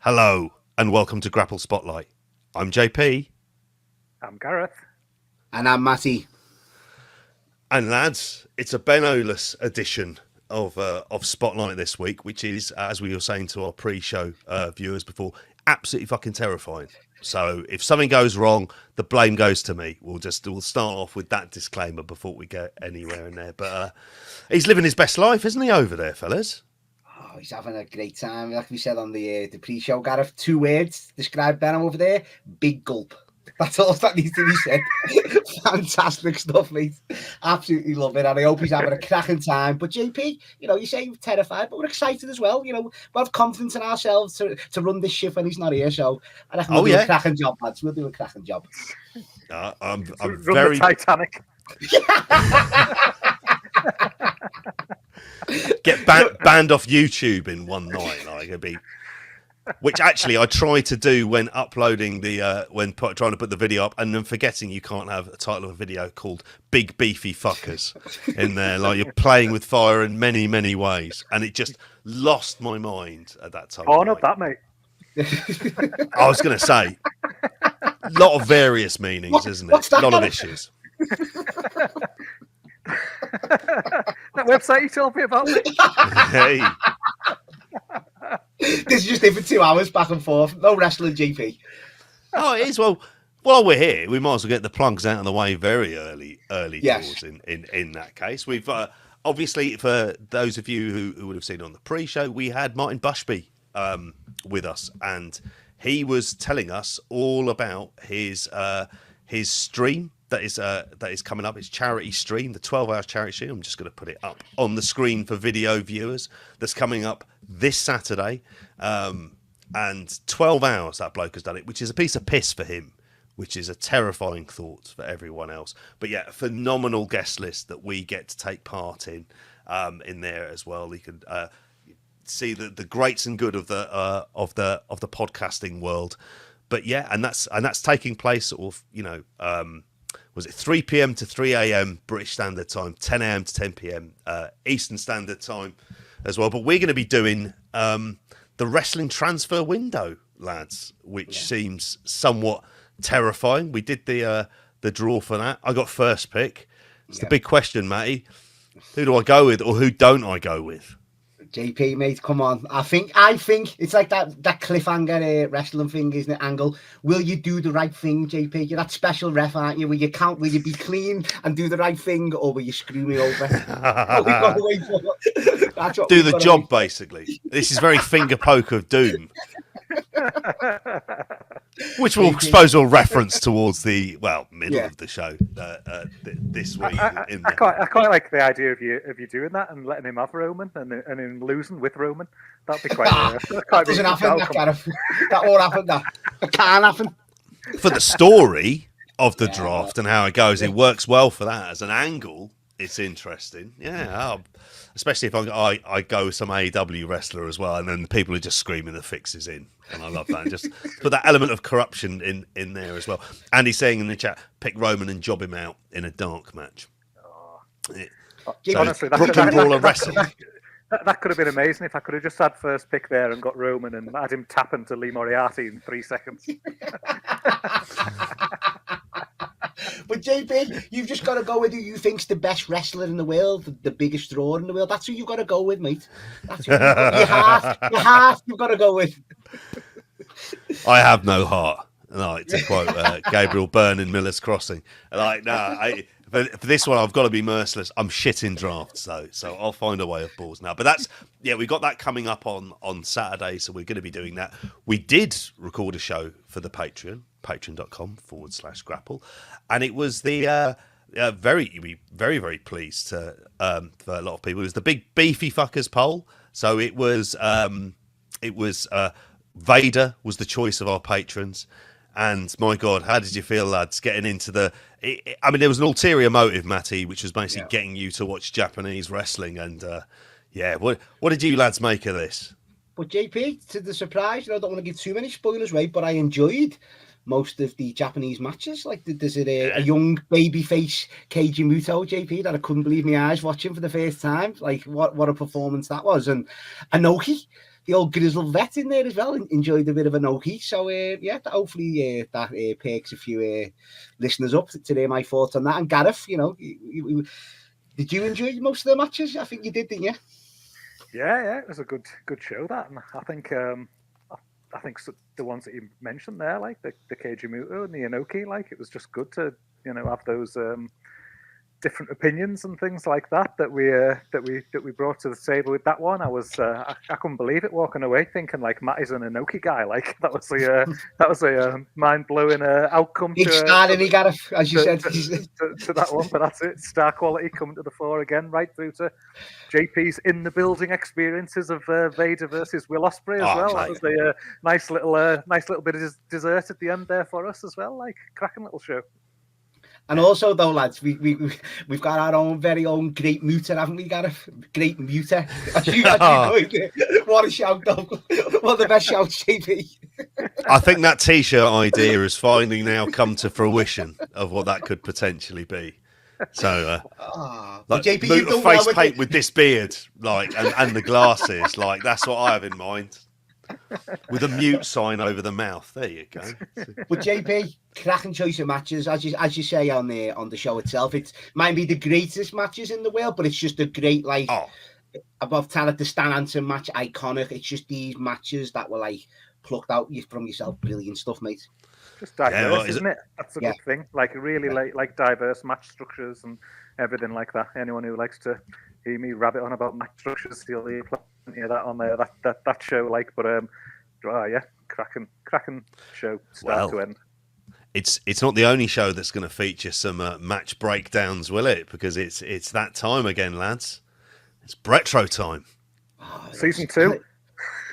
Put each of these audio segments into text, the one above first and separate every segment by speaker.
Speaker 1: Hello and welcome to Grapple Spotlight. I'm JP.
Speaker 2: I'm Gareth.
Speaker 3: And I'm Matty.
Speaker 1: And lads, it's a Benno-less edition of Spotlight this week, which is, as we were saying to our pre-show viewers before, absolutely fucking terrifying. So if something goes wrong, the blame goes to me. We'll start off with that disclaimer before we get anywhere in there. But he's living his best life, isn't he, over there, fellas?
Speaker 3: Oh, he's having a great time. Like we said on the pre-show, Gareth, 2 words describe Benno over there: big gulp. That's all that needs to be said. Fantastic stuff, mate. Absolutely love it. And I hope he's having a cracking time. But JP, you say you're terrified, but we're excited as well. We have confidence in ourselves to run this ship when he's not here. So I reckon we'll do a cracking job, lads. We'll do a cracking job.
Speaker 1: I'm
Speaker 2: Run
Speaker 1: very...
Speaker 2: the Titanic.
Speaker 1: Get banned off YouTube in one night. Like it'd be... Which actually I tried to do when uploading trying to put the video up, and then forgetting you can't have a title of a video called "Big Beefy Fuckers" in there. Like you're playing with fire in many, many ways, and it just lost my mind at that time.
Speaker 2: Oh, not that, mate.
Speaker 1: I was going to say, a lot of various meanings, isn't it? A lot of issues.
Speaker 2: That website you told me about.
Speaker 1: Hey.
Speaker 3: This is just in for 2 hours back and forth. No wrestling, GP.
Speaker 1: Oh, it is. Well, while we're here, we might as well get the plugs out of the way very early
Speaker 3: yes.
Speaker 1: doors in that case. We've obviously, for those of you who would have seen on the pre-show, we had Martin Bushby with us, and he was telling us all about his stream that is coming up. His charity stream, the 12-hour charity stream. I'm just going to put it up on the screen for video viewers. That's coming up this Saturday, and 12 hours that bloke has done it, which is a piece of piss for him, which is a terrifying thought for everyone else. But yeah, a phenomenal guest list that we get to take part in there as well. You can see the greats and good of the podcasting world. But yeah, and that's taking place sort of, was it 3 p.m. to 3 a.m. British Standard Time, 10 a.m. to 10 p.m. Eastern Standard Time as well. But we're going to be doing the wrestling transfer window, lads, which seems somewhat terrifying. We did the draw for that. I got first pick. It's the big question, Matty. Who do I go with, or who don't I go with?
Speaker 3: JP, mate, come on. I think it's like that cliffhanger wrestling thing, isn't it? Angle. Will you do the right thing, JP? You're that special ref, aren't you? Will you be clean and do the right thing, or will you screw me over?
Speaker 1: Do the job, basically. This is very finger poke of doom. Which we'll suppose will reference towards the middle of the show this week.
Speaker 2: I quite like the idea of you doing that and letting him have Roman and him losing with Roman. That'd be quite.
Speaker 3: Doesn't happen. That won't happen. That can't happen.
Speaker 1: For the story of the draft and how it goes, it works well for that as an angle. It's interesting, especially if I go with some AEW wrestler as well, and then people are just screaming the fixes in, and I love that. Just put that element of corruption in there as well. Andy's saying in the chat, pick Roman and job him out in a dark match.
Speaker 2: Honestly,
Speaker 1: Brooklyn Brawler wrestling.
Speaker 2: That could have been amazing if I could have just had first pick there and got Roman and had him tap into Lee Moriarty in 3 seconds.
Speaker 3: But JP, you've just got to go with who you think's the best wrestler in the world, the biggest draw in the world. That's who you've got to go with, mate. That's who your heart you've got to go with.
Speaker 1: I have no heart. Like to quote Gabriel Byrne in Miller's Crossing. Like, for this one, I've got to be merciless. I'm shit in drafts, so I'll find a way of balls now. But we got that coming up on Saturday, so we're going to be doing that. We did record a show for the Patreon, patreon.com/grapple, and it was the very, very pleased to for a lot of people. It was the Big Beefy Fuckers poll. So it was Vader was the choice of our patrons. And my God, how did you feel, lads, getting into there was an ulterior motive, Matty, which was basically getting you to watch Japanese wrestling. And what did you lads make of this?
Speaker 3: But JP, to the surprise, I don't want to give too many spoilers away, but I enjoyed most of the Japanese matches. Like, there's a young babyface Keiji Muto, JP, that I couldn't believe my eyes watching for the first time. Like, what a performance that was. And Inoki, the old grizzled vet in there as well. Enjoyed a bit of Inoki. So hopefully that perks a few listeners up to hear my thoughts on that. And Gareth, did you enjoy most of the matches? I think you did, didn't you?
Speaker 2: Yeah, it was a good show, that. And I think the ones that you mentioned there, like the Keiji Muto and the Inoki, like it was just good to have those different opinions and things like that we brought to the table with that one. I couldn't believe it walking away thinking like Matty's an Inoki guy. Like that was a mind blowing outcome.
Speaker 3: Big star, didn't he, Gareth? As you said,
Speaker 2: to that one, but that's it. Star quality coming to the fore again, right through to JP's in the building experiences of Vader versus Will Ospreay as well. Mate. That was a nice little bit of dessert at the end there for us as well. Like cracking little show.
Speaker 3: And also, though, lads, we've got our own very own Great Muter, haven't we, Gareth? Great Muter. What a shout, though. One of the best shouts, JP.
Speaker 1: I think that T-shirt idea has finally now come to fruition of what that could potentially be. So, like,
Speaker 3: JP,
Speaker 1: Muter face paint with this beard, like, and the glasses, like, that's what I have in mind. With a mute sign over the mouth. There you go.
Speaker 3: But JP, cracking choice of matches, as you say on the show itself. It might be the greatest matches in the world, but it's just a great above talent, the Stan Hansen match, iconic. It's just these matches that were like plucked out from yourself. Brilliant stuff, mate.
Speaker 2: Just diverse, isn't it? That's a good thing. Like really like diverse match structures and everything like that. Anyone who likes to hear me rabbit on about match structures, you'll hear plenty of that on there. That show, like, but cracking show, start to end.
Speaker 1: It's not the only show that's going to feature some match breakdowns, will it? Because it's that time again, lads. It's Retro time.
Speaker 2: Season 2.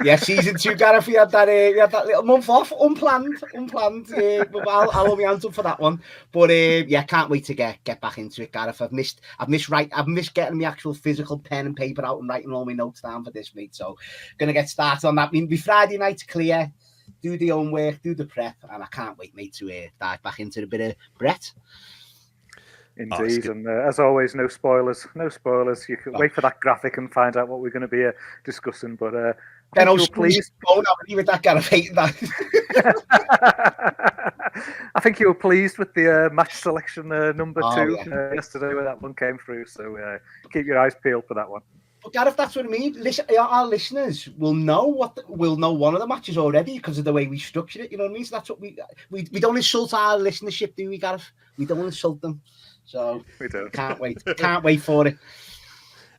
Speaker 3: Yeah, season 2, Gareth. We had that little month off, unplanned. I'll hold my hands up for that one. But can't wait to get back into it, Gareth. I've missed getting the actual physical pen and paper out and writing all my notes down for this, mate. So gonna get started on that. It'll be Friday night clear. Do the homework, do the prep, and I can't wait, mate, to dive back into a bit of Brett.
Speaker 2: Indeed, and as always, no spoilers. You can wait for that graphic and find out what we're going to be discussing. But
Speaker 3: Benno's pleased with that kind of hating that.
Speaker 2: I think you were pleased with the match selection number 2 yesterday when that one came through. So keep your eyes peeled for that one.
Speaker 3: But Gareth, that's what I mean. Our listeners will know one of the matches already because of the way we structured it. You know what I mean? So that's what we don't insult our listenership, do we, Gareth? We don't insult them. So
Speaker 2: we don't.
Speaker 3: Can't wait for it.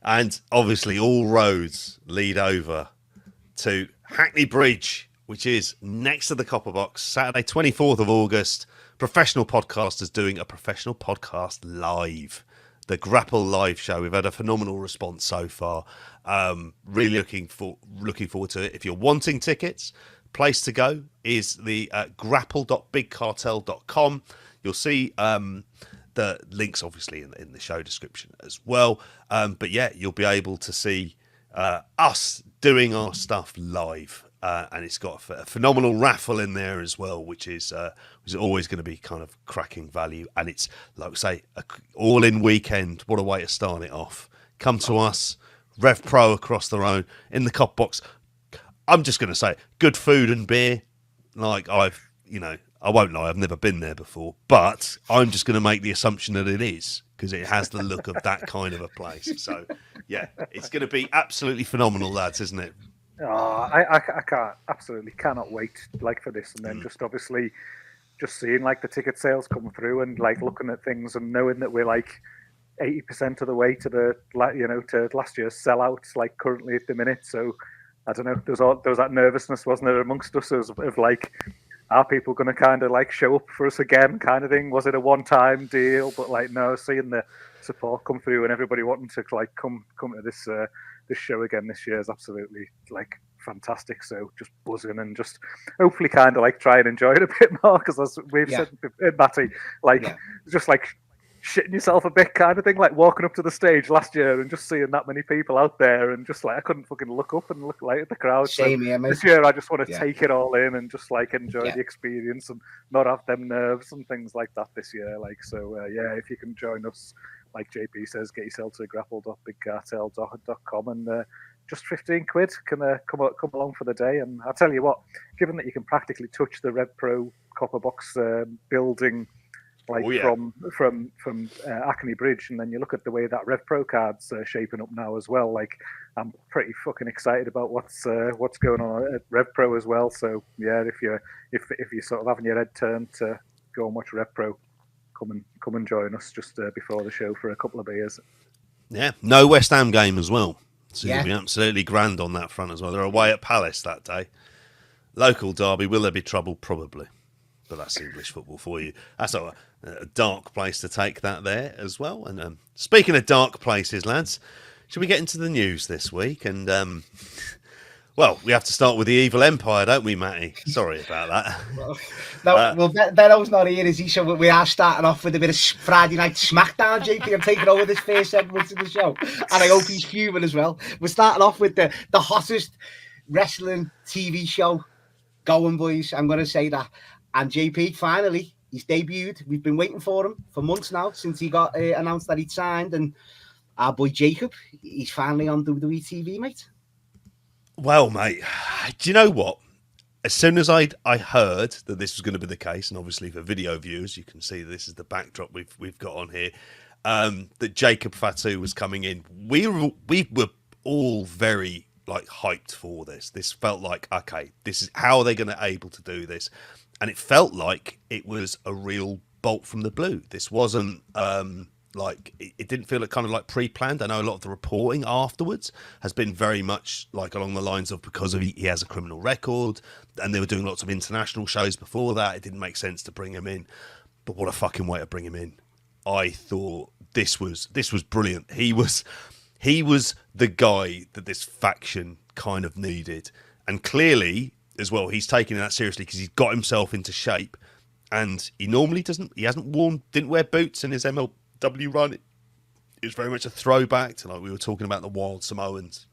Speaker 1: And obviously, all roads lead over to Hackney Bridge, which is next to the Copper Box, Saturday, 24th of August. Professional podcasters doing a professional podcast live. The Grapple live show. We've had a phenomenal response so far. Really looking forward to it. If you're wanting tickets, place to go is the grapple.bigcartel.com. You'll see the links obviously in the show description as well. But yeah, you'll be able to see us doing our stuff live. And it's got a phenomenal raffle in there as well, which is always going to be kind of cracking value. And it's, like I say, all-in weekend. What a way to start it off. Come to us, Rev Pro across the road, in the Cop Box. I'm just going to say, good food and beer. Like, I won't lie, I've never been there before. But I'm just going to make the assumption that it is, because it has the look of that kind of a place. So, yeah, it's going to be absolutely phenomenal, lads, isn't it?
Speaker 2: Oh, I cannot wait for this, and then just obviously just seeing the ticket sales come through and looking at things and knowing that we're 80% of the way to the to last year's sellouts currently at the minute. So I don't know, there was that nervousness, wasn't there, amongst us of are people going to kind of show up for us again, kind of thing? Was it a one-time deal? But no, seeing the support come through and everybody wanting to come to this show again this year is absolutely fantastic. So just buzzing and just hopefully kind of try and enjoy it a bit more, because as we've said, Matty, just shitting yourself a bit kind of thing, walking up to the stage last year and just seeing that many people out there and just I couldn't fucking look up and look at the crowd.
Speaker 3: Same here, mate.
Speaker 2: This year I just want to take it all in and just enjoy the experience and not have them nerves and things like that this year. If you can join us, like JP says, get yourself to grapple.bigcartel.com and just 15 quid. Can come along for the day. And I'll tell you what, given that you can practically touch the Rev Pro copper box building, like from Acne Bridge, and then you look at the way that Rev Pro card's shaping up now as well. Like, I'm pretty fucking excited about what's going on at Rev Pro as well. So yeah, if you're sort of having your head turned to go and watch Rev Pro, come and join us just before the show for a couple of beers.
Speaker 1: Yeah, no West Ham game as well. So
Speaker 3: Yeah.
Speaker 1: you'll be absolutely grand on that front as well. They're away at Palace that day. Local derby, will there be trouble? Probably. But that's English football for you. That's a dark place to take that there as well. And speaking of dark places, lads, should we get into the news this week? And, well, we have to start with the Evil Empire, don't we, Matty? Sorry about that.
Speaker 3: Benno's not here, is he? So we are starting off with a bit of Friday Night Smackdown, JP. I'm taking over this first segment of the show. And I hope he's human as well. We're starting off with the hottest wrestling TV show going, boys. I'm going to say that. And JP, finally, he's debuted. We've been waiting for him for months now since he got announced that he'd signed. And our boy Jacob, he's finally on WWE TV, mate.
Speaker 1: Well, mate, do you know what? As soon as I heard that this was going to be the case, and obviously for video viewers, you can see this is the backdrop we've got on here, that Jacob Fatu was coming in. We were all very hyped for this. This felt like, okay, this is how are they going to able to do this? And it felt like it was a real bolt from the blue. This wasn't it didn't feel kind of like pre-planned. I know a lot of the reporting afterwards has been very much along the lines of because he has a criminal record, and they were doing lots of international shows before that. It didn't make sense to bring him in. But what a fucking way to bring him in. I thought this was brilliant. He was the guy that this faction kind of needed, and clearly as well, he's taking that seriously because he's got himself into shape, and he normally didn't wear boots in his MLW run. It was very much a throwback to we were talking about the Wild Samoans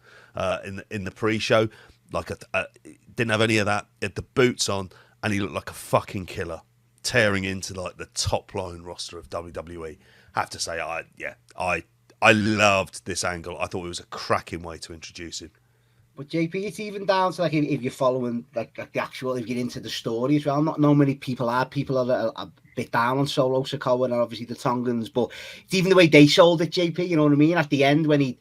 Speaker 1: in the pre-show. Didn't have any of that. He had the boots on, and he looked like a fucking killer, tearing into the top line roster of WWE. I have to say, I loved this angle. I thought it was a cracking way to introduce him.
Speaker 3: But JP, it's even down to if you're following the actual, if you're into the story as well. Not many people are. People are a bit down on Solo Sikoa and obviously the Tongans, but it's even the way they sold it, JP. You know what I mean? At the end when he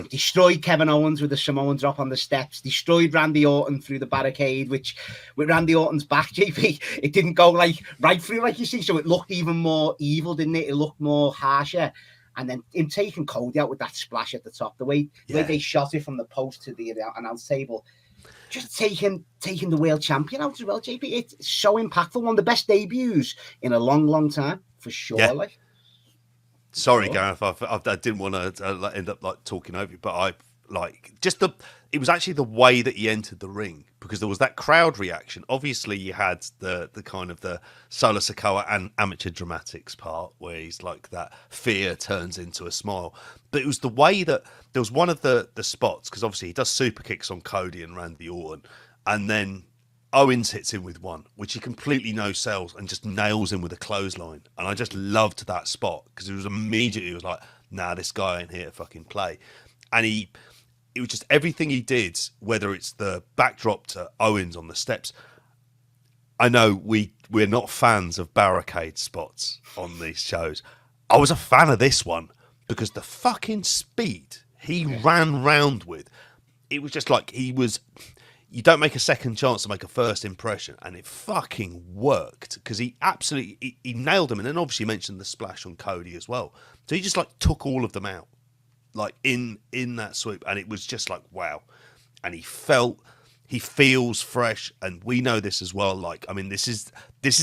Speaker 3: destroyed Kevin Owens with the Samoan drop on the steps, destroyed Randy Orton through the barricade, which with Randy Orton's back, JP, it didn't go right through you see. So it looked even more evil, didn't it? It looked more harsher. And then him taking Cody out with that splash at the top, the way they shot it from the post to the announce table, just taking the world champion out as well, JP. It's so impactful. One of the best debuts in a long, long time, for sure. Yeah.
Speaker 1: Sorry, Gareth, I didn't want to end up talking over you, but it was actually the way that he entered the ring, because there was that crowd reaction. Obviously, you had the kind of the Solo Sikoa and amateur dramatics part where he's that fear turns into a smile. But it was the way that there was one of the spots, because obviously he does super kicks on Cody and Randy Orton, and then Owens hits him with one, which he completely no-sells and just nails him with a clothesline. And I just loved that spot because it was immediately, it was nah, this guy ain't here to fucking play. And it was just everything he did, whether it's the backdrop to Owens on the steps. I know we're not fans of barricade spots on these shows. I was a fan of this one because the fucking speed he ran round with, it was just you don't make a second chance to make a first impression, and it fucking worked because he absolutely he nailed them. And then obviously mentioned the splash on Cody as well. So he just took all of them out. In that swoop, and it was just wow. And he feels fresh, and we know this as well. This is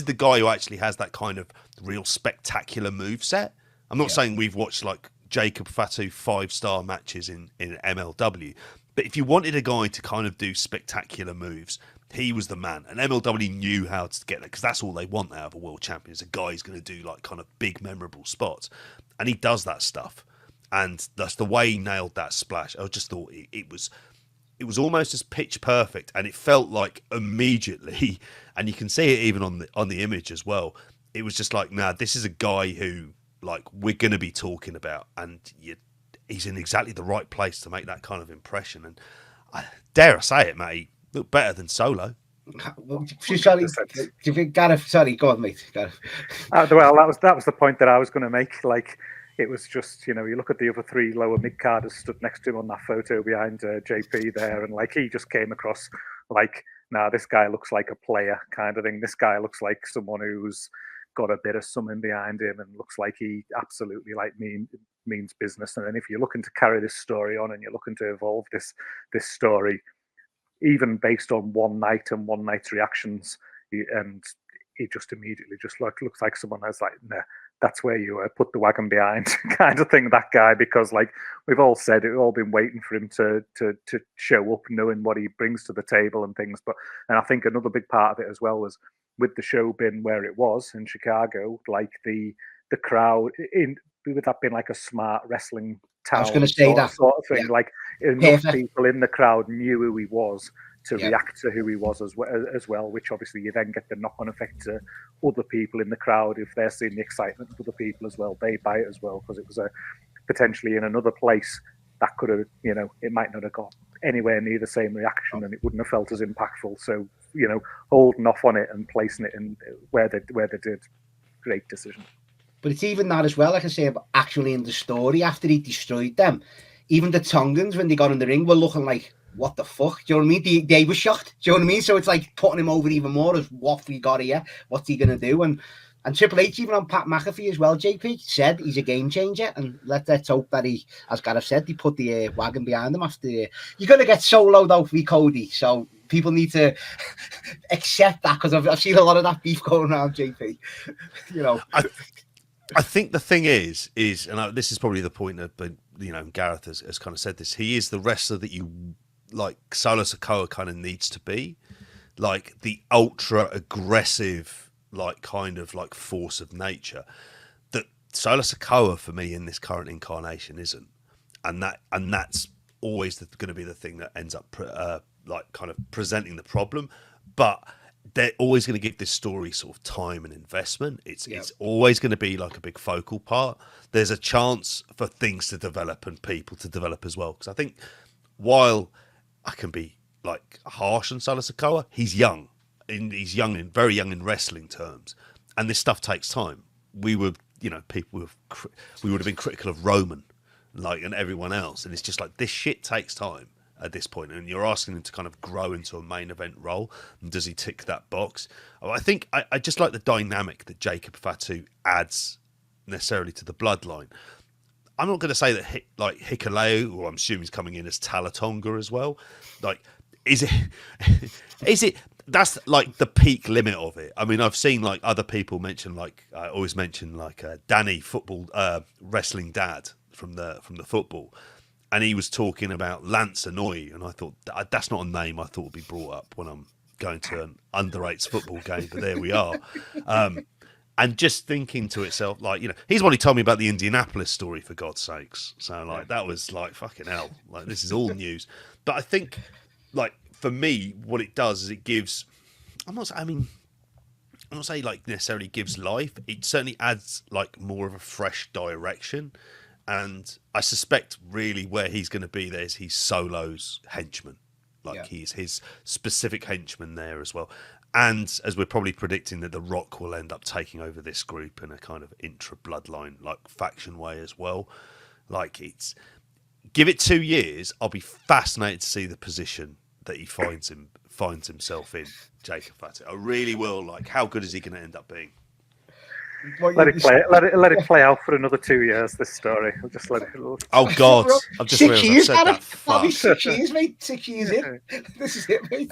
Speaker 1: the guy who actually has that kind of real spectacular moveset. I'm not saying we've watched Jacob Fatu 5-star matches in MLW, but if you wanted a guy to kind of do spectacular moves, he was the man. And MLW knew how to get that, because that's all they want out of a world champion, is a guy who's going to do kind of big memorable spots, and he does that stuff. And that's the way he nailed that splash. I just thought it was almost as pitch perfect, and it felt immediately, and you can see it even on the image as well. It was just nah, this is a guy who we're going to be talking about, and he's in exactly the right place to make that kind of impression. And dare I say it, mate, look better than Solo.
Speaker 3: Sorry, do you think Gareth? Sorry, go on, mate. Gareth.
Speaker 2: Well, that was the point that I was going to make. Like, it was just, you look at the other three lower mid carders stood next to him on that photo behind JP there, and like he just came across like, nah, this guy looks like a player kind of thing. This guy looks like someone who's got a bit of something behind him and looks like he absolutely like means business. And then if you're looking to carry this story on and you're looking to evolve this story, even based on one night and one night's reactions, and he just immediately just looks like someone that's like, nah, that's where you put the wagon behind kind of thing, that guy, because like we've all said, we've all been waiting for him to show up, knowing what he brings to the table and things. And I think another big part of it as well was with the show being where it was in Chicago, like the crowd, with that being like a smart wrestling town,
Speaker 3: I was going to say that
Speaker 2: sort of thing. Yeah. Like enough people in the crowd knew who he was to react to who he was as well, which obviously you then get the knock-on effect to other people in the crowd. If they're seeing the excitement of other people as well, they buy it as well, because it was potentially in another place that could have, it might not have got anywhere near the same reaction and it wouldn't have felt as impactful. So, holding off on it and placing it in where they did, great decision.
Speaker 3: But it's even that as well, like I say, actually in the story, after he destroyed them, even the Tongans, when they got in the ring, were looking like, what the fuck? Do you know what I mean? They were shocked. Do you know what I mean? So it's like putting him over even more as what we got here. What's he going to do? And Triple H, even on Pat McAfee as well, JP, said he's a game changer. And let's hope that he, as Gareth said, he put the wagon behind him after. You're going to get Solo, though, for Cody. So people need to accept that, because I've seen a lot of that beef going around, JP.
Speaker 1: I think the thing is, and this is probably the point that, Gareth has kind of said this. He is the wrestler that you like. Solo Sikoa kind of needs to be like the ultra aggressive, like kind of like force of nature that Solo Sikoa for me in this current incarnation isn't, and that's always going to be the thing that ends up like kind of presenting the problem, but. They're always going to give this story sort of time and investment. It's always going to be like a big focal part. There's a chance for things to develop and people to develop as well. Because I think while I can be like harsh on Solo Sikoa, he's young. He's very young in wrestling terms. And this stuff takes time. We would have been critical of Roman, and everyone else. And it's just like, this shit takes time at this point, and you're asking him to kind of grow into a main event role, and does he tick that box? I think I just like the dynamic that Jacob Fatu adds necessarily to the bloodline. I'm not going to say that Hikuleo, or I'm assuming he's coming in as Talatonga as well. Like, is it that's like the peak limit of it? I mean, I've seen like other people mention, I always mention Danny football wrestling dad from the football. And he was talking about Lance Anoy, and I thought that's not a name I thought would be brought up when I'm going to an under-8s football game, but there we are. And just thinking to itself, he's what he told me about the Indianapolis story, for God's sakes. So, that was like, fucking hell. Like, this is all news. But I think, for me, what it does is it gives, I'm not saying necessarily gives life. It certainly adds, more of a fresh direction. And I suspect really where he's going to be there is he's Solo's henchman. He's his specific henchman there as well. And as we're probably predicting that The Rock will end up taking over this group in a kind of intra-bloodline, faction way as well. Give it 2 years, I'll be fascinated to see the position that he finds himself in, Jacob Fatu. I really will. How good is he going to end up being?
Speaker 2: Let it play out for another 2 years. This story, I'll just let it.
Speaker 1: Oh God! I've just
Speaker 3: 6 years.
Speaker 1: That
Speaker 3: I'll be 6 years, mate. 6 years in. This is it, mate.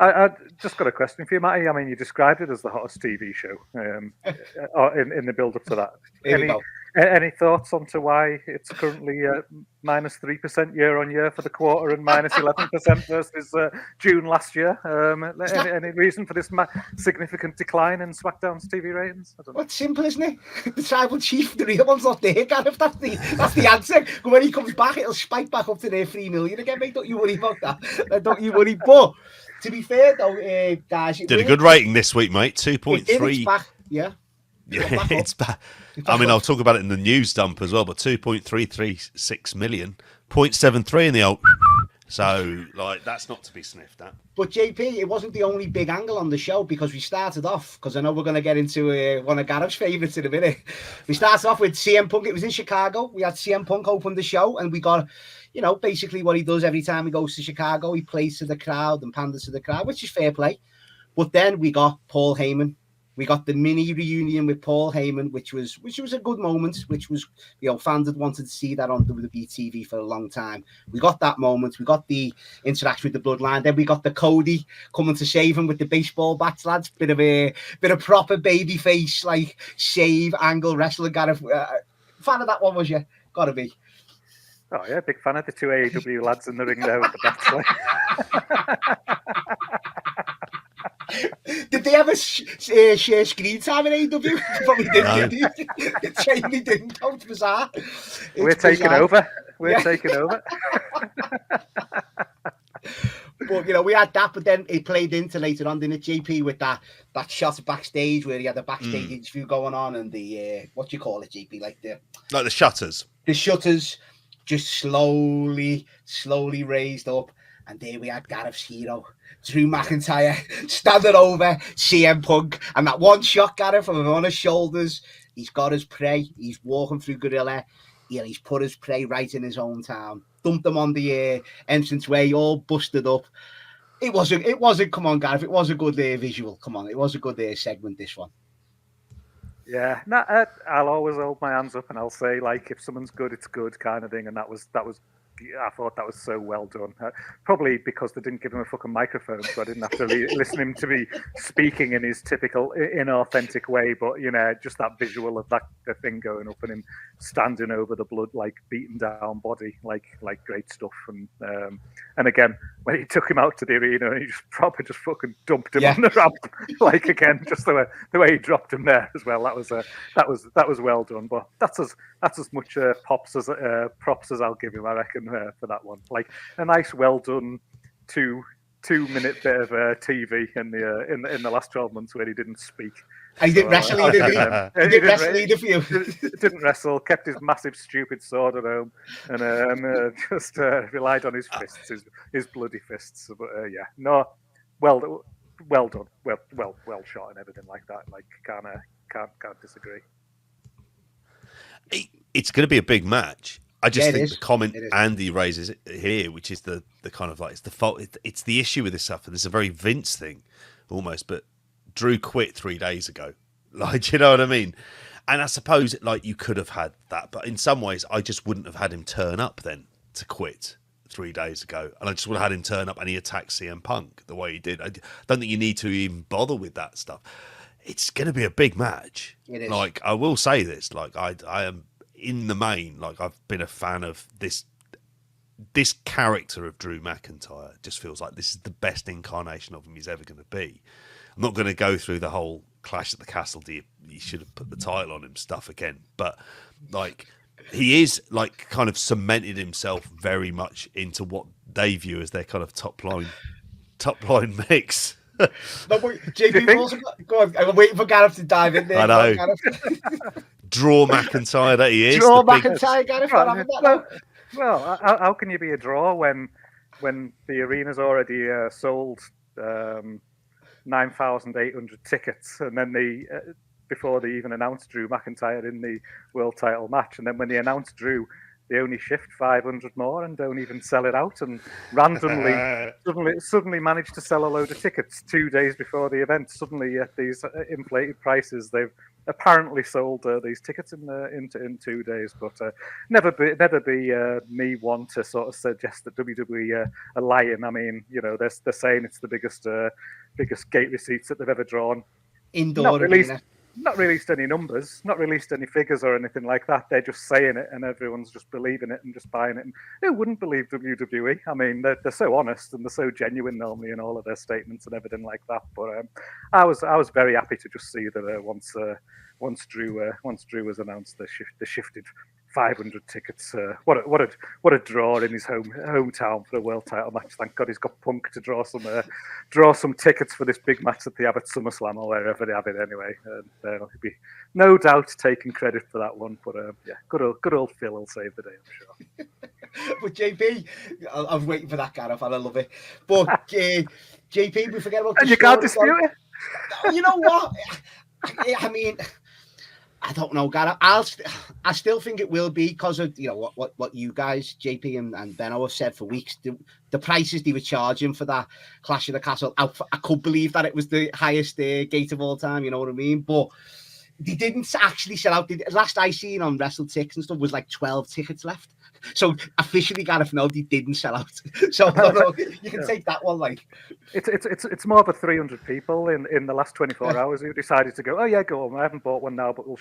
Speaker 2: I just got a question for you, Matty. I mean, you described it as the hottest TV show in the build-up to that. Any thoughts onto why it's currently minus 3% year on year for the quarter and minus 11% versus June last year? Any reason for this significant decline in SmackDown's TV ratings? I don't know.
Speaker 3: Well, it's simple, isn't it? The tribal chief, the real one's not there, Gareth. That's the answer. When he comes back, it'll spike back up to their 3 million again, mate. Don't you worry about that. Don't you worry. But to be fair, though, guys,
Speaker 1: did a good rating this week, mate. 2.3.
Speaker 3: Back, yeah.
Speaker 1: Yeah, it's bad. I mean, I'll talk about it in the news dump as well, but 2.336 million, 0.73 in the old. So, like, that's not to be sniffed at.
Speaker 3: But JP, it wasn't the only big angle on the show, because we started off, because I know we're going to get into one of Gareth's favourites in a minute. We started off with CM Punk. It was in Chicago. We had CM Punk open the show, and we got, you know, basically what he does every time he goes to Chicago. He plays to the crowd and panders to the crowd, which is fair play. But then we got Paul Heyman. We got the mini reunion with Paul Heyman, which was a good moment, which was, you know, fans had wanted to see that on WWE TV for a long time. We got that moment. We got the interaction with the Bloodline. Then we got the Cody coming to save him with the baseball bats, lads. Bit of proper baby face, like shave angle wrestling. Gareth, fan of that one, was you? Gotta be.
Speaker 2: Oh yeah, big fan of the two AEW lads in the ring there with the bats. Like.
Speaker 3: Did they ever share screen time in AEW? Probably didn't. No. They certainly didn't. How bizarre.
Speaker 2: We're taking over. We're taking over.
Speaker 3: But, you know, we had that, but then it played into later on, didn't it, JP, with that shot backstage where he had a backstage interview going on, and the, what do you call it, JP? Like
Speaker 1: the shutters. The
Speaker 3: shutters just slowly raised up. And there we had Gareth's hero, Drew McIntyre, standing over CM Punk. And that one shot, Gareth, from him on his shoulders. He's got his prey. He's walking through Gorilla. Yeah, he's put his prey right in his own town. Dumped him on the entranceway, all busted up. It wasn't, come on, Gareth, it was a good visual. Come on, it was a good segment, this one.
Speaker 2: Yeah, I'll always hold my hands up and I'll say, like, if someone's good, it's good kind of thing. And that was I thought that was so well done. Probably because they didn't give him a fucking microphone, so I didn't have to listen to him to be speaking in his typical inauthentic way. But, you know, just that visual of the thing going up and him standing over the blood, like beaten down body, like great stuff. And again, when he took him out to the arena and he just fucking dumped him on the ramp, like again, just the way he dropped him there as well. That was well done. But that's as much props as I'll give him, I reckon. For that one, like a nice, well done 2-minute bit of TV in the last 12 months where he didn't speak.
Speaker 3: He didn't wrestle either. He didn't wrestle either for you.
Speaker 2: Didn't wrestle. Kept his massive, stupid sword at home, and just relied on his fists, his bloody fists. But well done, well shot, and everything like that. Like can't disagree.
Speaker 1: It's going to be a big match. I just think the comment Andy raises here, which is the kind of like, it's the fault. It's the issue with this stuff, and it's a very Vince thing almost. But Drew quit 3 days ago, like, you know what I mean? And I suppose like you could have had that, but in some ways, I just wouldn't have had him turn up then to quit 3 days ago, and I just would have had him turn up and he attacked CM Punk the way he did. I don't think you need to even bother with that stuff. It's going to be a big match.
Speaker 3: It is.
Speaker 1: Like, I will say this, like I am. In the main, like I've been a fan of this character of Drew McIntyre. Just feels like this is the best incarnation of him he's ever going to be. I'm not going to go through the whole Clash at the Castle. You should have put the title on him stuff again, but like he is like kind of cemented himself very much into what they view as their kind of top line mix.
Speaker 3: No, JP, go on. I'm waiting for Gareth to dive in there.
Speaker 1: I know. Draw McIntyre that he is.
Speaker 3: Draw McIntyre, Gareth.
Speaker 2: Well, how can you be a draw when the arena's already sold 9,800 tickets, and then before they even announced Drew McIntyre in the world title match, and then when they announced Drew, they only shift 500 more and don't even sell it out, and randomly suddenly managed to sell a load of tickets 2 days before the event. Suddenly at these inflated prices, they've apparently sold these tickets in 2 days. But never be me one to sort of suggest that WWE are lying. I mean, you know, they're saying it's the biggest gate receipts that they've ever drawn.
Speaker 3: Indoor arena.
Speaker 2: Not released any numbers, not released any figures or anything like that. They're just saying it, and everyone's just believing it and just buying it. And who wouldn't believe WWE? I mean, they're so honest and they're so genuine normally in all of their statements and everything like that. But I was very happy to just see that once Drew was announced, they shifted 500 tickets. What a draw in his hometown for a world title match. Thank God he's got Punk to draw some tickets for this big match that they have at SummerSlam or wherever they have it anyway. And he'll be no doubt taking credit for that one. But yeah, good old Phil will save the day, I'm
Speaker 3: sure. But JP, I was waiting for that, Gareth, and I love it. But JP, we forget about the
Speaker 2: and you can't dispute it.
Speaker 3: You know what? I mean, I don't know, Gareth. I still think it will be because of what you guys, JP and Benno, have said for weeks. The prices they were charging for that Clash of the Castle, I could believe that it was the highest gate of all time. You know what I mean? But they didn't actually sell out. Last I seen on WrestleTix and stuff was like 12 tickets left. So officially, Gareth, no, they didn't sell out. So you can take that one. Like
Speaker 2: it's more than 300 people in the last 24 hours who decided to go. Oh yeah, go on. I haven't bought one now, but we'll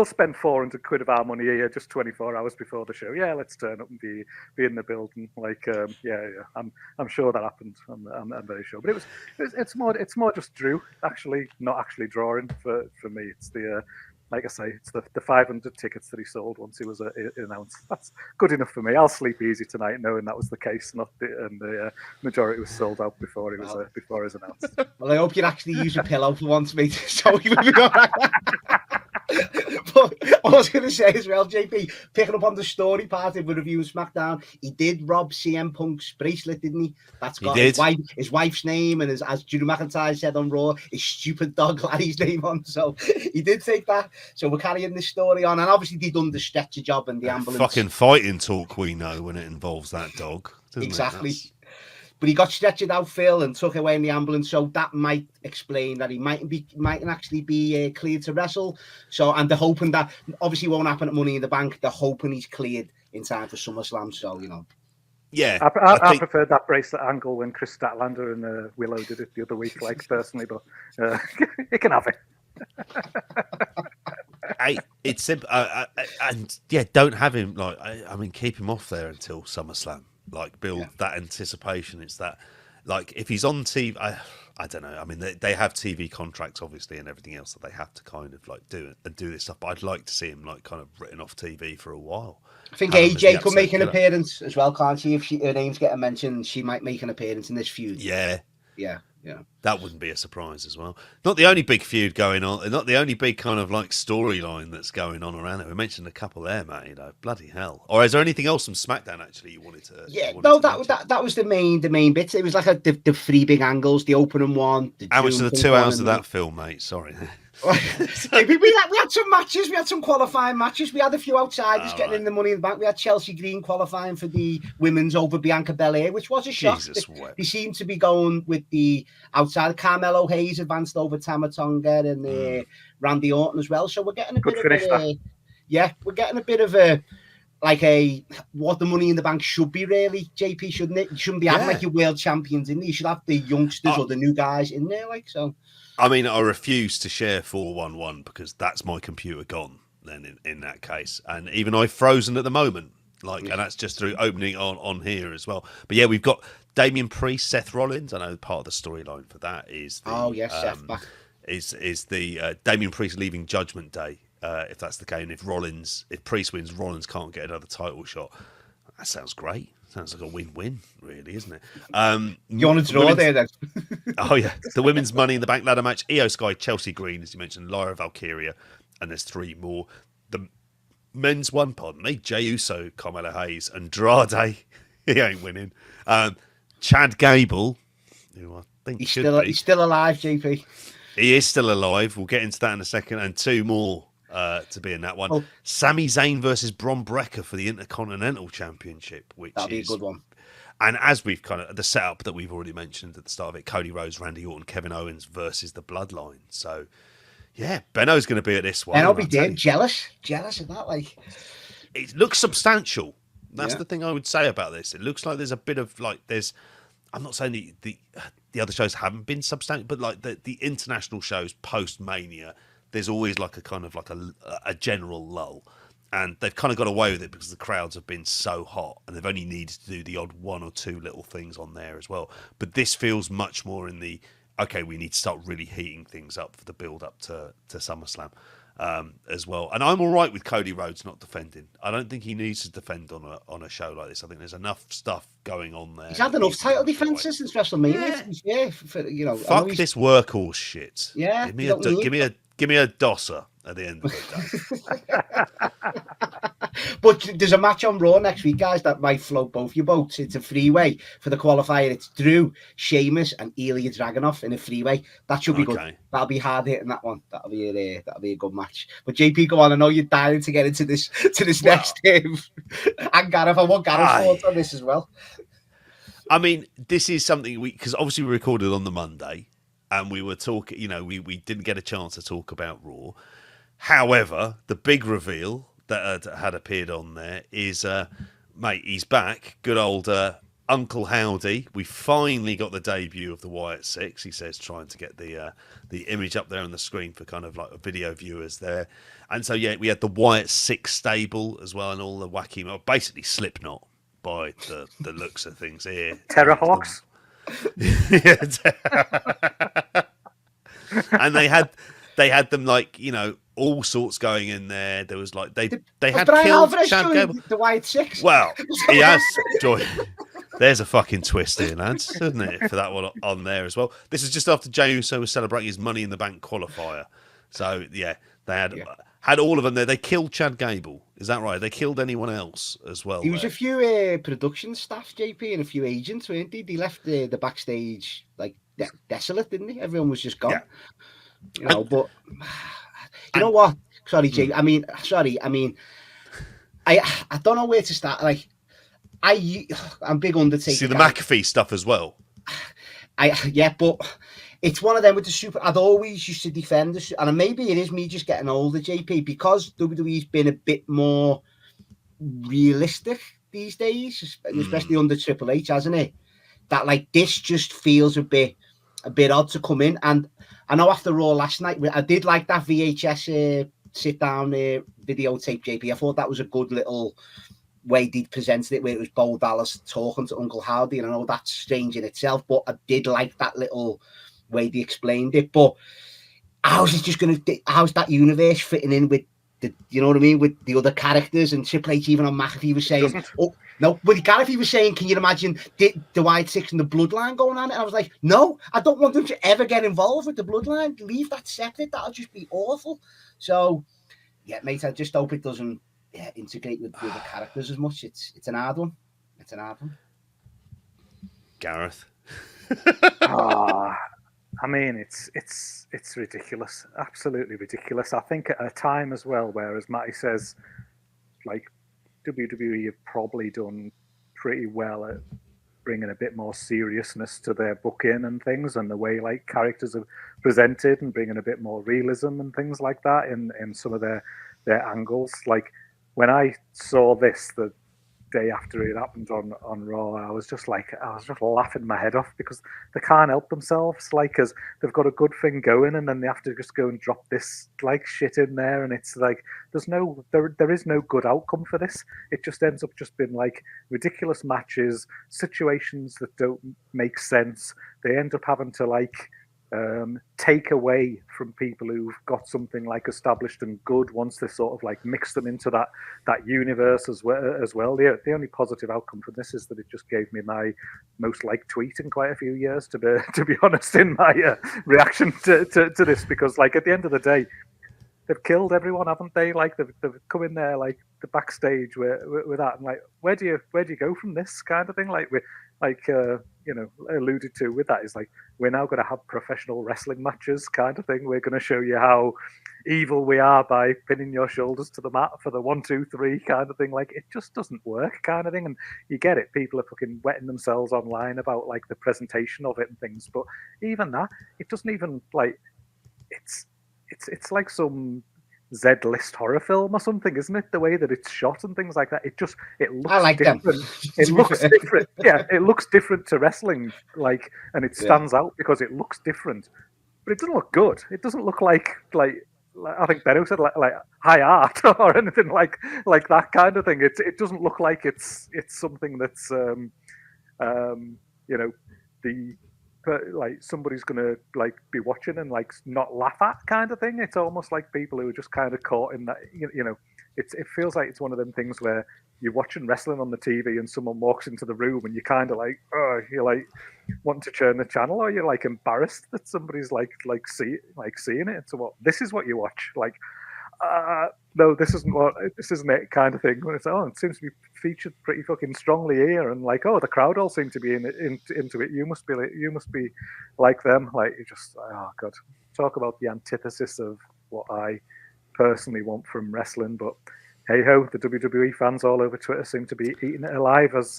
Speaker 2: spend 400 quid of our money here just 24 hours before the show. Yeah, let's turn up and be in the building. Like yeah. I'm sure that happened. I'm very sure. But it's more just Drew actually not actually drawing for me. It's the like I say, it's the 500 tickets that he sold once he was announced. That's good enough for me. I'll sleep easy tonight knowing that was the case, and the majority was sold out before he was announced.
Speaker 3: Well, I hope you'd actually use a pillow for once, mate. So he would be all right. But I was going to say as well, JP, picking up on the story part of the review of SmackDown, he did rob CM Punk's bracelet, didn't he? That's got his wife's name and as Drew McIntyre said on Raw, his stupid dog Larry's name on. So he did take that. So we're carrying this story on, and obviously they done the stretcher job and the ambulance.
Speaker 1: Fucking fighting talk we know when it involves that dog.
Speaker 3: Exactly. But he got stretchered out, Phil, and took away in the ambulance. So that might explain that he mightn't actually be cleared to wrestle. So, and they're hoping that obviously won't happen at Money in the Bank. They're hoping he's cleared in time for SummerSlam. So,
Speaker 1: Yeah.
Speaker 2: I preferred that bracelet angle when Chris Statlander and Willow did it the other week, like personally, but you can have it.
Speaker 1: It's simple, and yeah, don't have him like. I mean, keep him off there until SummerSlam. Like, build that anticipation. It's that, like, if he's on TV, I don't know. I mean, they have TV contracts, obviously, and everything else that they have to kind of like do this stuff. But I'd like to see him like kind of written off TV for a while.
Speaker 3: I think AJ could make an appearance as well, can't she? If her name's getting mentioned, she might make an appearance in this feud.
Speaker 1: Yeah.
Speaker 3: Yeah.
Speaker 1: That wouldn't be a surprise as well. Not the only big feud going on, not the only big kind of like storyline that's going on around it. We mentioned a couple there, Matt. Bloody hell. Or is there anything else from SmackDown actually you wanted to?
Speaker 3: Yeah, no, that was the main bit. It was like the three big angles, the opening one.
Speaker 1: How much of the 2 hours of that film, mate? Sorry.
Speaker 3: we had some matches. We had some qualifying matches. We had a few outsiders getting in the Money in the Bank. We had Chelsea Green qualifying for the women's over Bianca Belair, which was a shock. They seemed to be going with the outside. Carmelo Hayes advanced over Tama Tonga and Randy Orton as well. So we're getting a bit of a what the Money in the Bank should be, really, JP, shouldn't it? You shouldn't be having like your world champions in there. You should have the youngsters or the new guys in there, like so.
Speaker 1: I mean, I refuse to share 411 because that's my computer gone then in that case. And even I've frozen at the moment. And that's just through opening on here as well. But yeah, we've got Damian Priest, Seth Rollins. I know part of the storyline for that is
Speaker 3: Seth back.
Speaker 1: Is the Damian Priest leaving Judgment Day, if that's the case. And if Priest wins, Rollins can't get another title shot. That sounds great. Sounds like a win-win, really, isn't it?
Speaker 3: You want to draw there, then?
Speaker 1: Oh, yeah. The women's Money in the Bank ladder match. Io Sky, Chelsea Green, as you mentioned, Lyra Valkyria, and there's three more. The men's one, Jey Uso, Carmelo Hayes, Andrade. He ain't winning. Chad Gable, who I think he's
Speaker 3: still alive, JP.
Speaker 1: He is still alive. We'll get into that in a second. And two more to be in that one. Sami Zayn versus Bron Breakker for the Intercontinental Championship,
Speaker 3: that'd be a good one.
Speaker 1: And as we've kind of the setup that we've already mentioned at the start of it, Cody Rhodes, Randy Orton, Kevin Owens versus the Bloodline. So yeah, Benno's going to be at this one.
Speaker 3: And I'll be damn jealous of that. Like,
Speaker 1: it looks substantial. That's the thing I would say about this. It looks like there's a bit of like I'm not saying the other shows haven't been substantial, but like the international shows post Mania, there's always like a kind of like a general lull, and they've kind of got away with it because the crowds have been so hot, and they've only needed to do the odd one or two little things on there as well. But this feels much more in the we need to start really heating things up for the build up to SummerSlam. as well. And I'm all right with Cody Rhodes not defending. I don't think he needs to defend on a show like this. I think there's enough stuff going on there.
Speaker 3: He's had enough title defenses since WrestleMania. Yeah,
Speaker 1: fuck this workhorse shit.
Speaker 3: Yeah,
Speaker 1: give me a dosser at the end of the day.
Speaker 3: But there's a match on Raw next week, guys, that might float both your boats. It's a freeway for the qualifier. It's Drew, Sheamus, and Ilya Dragunov in a freeway. That should be good. That'll be hard hitting, that one. That'll be a good match. But JP, go on. I know you're dying to get into this next game. And Gareth, I want Gareth's thoughts on this as well.
Speaker 1: I mean, this is something because obviously we recorded on the Monday, and we were talking. We didn't get a chance to talk about Raw. However, the big reveal that had appeared on there is, mate, he's back. Good old Uncle Howdy. We finally got the debut of the Wyatt Sicks. He says, trying to get the image up there on the screen for kind of like video viewers there. And so, yeah, we had the Wyatt Sicks stable as well, and all the wacky, basically Slipknot by the looks of things here.
Speaker 2: Terrorhawks.
Speaker 1: And they had them like, all sorts going in there. There was like they had
Speaker 3: Brian
Speaker 1: killed
Speaker 3: Alvarez
Speaker 1: Chad Gable.
Speaker 3: The Wyatt Sicks.
Speaker 1: Well, he has joined. There's a fucking twist here, lads, isn't it? For that one on there as well. This is just after Jey Uso was celebrating his Money in the Bank qualifier. So yeah, they had all of them there. They killed Chad Gable. Is that right? They killed anyone else as well?
Speaker 3: There was a few production staff, JP, and a few agents, weren't they? They left the backstage like desolate, didn't they? Everyone was just gone. Yeah. But. You know what? Sorry, Jay. I mean, I don't know where to start. Like, I'm big Undertaker.
Speaker 1: See the McAfee stuff as well.
Speaker 3: But it's one of them with the super. I'd always used to defend this, and maybe it is me just getting older, JP, because WWE's been a bit more realistic these days, especially under Triple H, hasn't it? That like this just feels a bit odd to come in. And I know after Raw last night, I did like that VHS sit-down videotape, JP. I thought that was a good little way they presented it, where it was Bo Dallas talking to Uncle Howdy, and I know that's strange in itself, but I did like that little way they explained it. But how's that universe fitting in with the, you know what I mean, with the other characters? And Triple H, even on McAfee, was saying, no, but Gareth, he was saying, can you imagine the Wyatt Sicks and the Bloodline going on it? And I was like, no, I don't want them to ever get involved with the Bloodline. Leave that separate. That'll just be awful. So, yeah, mate, I just hope it doesn't integrate with the characters as much. It's an hard one.
Speaker 1: Gareth.
Speaker 2: I mean, it's ridiculous. Absolutely ridiculous. I think at a time as well, where, as Matty says, like, WWE have probably done pretty well at bringing a bit more seriousness to their booking and things, and the way like characters are presented, and bringing a bit more realism and things like that in some of their angles. Like when I saw this the day after it happened on Raw, I was just laughing my head off, because they can't help themselves, like, because they've got a good thing going, and then they have to just go and drop this like shit in there, and it's like there is no good outcome for this. It just ends up just being like ridiculous matches, situations that don't make sense. They end up having to like take away from people who've got something like established and good, once they sort of like mix them into that universe as well. The only positive outcome from this is that it just gave me my most liked tweet in quite a few years, to be honest, in my reaction to this, because like at the end of the day, they've killed everyone, haven't they? Like they've come in there like the backstage with that, and like where do you go from this kind of thing? Like we alluded to with that, is like, we're now going to have professional wrestling matches kind of thing. We're going to show you how evil we are by pinning your shoulders to the mat for the 1, 2, 3 kind of thing. Like, it just doesn't work kind of thing. And you get it. People are fucking wetting themselves online about like the presentation of it and things. But even that, it doesn't even like, it's like some Z-list horror film or something, isn't it? The way that it's shot and things like that. It looks
Speaker 3: I like
Speaker 2: different.
Speaker 3: Them.
Speaker 2: It looks different. Yeah, it looks different to wrestling, like, and it stands out because it looks different. But it doesn't look good. It doesn't look like I think Benno said like high art or anything like that kind of thing. It doesn't look like it's something that's the like somebody's gonna like be watching and like not laugh at kind of thing. It's almost like people who are just kind of caught in that. You know, it feels like it's one of them things where you're watching wrestling on the TV and someone walks into the room and you're kind of like, oh, you're like wanting to turn the channel, or you're like embarrassed that somebody's like seeing it. So what? This is what you watch, like. No, this isn't it kind of thing. When it's it seems to be featured pretty fucking strongly here, and like, the crowd all seem to be into it. You must be like them. Like, you just, oh god, talk about the antithesis of what I personally want from wrestling. But hey ho, the WWE fans all over Twitter seem to be eating it alive as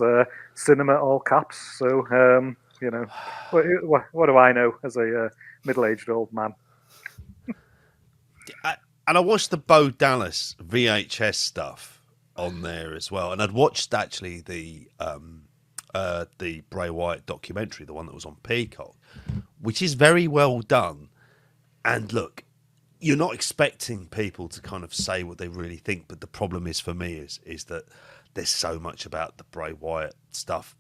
Speaker 2: cinema all caps. So you know, what do I know as a middle-aged old man?
Speaker 1: And I watched the Bo Dallas VHS stuff on there as well, and I'd watched actually the Bray Wyatt documentary, the one that was on Peacock, which is very well done. And look, you're not expecting people to kind of say what they really think, but the problem is for me is that there's so much about the Bray Wyatt stuff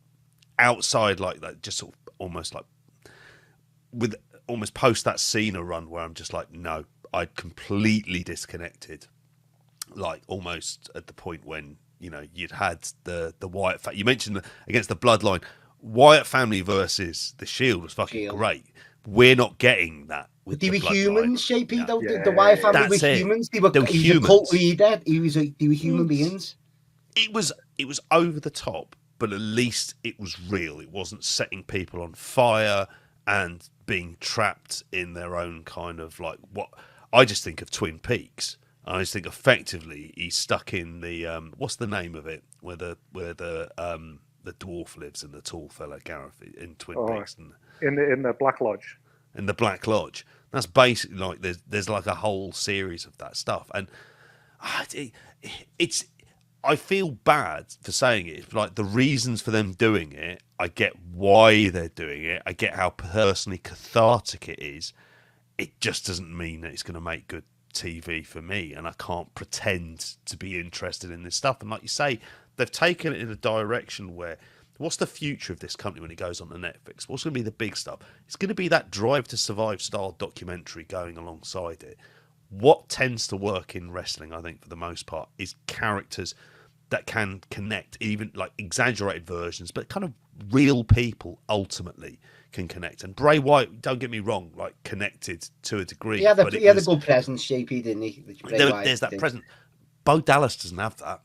Speaker 1: outside like that, just sort of almost like with almost post that Cena run where I'm just like, no. I'd completely disconnected, like almost at the point when, you know, you'd had the Wyatt you mentioned against the Bloodline, Wyatt family versus the Shield was fucking great. We're not getting that with
Speaker 3: they
Speaker 1: the
Speaker 3: were humans, JP, though.
Speaker 2: Yeah.
Speaker 3: The Wyatt family
Speaker 1: That's
Speaker 3: were
Speaker 1: it.
Speaker 3: humans.
Speaker 1: They were
Speaker 3: he
Speaker 1: humans.
Speaker 3: was a cult leader. They were human beings.
Speaker 1: It was over the top, but at least it was real. It wasn't setting people on fire and being trapped in their own kind of like what. I just think of Twin Peaks. I just think effectively he's stuck in the what's the name of it where the dwarf lives and the tall fella Gareth in Twin Peaks
Speaker 2: in the Black Lodge.
Speaker 1: In the Black Lodge. That's basically like there's like a whole series of that stuff, and it's I feel bad for saying it. Like the reasons for them doing it, I get why they're doing it. I get how personally cathartic it is. It just doesn't mean that it's going to make good TV for me, and I can't pretend to be interested in this stuff. And like you say, they've taken it in a direction where, what's the future of this company when it goes on to Netflix? What's going to be the big stuff? It's going to be that Drive to Survive style documentary going alongside it. What tends to work in wrestling, I think, for the most part, is characters that can connect, even like exaggerated versions, but kind of real people ultimately can connect. And Bray Wyatt, don't get me wrong, like connected to a degree.
Speaker 3: Yeah, he had a good presence, JP, didn't he?
Speaker 1: There's that presence. Bo Dallas doesn't have that.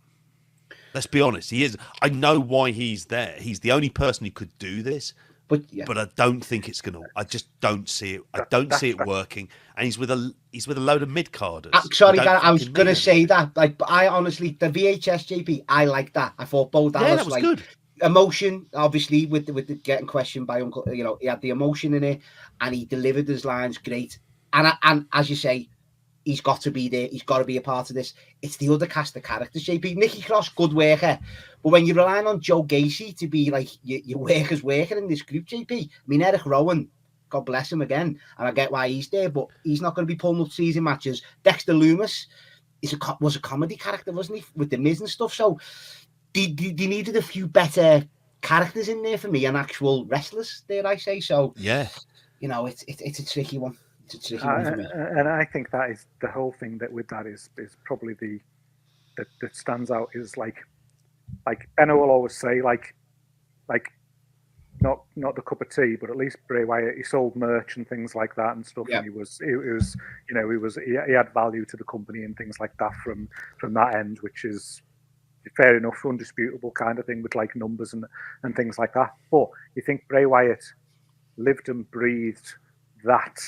Speaker 1: Let's be honest. He is. I know why he's there. He's the only person who could do this. But I don't think it's gonna. I just don't see it. I don't see it working. And he's with a load of mid carders.
Speaker 3: Sorry, I was gonna say that. Like, I honestly, the VHS JP, I like that. I thought Bo Dallas
Speaker 1: that was
Speaker 3: like
Speaker 1: good.
Speaker 3: Emotion, obviously, with the getting questioned by Uncle. You know, he had the emotion in it, and he delivered his lines great. And as you say, he's got to be there. He's got to be a part of this. It's the other cast of characters, JP. Nikki Cross, good worker. But when you're relying on Joe Gacy to be like your workers working in this group, JP, I mean, Eric Rowan, God bless him again. And I get why he's there, but he's not going to be pulling up season matches. Dexter Loomis was a comedy character, wasn't he? With the Miz and stuff. So they needed a few better characters in there for me and actual wrestlers, dare I say. So,
Speaker 1: yeah,
Speaker 3: you know, it's a tricky one.
Speaker 2: And I think that is the whole thing that with that is probably that stands out is like Benno will always say like not the cup of tea, but at least Bray Wyatt, he sold merch and things like that and stuff.
Speaker 3: Yeah.
Speaker 2: And he had value to the company and things like that from that end, which is fair enough, undisputable kind of thing with like numbers and things like that. But you think Bray Wyatt lived and breathed that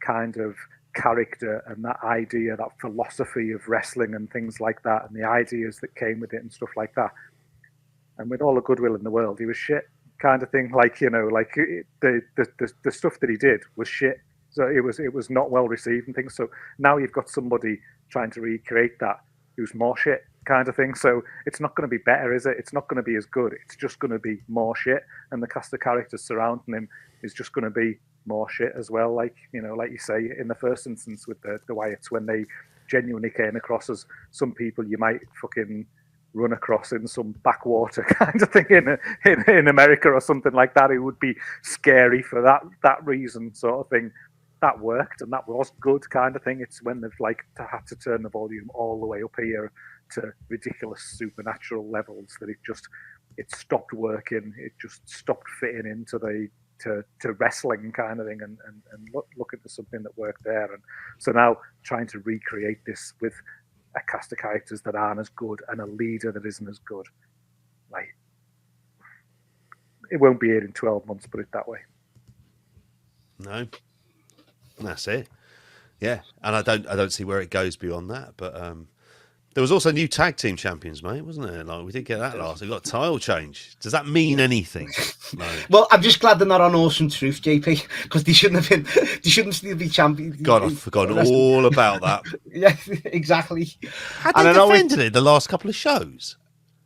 Speaker 2: kind of character and that idea, that philosophy of wrestling and things like that, and the ideas that came with it and stuff like that. And with all the goodwill in the world, he was shit kind of thing. Like, you know, like the stuff that he did was shit. So it was not well received and things. So now you've got somebody trying to recreate that who's more shit kind of thing. So it's not going to be better, is it? It's not going to be as good. It's just going to be more shit. And the cast of characters surrounding him is just going to be more shit as well. Like, you know, like you say, in the first instance with the Wyatts, when they genuinely came across as some people you might fucking run across in some backwater kind of thing in America or something like that. It would be scary for that reason, sort of thing. That worked and that was good kind of thing. It's when they've had to turn the volume all the way up here to ridiculous supernatural levels that it stopped working. It just stopped fitting into to wrestling kind of thing and look into something that worked there. And so now trying to recreate this with a cast of characters that aren't as good and a leader that isn't as good, like, it won't be here in 12 months, put it that way.
Speaker 1: No, that's it. Yeah, and I don't see where it goes beyond that. But there was also new tag team champions, mate, wasn't there? Like, we did get that last. We got a title change. Does that mean anything? No.
Speaker 3: Well, I'm just glad they're not on Awesome Truth, JP, because they shouldn't still be champions.
Speaker 1: God, I've forgotten all about that.
Speaker 3: Yeah, exactly.
Speaker 1: Had they defended it the last couple of shows?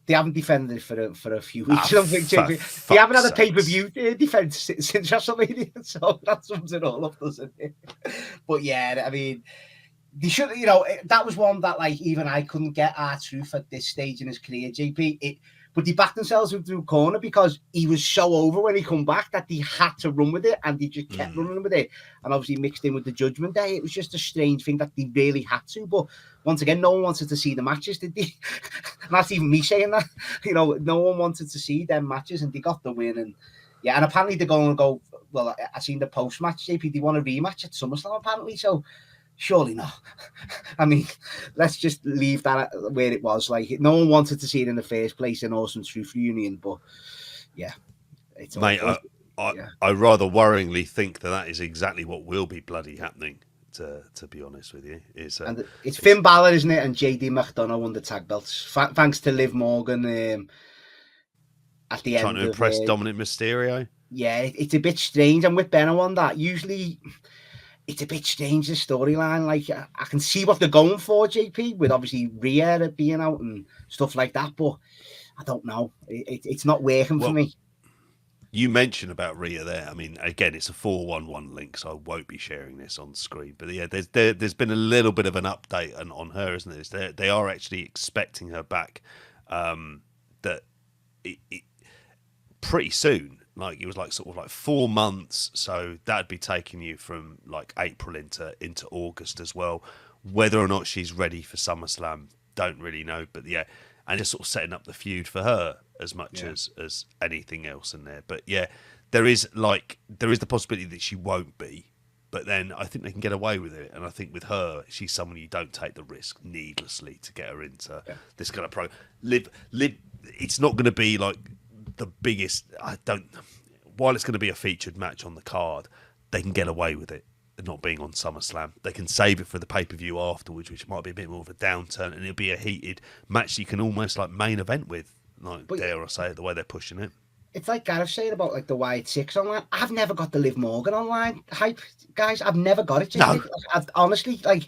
Speaker 3: They haven't defended it for a few weeks. I don't think, JP. They haven't had a pay-per-view defense since WrestleMania, so that sums it all up, doesn't it? But yeah, I mean, they should, that was one that, like, even I couldn't get R-Truth at this stage in his career, JP. But they backed themselves into a corner because he was so over when he come back that they had to run with it, and they just kept running with it. And obviously mixed in with the Judgment Day, it was just a strange thing that they really had to. But once again, no one wanted to see the matches, did they? And that's even me saying that. No one wanted to see them matches, and they got the win. And yeah, and apparently they're going to go. Well, I seen the post-match, JP. They want a rematch at SummerSlam, apparently. So surely not. I mean, let's just leave that where it was. Like, no one wanted to see it in the first place in Awesome Truth Reunion, but yeah, it's
Speaker 1: mate. I rather worryingly think that is exactly what will be bloody happening. To be honest with you, it's
Speaker 3: Finn Balor, isn't it? And JD McDonough won the tag belts thanks to Liv Morgan. At the end,
Speaker 1: trying to impress Dominic Mysterio.
Speaker 3: Yeah, it's a bit strange. I'm with Benno on that. Usually, it's a bit strange, the storyline. Like, I can see what they're going for, JP, with obviously Rhea being out and stuff like that, but I don't know. It's not working for me.
Speaker 1: You mentioned about Rhea there. I mean, again, it's a 411 link, so I won't be sharing this on screen. But yeah, there's been a little bit of an update on her, isn't there? They are actually expecting her back pretty soon. Like, it was like sort of like 4 months, so that'd be taking you from like April into August as well. Whether or not she's ready for SummerSlam, don't really know. But yeah, and just sort of setting up the feud for her as much as anything else in there. But yeah, there is the possibility that she won't be, but then I think they can get away with it. And I think with her, she's someone you don't take the risk needlessly to get her into this kind of pro. Liv, it's not going to be like the biggest. While it's going to be a featured match on the card, they can get away with it not being on SummerSlam. They can save it for the pay-per-view afterwards, which might be a bit more of a downturn, and it'll be a heated match you can almost like main event with. Like, dare I say it, the way they're pushing it.
Speaker 3: It's like Gareth saying about like the Wyatt Sicks online. I've never got the Liv Morgan online hype, guys. I've never got it. No. I've honestly, like,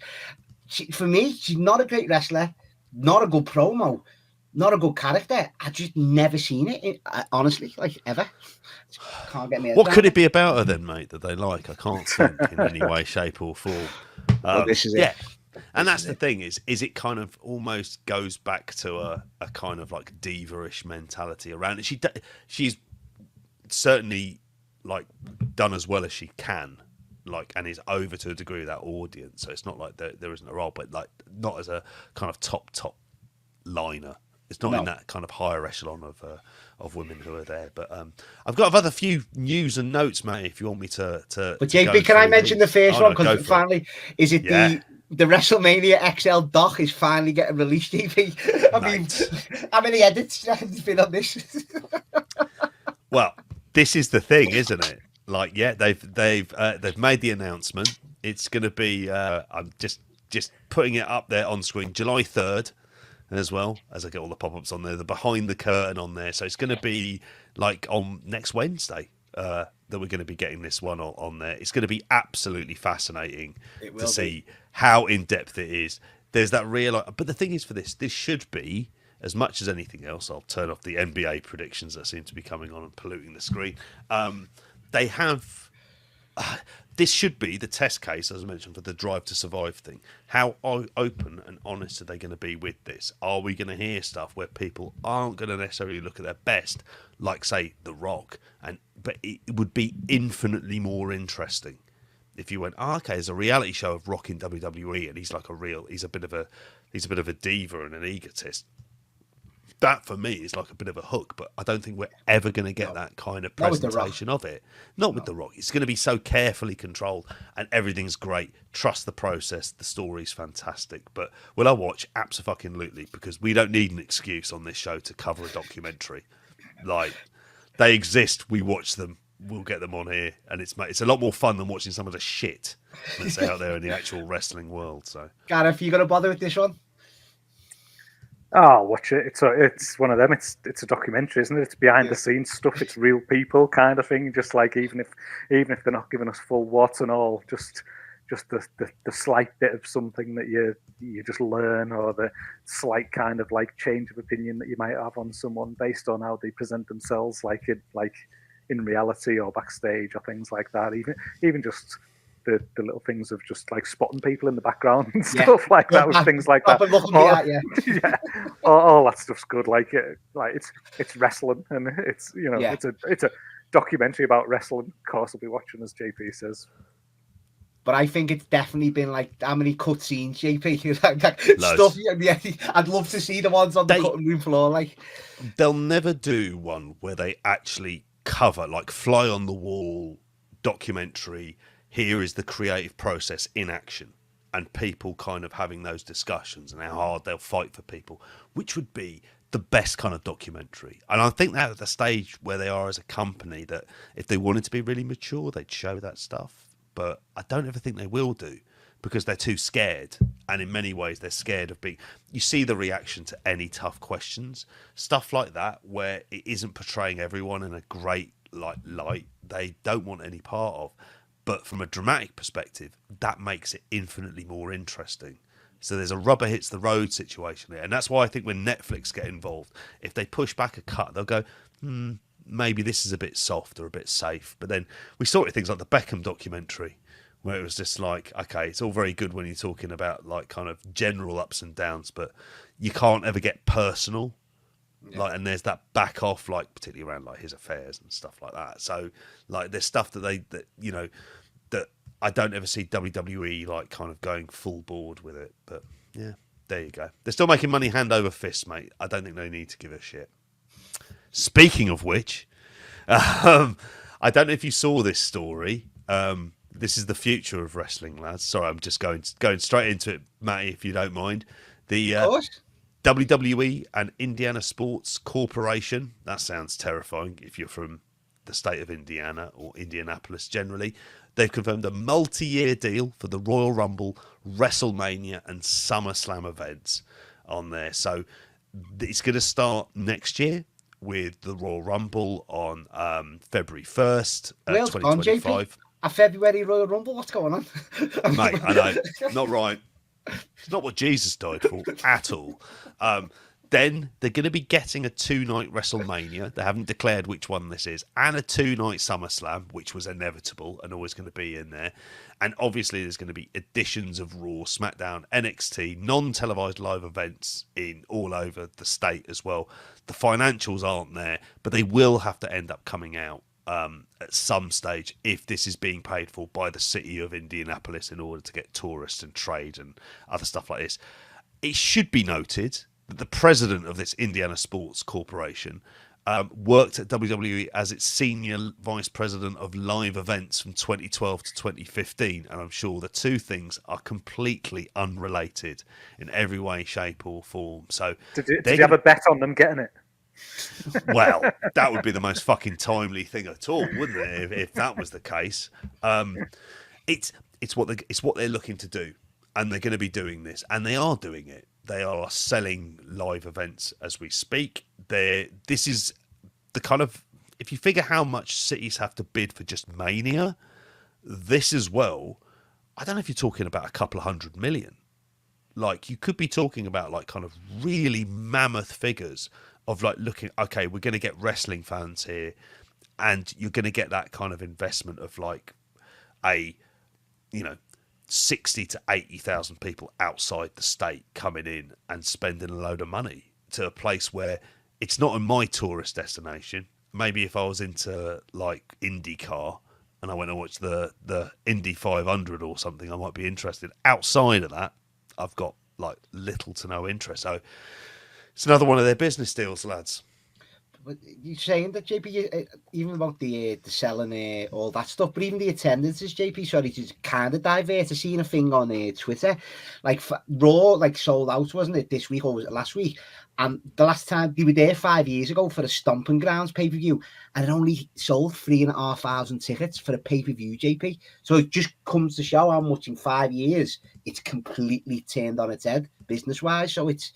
Speaker 3: for me, she's not a great wrestler, not a good promo, not a good character. I just never seen it. Honestly, like, ever. Can't get me.
Speaker 1: What could it be about her then, mate, that they like? I can't think in any way, shape, or form.
Speaker 3: This is it.
Speaker 1: And that's the thing is it kind of almost goes back to a kind of like diva-ish mentality around it. She's certainly like done as well as she can, like, and is over to a degree of that audience. So it's not like there isn't a role, but like not as a kind of top liner. It's not in that kind of higher echelon of women who are there. But I've got another few news and notes, mate, if you want me to
Speaker 3: But JP, can I mention the first one? Because finally, is it the WrestleMania XL doc is finally getting released, JP? I mean, how many edits have been on this?
Speaker 1: Well, this is the thing, isn't it? Like, yeah, they've made the announcement. It's going to be, I'm just putting it up there on screen, July 3rd. As well, as I get all the pop-ups on there, the behind the curtain on there. So it's going to be like on next Wednesday that we're going to be getting this one on there. It's going to be absolutely fascinating to see how in-depth it is. There's that real... But the thing is for this should be, as much as anything else, I'll turn off the NBA predictions that seem to be coming on and polluting the screen. They have this should be the test case, as I mentioned, for the Drive to Survive thing. How open and honest are they going to be with this? Are we going to hear stuff where people aren't going to necessarily look at their best, like, say, The Rock? But it would be infinitely more interesting if you went, okay, there's a reality show of Rock in WWE, and he's like he's a bit of a diva and an egotist. That for me is like a bit of a hook, but I don't think we're ever going to get that kind of presentation of it. Not with The Rock. It's going to be so carefully controlled, and everything's great. Trust the process. The story's fantastic. But will I watch? Absolutely, because we don't need an excuse on this show to cover a documentary. Like, they exist. We watch them. We'll get them on here, and it's a lot more fun than watching some of the shit that's out there in the actual wrestling world. So,
Speaker 3: Gareth, you going to bother with this one?
Speaker 2: Oh, watch it. It's one of them. It's a documentary, isn't it? It's behind the scenes stuff. It's real people kind of thing. Just like even if they're not giving us full what and all, just the slight bit of something that you just learn, or the slight kind of like change of opinion that you might have on someone based on how they present themselves, like in reality or backstage or things like that. Even just the little things of just like spotting people in the background and stuff like that, with things like that. All that stuff's good. Like it's wrestling, and it's it's a documentary about wrestling. Of course, I'll be watching, as JP says.
Speaker 3: But I think it's definitely been like, how many cutscenes, JP? like stuff. Yeah, I'd love to see the ones on the cutting room floor. Like,
Speaker 1: they'll never do one where they actually cover, like, fly on the wall documentary. Here is the creative process in action, and people kind of having those discussions and how hard they'll fight for people, which would be the best kind of documentary. And I think they're at the stage where they are as a company that if they wanted to be really mature, they'd show that stuff. But I don't ever think they will do, because they're too scared. And in many ways, they're scared of being... You see the reaction to any tough questions. Stuff like that, where it isn't portraying everyone in a great light, they don't want any part of. But from a dramatic perspective, that makes it infinitely more interesting. So there's a rubber hits the road situation there. And that's why I think when Netflix get involved, if they push back a cut, they'll go, maybe this is a bit soft or a bit safe. But then we saw it in things like the Beckham documentary, where it was just like, okay, it's all very good when you're talking about like kind of general ups and downs, but you can't ever get personal. Yeah. Like, and there's that back off, like particularly around like his affairs and stuff like that. So like there's stuff that that I don't ever see WWE like kind of going full board with it. But yeah, there you go. They're still making money hand over fist, mate. I don't think they need to give a shit. Speaking of which, I don't know if you saw this story. This is the future of wrestling, lads. Sorry, I'm just going straight into it, Matty, if you don't mind. The WWE and Indiana Sports Corporation. That sounds terrifying if you're from the state of Indiana or Indianapolis generally. They've confirmed a multi-year deal for the Royal Rumble, WrestleMania and SummerSlam events on there. So it's going to start next year with the Royal Rumble on February 1st, 2025.
Speaker 3: A February Royal Rumble? What's going on?
Speaker 1: Mate, I know. Not right. It's not what Jesus died for at all. Then they're going to be getting a 2-night WrestleMania. They haven't declared which one this is. And a 2-night SummerSlam, which was inevitable and always going to be in there. And obviously there's going to be editions of Raw, SmackDown, NXT, non-televised live events in all over the state as well. The financials aren't there, but they will have to end up coming out at some stage if this is being paid for by the city of Indianapolis in order to get tourists and trade and other stuff like this. It should be noted that the president of this Indiana Sports Corporation worked at WWE as its senior vice president of live events from 2012 to 2015, and I'm sure the two things are completely unrelated in every way, shape or form. So
Speaker 2: did you have a bet on them getting it?
Speaker 1: Well, that would be the most fucking timely thing at all, wouldn't it? If that was the case, it's what they're looking to do, and they're going to be doing this, and they are doing it. They are selling live events as we speak. This is the kind of, if you figure how much cities have to bid for just Mania, this as well. I don't know if you're talking about a couple of 100 million. Like, you could be talking about like kind of really mammoth figures of like looking, okay, we're going to get wrestling fans here, and you're going to get that kind of investment of like a, 60 to 80,000 people outside the state coming in and spending a load of money to a place where it's not in my tourist destination. Maybe if I was into like IndyCar and I went and watched the Indy 500 or something, I might be interested. Outside of that, I've got like little to no interest. So it's another one of their business deals, lads.
Speaker 3: But you're saying that, JP, even about the selling, all that stuff, but even the attendances, JP, sorry to kind of divert. I seen a thing on Twitter, like Raw, like sold out, wasn't it, this week or was it last week? And the last time they were there 5 years ago for a Stomping Grounds pay-per-view, and it only sold 3,500 tickets for a pay-per-view, JP. So it just comes to show how much in 5 years it's completely turned on its head business-wise. So it's,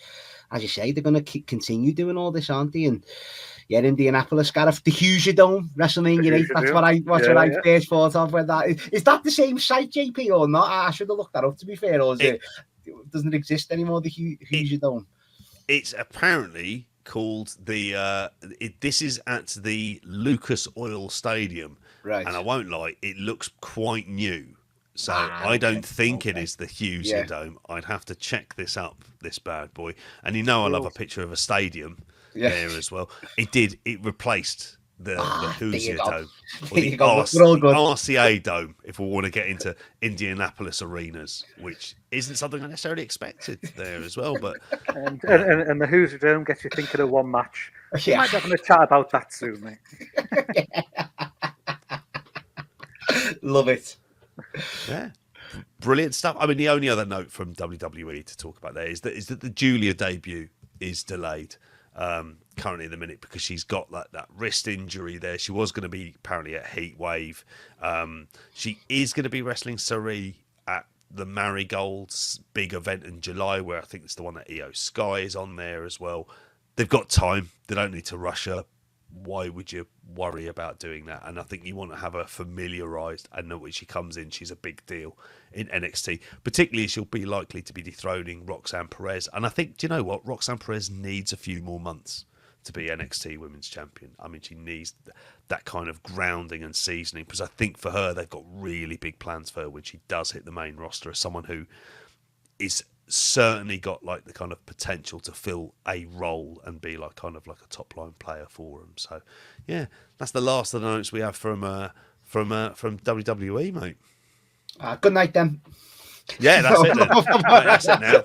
Speaker 3: as you say, they're going to continue doing all this, aren't they? And yeah, Indianapolis, Gareth, the Dome, WrestleMania 8. That's what I first thought of when that is that the same site, JP, or not? I should have looked that up, to be fair, or is it doesn't it exist anymore, the Dome?
Speaker 1: It's apparently called the this is at the Lucas Oil Stadium,
Speaker 3: right?
Speaker 1: And I won't lie, it looks quite new. So I don't think it is the Hughes Dome. I'd have to check this up, this bad boy. And I love a picture of a stadium there as well. It replaced the Hoosier Dome. Or the RCA Dome, if we want to get into Indianapolis arenas, which isn't something I necessarily expected there as well. But
Speaker 2: and the Hoosier Dome gets you thinking of one match. You might have a chat about that soon, mate.
Speaker 3: Love it.
Speaker 1: Yeah, brilliant stuff. I mean, the only other note from WWE to talk about there is that the Julia debut is delayed currently at the minute because she's got that wrist injury there. She was going to be apparently at Heat Wave. She is going to be wrestling Sarai at the Marigolds big event in July, where I think it's the one that Io Sky is on there as well. They've got time. They don't need to rush her. Why would you worry about doing that? And I think you want to have her familiarised and know when she comes in, she's a big deal in NXT. Particularly, she'll be likely to be dethroning Roxanne Perez. And I think, do you know what? Roxanne Perez needs a few more months to be NXT Women's Champion. I mean, she needs that kind of grounding and seasoning because I think for her, they've got really big plans for her when she does hit the main roster as someone who is certainly got like the kind of potential to fill a role and be like kind of like a top line player for them. So yeah, that's the last of the notes we have from WWE, mate.
Speaker 3: Good night then.
Speaker 1: Yeah, that's it then. That's it now.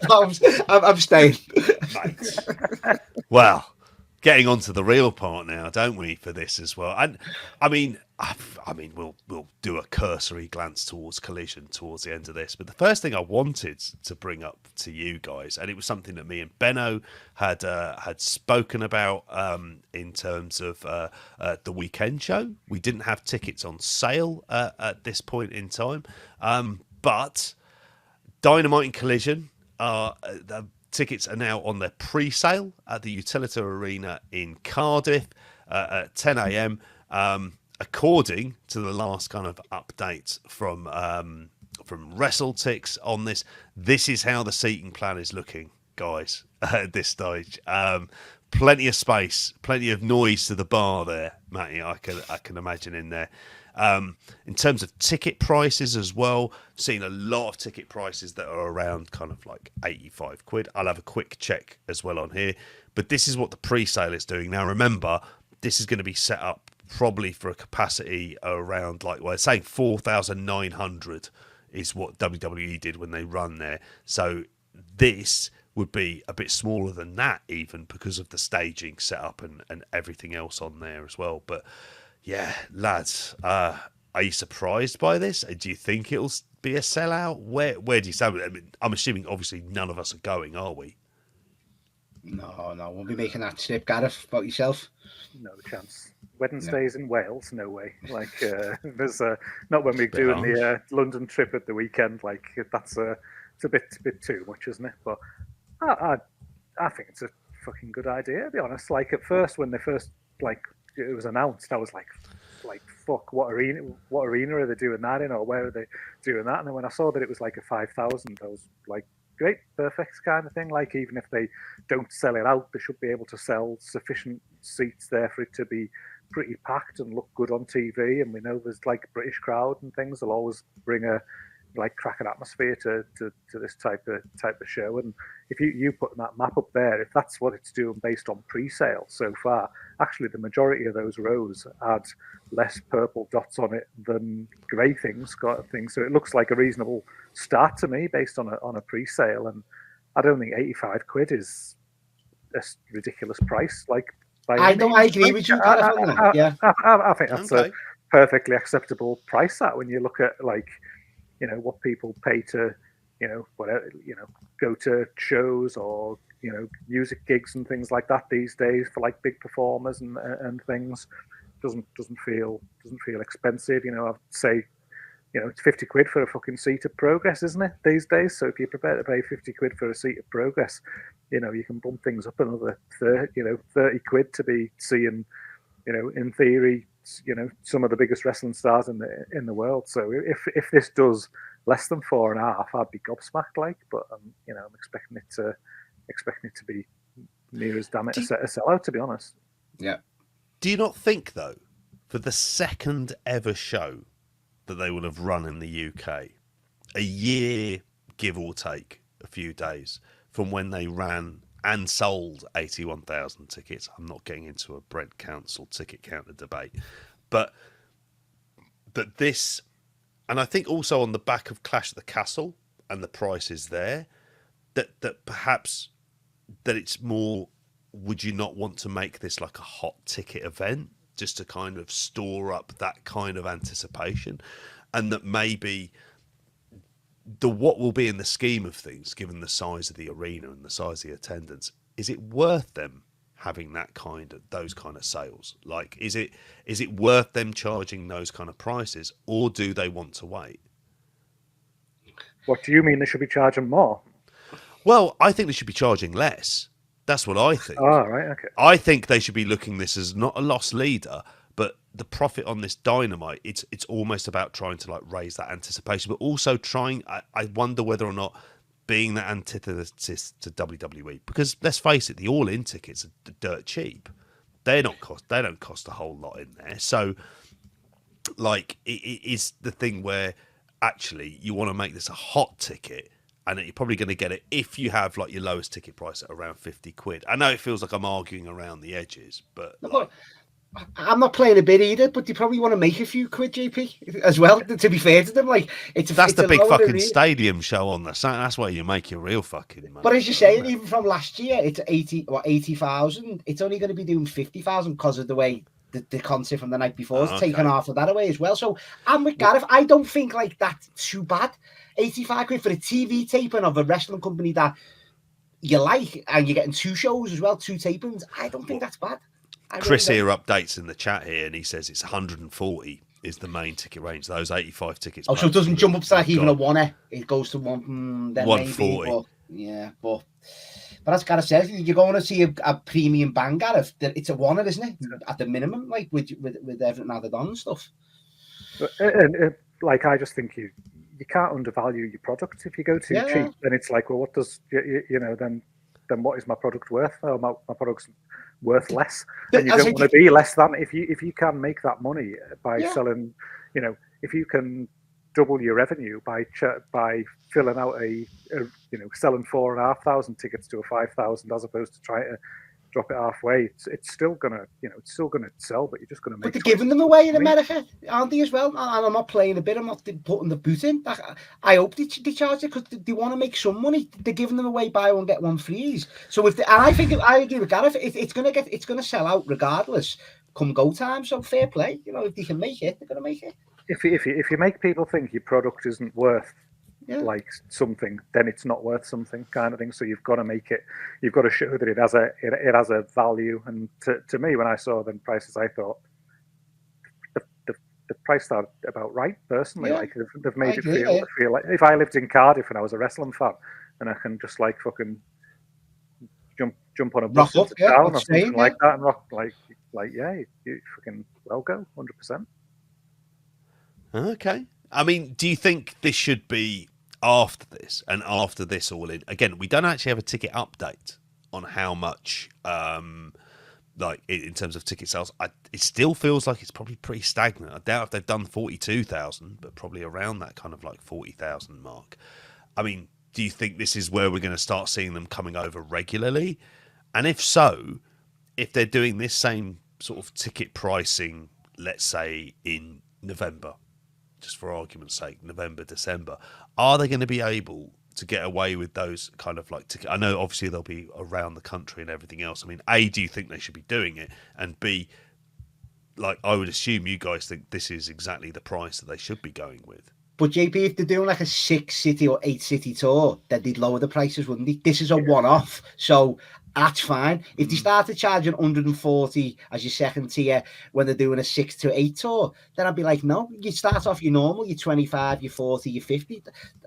Speaker 3: I'm staying.
Speaker 1: Mate. Well, getting on to the real part now, don't we, for this as well? And I mean, we'll do a cursory glance towards Collision towards the end of this. But the first thing I wanted to bring up to you guys, and it was something that me and Benno had spoken about in terms of the weekend show. We didn't have tickets on sale at this point in time, but Dynamite and Collision the tickets are now on their pre-sale at the Utilita Arena in Cardiff at 10 a.m. According to the last kind of update from WrestleTix on this, this is how the seating plan is looking, guys, at this stage. Plenty of space, plenty of noise to the bar there, Matty, I can imagine in there. In terms of ticket prices as well, seen a lot of ticket prices that are around kind of like 85 quid. I'll have a quick check as well on here, but this is what the pre-sale is doing. Now, remember, this is going to be set up probably for a capacity around like, well, it's saying 4,900 is what WWE did when they run there. So this would be a bit smaller than that even because of the staging setup and everything else on there as well. But yeah, lads, are you surprised by this? Do you think it'll be a sellout? Where do you stand with it? I mean, I'm assuming obviously none of us are going, are we?
Speaker 3: No, we'll be making that trip. Gareth, about yourself?
Speaker 2: No chance. Wednesdays in Wales, no way. Like, there's not when we're doing the London trip at the weekend. Like, it's a bit too much, isn't it? But I think it's a fucking good idea, to be honest. Like, at first, when they first it was announced, I was like, fuck, what arena are they doing that in, or where are they doing that? And then when I saw that it was like a 5,000, I was like, great, perfect kind of thing. Like, even if they don't sell it out, they should be able to sell sufficient seats there for it to be pretty packed and look good on TV, and we know there's like British crowd and things. They'll always bring a like cracking atmosphere to this type of show. And if you put that map up there, if that's what it's doing based on pre-sale so far, actually the majority of those rows had less purple dots on it than grey things. So it looks like a reasonable start to me based on a pre-sale. And I don't think £85 is a ridiculous price. Like,
Speaker 3: I agree with you.
Speaker 2: I think that's a perfectly acceptable price. That when you look at like, you know, what people pay to, you know, whatever, you know, go to shows or, you know, music gigs and things like that these days for like big performers and things, doesn't feel expensive. You know, I'd say, you know, it's £50 for a fucking seat of Progress, isn't it, these days? So if you're prepared to pay £50 for a seat of Progress, you know, you can bump things up another £30 to be seeing, you know, in theory, you know, some of the biggest wrestling stars in the world. So if this does less than 4.5, I'd be gobsmacked. Like, but you know, I'm expecting it to be near as damn it a sellout, to be honest.
Speaker 3: Yeah.
Speaker 1: Do you not think though, for the second ever show that they will have run in the UK, a year give or take a few days from when they ran and sold 81,000 tickets. I'm not getting into a Brent Council ticket counter debate, but this, and I think also on the back of Clash at the Castle and the prices there, that perhaps that it's more, would you not want to make this like a hot ticket event just to kind of store up that kind of anticipation, and that maybe what will be in the scheme of things, given the size of the arena and the size of the attendance, is it worth them having those kind of sales? Like, is it worth them charging those kind of prices, or do they want to wait?
Speaker 2: What do you mean they should be charging more?
Speaker 1: Well, I think they should be charging less. That's what I think.
Speaker 2: Oh, right, okay.
Speaker 1: I think they should be looking this as not a loss leader, but the profit on this Dynamite, it's almost about trying to like raise that anticipation, but also trying, I wonder whether or not being that antithesis to WWE, because let's face it, the all-in tickets are dirt cheap. They don't cost a whole lot in there. So like it is the thing where actually you want to make this a hot ticket, and you're probably going to get it if you have like your lowest ticket price at around £50. I know it feels like I'm arguing around the edges, but
Speaker 3: I'm not playing a bit either, but they probably want to make a few quid, JP, as well. To be fair to them, like
Speaker 1: that's the big fucking stadium show on the side. That's where you make your real fucking money.
Speaker 3: But as you're saying, even from last year, it's 80,000. It's only going to be doing 50,000 because of the way the concert from the night before is taken half of that away as well. So I'm with Gareth. I don't think like that's too bad. £85 for a TV taping of a wrestling company that you like, and you're getting 2 shows as well, 2 tapings. I don't think that's bad.
Speaker 1: Chris here updates in the chat here, and he says it's 140 is the main ticket range. Those 85 tickets.
Speaker 3: Oh, so it doesn't jump up to like even a 1. It goes to
Speaker 1: 140.
Speaker 3: Maybe, but as Gareth says, you're going to see a premium bang, Gareth. It's a 1, isn't it? At the minimum, like with everything added on and stuff.
Speaker 2: Like I just think you can't undervalue your product. If you go too cheap, then it's like, well, what does then what is my product worth? Oh, my product's worth less, and you don't want to be less than. If you can make that money by selling, you know, if you can double your revenue by filling out selling 4,500 tickets to a 5,000 as opposed to trying to drop it halfway, it's still gonna sell, but you're just gonna make.
Speaker 3: But they're giving them away in America, aren't they, as well? And I'm not playing a bit. I'm not putting the boot in. I hope they charge it because they want to make some money. They're giving them away, buy one get one free. So and I think I agree with Gareth. It's gonna sell out regardless. Come go time. So fair play. You know, if they can make it, they're gonna make it.
Speaker 2: If you make people think your product isn't worth like something, then it's not worth something, kind of thing. So you've got to make it. You've got to show that it has a value. And to me, when I saw the prices, I thought the price started about right. Personally, like they've made it feel like if I lived in Cardiff and I was a wrestling fan, and I can just like fucking jump on a bus into town or something like that and rock like you fucking well go 100%.
Speaker 1: Okay. I mean, do you think this should be after this and after this all in? Again, we don't actually have a ticket update on how much like in terms of ticket sales. It still feels like it's probably pretty stagnant. I doubt if they've done 42,000, but probably around that kind of like 40,000 mark. I mean, do you think this is where we're going to start seeing them coming over regularly? And if so, if they're doing this same sort of ticket pricing, let's say in November, just for argument's sake, November, December, are they going to be able to get away with those kind of like ticket? I know obviously they'll be around the country and everything else. I mean, A, do you think they should be doing it? And B, like, I would assume you guys think this is exactly the price that they should be going with.
Speaker 3: But JP, if they're doing like a 6-city or 8-city tour, then they'd lower the prices, wouldn't they? This is a one-off, so that's fine. If they started charging 140 as your second tier when they're doing a 6 to 8 tour, then I'd be like, no, you start off your normal, your 25, your 40, your 50.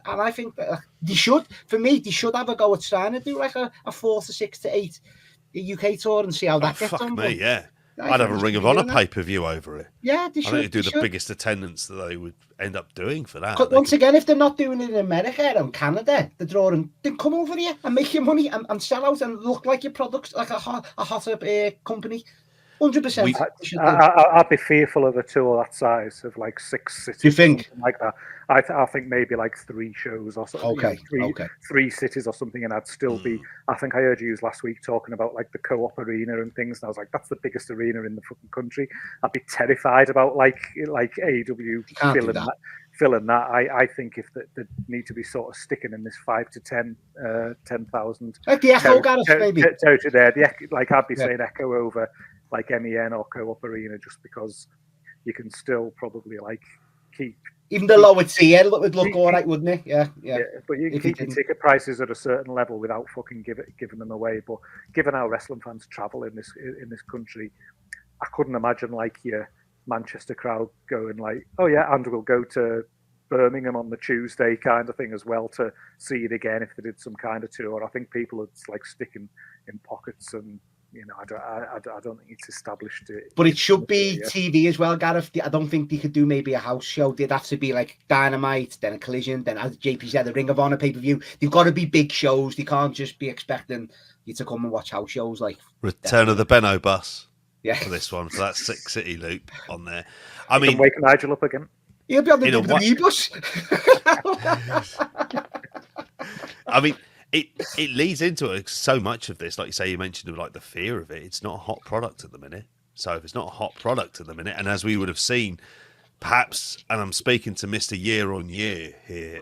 Speaker 3: And I think that they should, for me, they should have a go at trying to do like a 4 to 6 to 8 UK tour and see how that gets on.
Speaker 1: Me, yeah. I'd have a Ring of Honor pay-per-view over it.
Speaker 3: Yeah, they should.
Speaker 1: I think it'd do the biggest attendance that they would end up doing for that.
Speaker 3: But once again, if they're not doing it in America and Canada, they're drawing, then come over here and make your money and sell out and look like your product's like a hotter company. 100%.
Speaker 2: I'd be fearful of a tour that size of like 6 cities.
Speaker 3: You think?
Speaker 2: Like that? I think maybe like 3 shows or something.
Speaker 3: Okay.
Speaker 2: Three cities or something, and I'd still be. I think I heard you last week talking about like the Co-op Arena and things, and I was like, that's the biggest arena in the fucking country. I'd be terrified about like AEW filling that. I think if they need to be sort of sticking in this 5 to 10,000.
Speaker 3: Like the Echo Gareth, maybe.
Speaker 2: There, like I'd be saying Echo over like MEN or Co-op Arena, just because you can still probably like keep
Speaker 3: even the lower tier would look all right, wouldn't it? Yeah.
Speaker 2: But you can keep your ticket prices at a certain level without fucking giving them away. But given how wrestling fans travel in this country, I couldn't imagine like your Manchester crowd going like, oh yeah, and we'll go to Birmingham on the Tuesday kind of thing as well to see it again if they did some kind of tour. I think people would like sticking in pockets and. You know, I don't think it's established.
Speaker 3: But it should be TV as well, Gareth. I don't think they could do maybe a house show. They'd have to be like Dynamite, then a Collision, then as JP said, a Ring of Honor pay-per-view. They've got to be big shows. They can't just be expecting you to come and watch house shows like
Speaker 1: Return of the Benno bus.
Speaker 3: Yeah,
Speaker 1: for this one, for that 6 city loop on there.
Speaker 2: I mean, wake Nigel up again.
Speaker 3: He'll be on the WWE bus.
Speaker 1: I mean. It leads into so much of this, like you say, you mentioned like the fear of it. It's not a hot product at the minute. So if it's not a hot product at the minute, and as we would have seen, perhaps, and I'm speaking to Mr. Year on Year here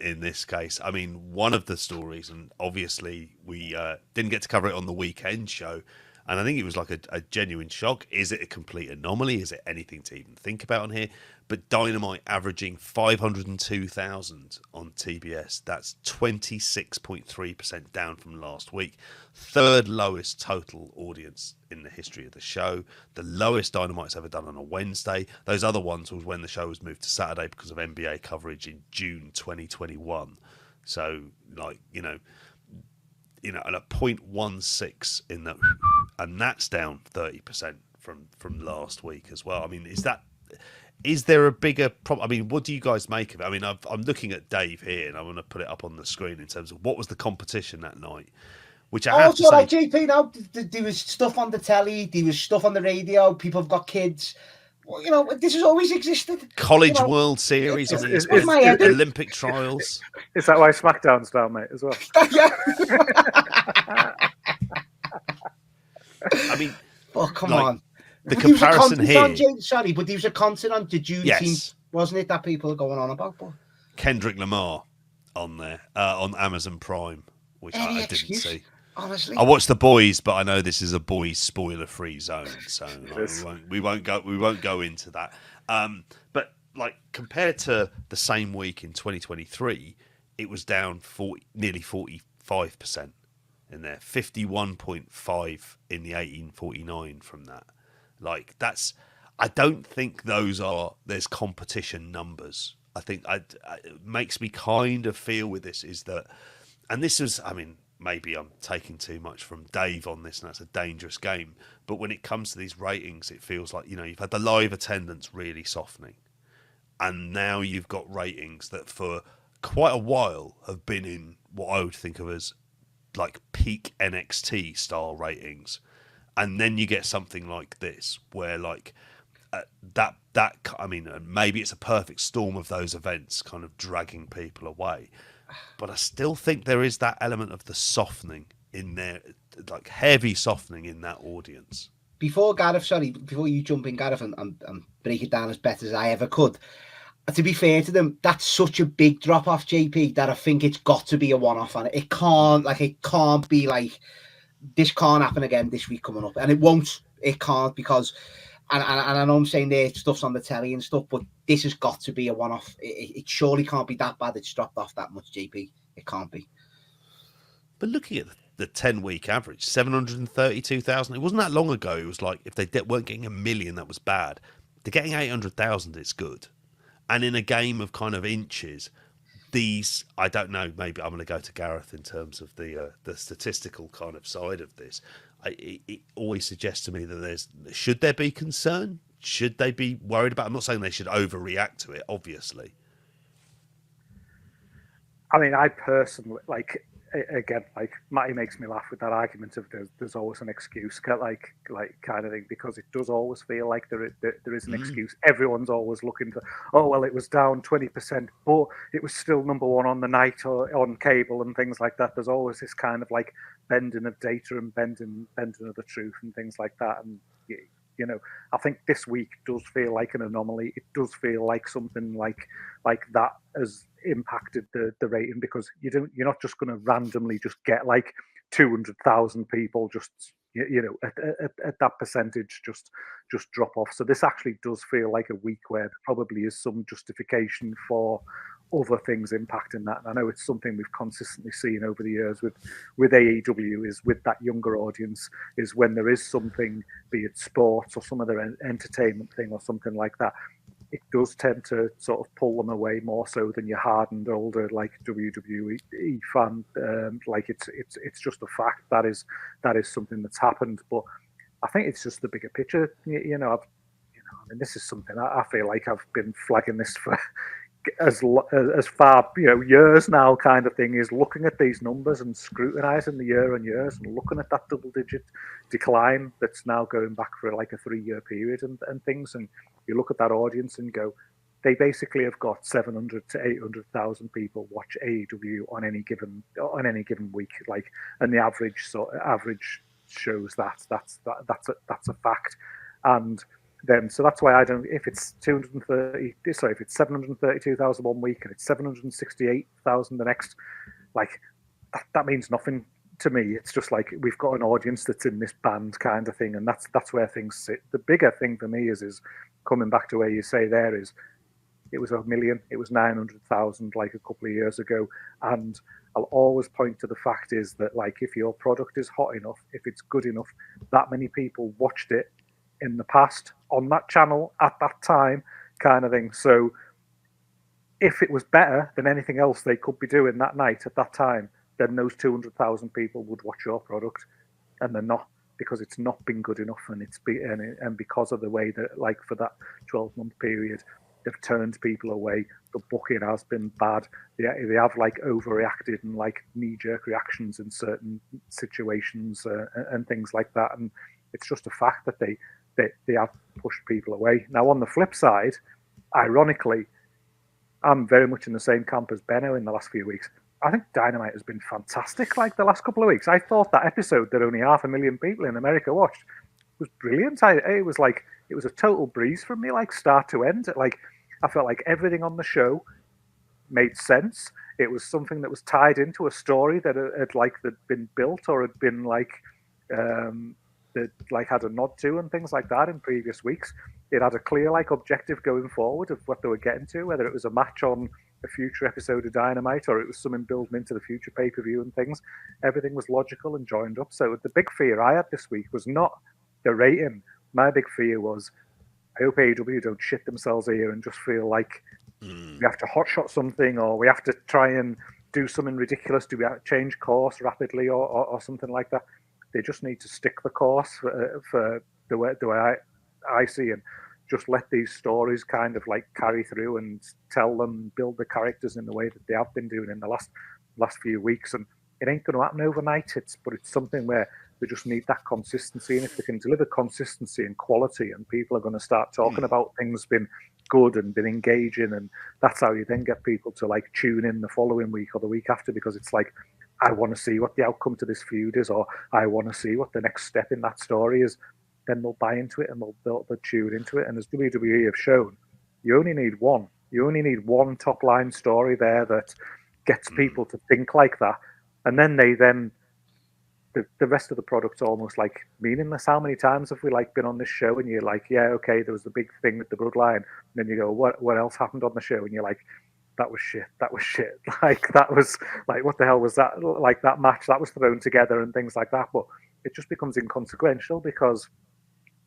Speaker 1: in this case. I mean, one of the stories, and obviously we didn't get to cover it on the weekend show, and I think it was like a genuine shock. Is it a complete anomaly? Is it anything to even think about on here? But Dynamite averaging 502,000 on TBS. That's 26.3% down from last week. Third lowest total audience in the history of the show. The lowest Dynamite's ever done on a Wednesday. Those other ones was when the show was moved to Saturday because of NBA coverage in June 2021. So, like, you know, and a 0.16 in that, and that's down 30% from last week as well. I mean, is there a bigger problem? I mean, what do you guys make of it? I mean, I'm looking at Dave here, and I want to put it up on the screen in terms of what was the competition that night. Which I have to say,
Speaker 3: like JP, now there was stuff on the telly, there was stuff on the radio. People have got kids. Well, you know, this has always existed.
Speaker 1: College World Series, Olympic trials.
Speaker 2: Is that why SmackDown's down, mate, as well?
Speaker 3: Yeah.
Speaker 1: I mean,
Speaker 3: come on.
Speaker 1: The comparison here.
Speaker 3: But there was a concert on the June team, wasn't it, that people are going on about? But...
Speaker 1: Kendrick Lamar on there, on Amazon Prime, which I didn't see.
Speaker 3: Honestly,
Speaker 1: I watched The Boys, but I know this is a boys spoiler-free zone, so we won't go into that. But like compared to the same week in 2023, it was down nearly 45% in there, 51.5 in the 1849 from that. Like that's, I don't think there's competition numbers. I think it makes me kind of feel with this is that, and this is, I mean, maybe I'm taking too much from Dave on this, and that's a dangerous game. But when it comes to these ratings, it feels like, you know, you've had the live attendance really softening, and now you've got ratings that for quite a while have been in what I would think of as like peak NXT style ratings. and then you get something like this, where like that I mean, maybe it's a perfect storm of those events kind of dragging people away, but I still think there is that element of the softening in there, like heavy softening in that audience.
Speaker 3: Before you jump in, Gareth, and break it down as best as I ever could. To be fair to them, that's such a big drop off, JP, that I think it's got to be a one off, and it can't be like this can't happen again this week coming up, and it won't. It can't, because, and I know I'm saying there stuff's on the telly and stuff, but this has got to be a one off. It surely can't be that bad. It's dropped off that much, JP. It can't be.
Speaker 1: But looking at the 10-week average, 732,000. It wasn't that long ago. It was like if they weren't getting 1 million, that was bad. They're getting 800,000. It's good. And in a game of kind of inches, these, I don't know. Maybe I'm going to go to Gareth in terms of the statistical kind of side of this. It always suggests to me that should there be concern? Should they be worried about? I'm not saying they should overreact to it, obviously.
Speaker 2: I mean, I personally, like, again, like, Matty makes me laugh with that argument of there's always an excuse, like kind of thing, because it does always feel like there is an excuse. Everyone's always looking to, oh, well, it was down 20%, but it was still number one on the night or on cable and things like that. There's always this kind of like bending of data and bending of the truth and things like that. And, you know, I think this week does feel like an anomaly. It does feel like something like that has impacted the rating, because you're not just going to randomly just get like 200,000 people just at that percentage just drop off. So this actually does feel like a week where there probably is some justification for other things impacting that. And I know it's something we've consistently seen over the years with AEW, is with that younger audience, is when there is something, be it sports or some other entertainment thing or something like that, it does tend to sort of pull them away more so than your hardened older like WWE fan. Like it's just a fact that is something that's happened. But I think it's just the bigger picture. I mean, this is something I feel like I've been flagging this for as far, years now, kind of thing, is looking at these numbers and scrutinizing the year on years and looking at that double-digit decline that's now going back for like a 3-year period and things. And you look at that audience and go, they basically have got 700 to 800,000 people watch AEW on any given week, like, and the average shows that's a fact. And then, so that's why I don't. If it's 732,000 one week and it's 768,000 the next, like that means nothing to me. It's just like we've got an audience that's in this band kind of thing, and that's where things sit. The bigger thing for me is coming back to where you say there is, it was 1 million, it was 900,000 like a couple of years ago, and I'll always point to the fact is that, like, if your product is hot enough, if it's good enough, that many people watched it in the past on that channel at that time, kind of thing. So if it was better than anything else they could be doing that night at that time, then those 200,000 people would watch your product, and they're not, because it's not been good enough, and because of the way that, like, for that 12-month period, they've turned people away. The booking has been bad. They have like overreacted and like knee-jerk reactions in certain situations and things like that, and it's just a fact that they have pushed people away. Now, on the flip side, ironically, I'm very much in the same camp as Benno in the last few weeks. I think Dynamite has been fantastic, like, the last couple of weeks. I thought that episode that only 500,000 people in America watched was brilliant. It was a total breeze from me, like, start to end. Like, I felt like everything on the show made sense. It was something that was tied into a story that had been built or had been that like had a nod to and things like that in previous weeks. It had a clear like objective going forward of what they were getting to, whether it was a match on a future episode of Dynamite or it was something building into the future pay-per-view and things. Everything was logical and joined up. So the big fear I had this week was not the rating. My big fear was, I hope AEW don't shit themselves here and just feel like we have to hotshot something, or we have to try and do something ridiculous. Do we have to change course rapidly or something like that? They just need to stick the course for the way I see, and just let these stories kind of like carry through and tell them, build the characters in the way that they have been doing in the last few weeks. And it ain't going to happen overnight. But it's something where They just need that consistency, and if they can deliver consistency and quality, and people are going to start talking about things being good and been engaging, and that's how you then get people to like tune in the following week or the week after, because it's like, I want to see what the outcome to this feud is, or I want to see what the next step in that story is. Then they'll buy into it and they'll tune into it. And as WWE have shown, you only need one. You only need one top line story there that gets people to think like that, and then the rest of the product's almost like meaningless. How many times have we like been on this show and you're like, yeah, okay, there was the big thing with the bloodline, and then you go, what else happened on the show? And you're like, that was shit. Like, that was like, what the hell was that? Like, that match that was thrown together and things like that. But it just becomes inconsequential, because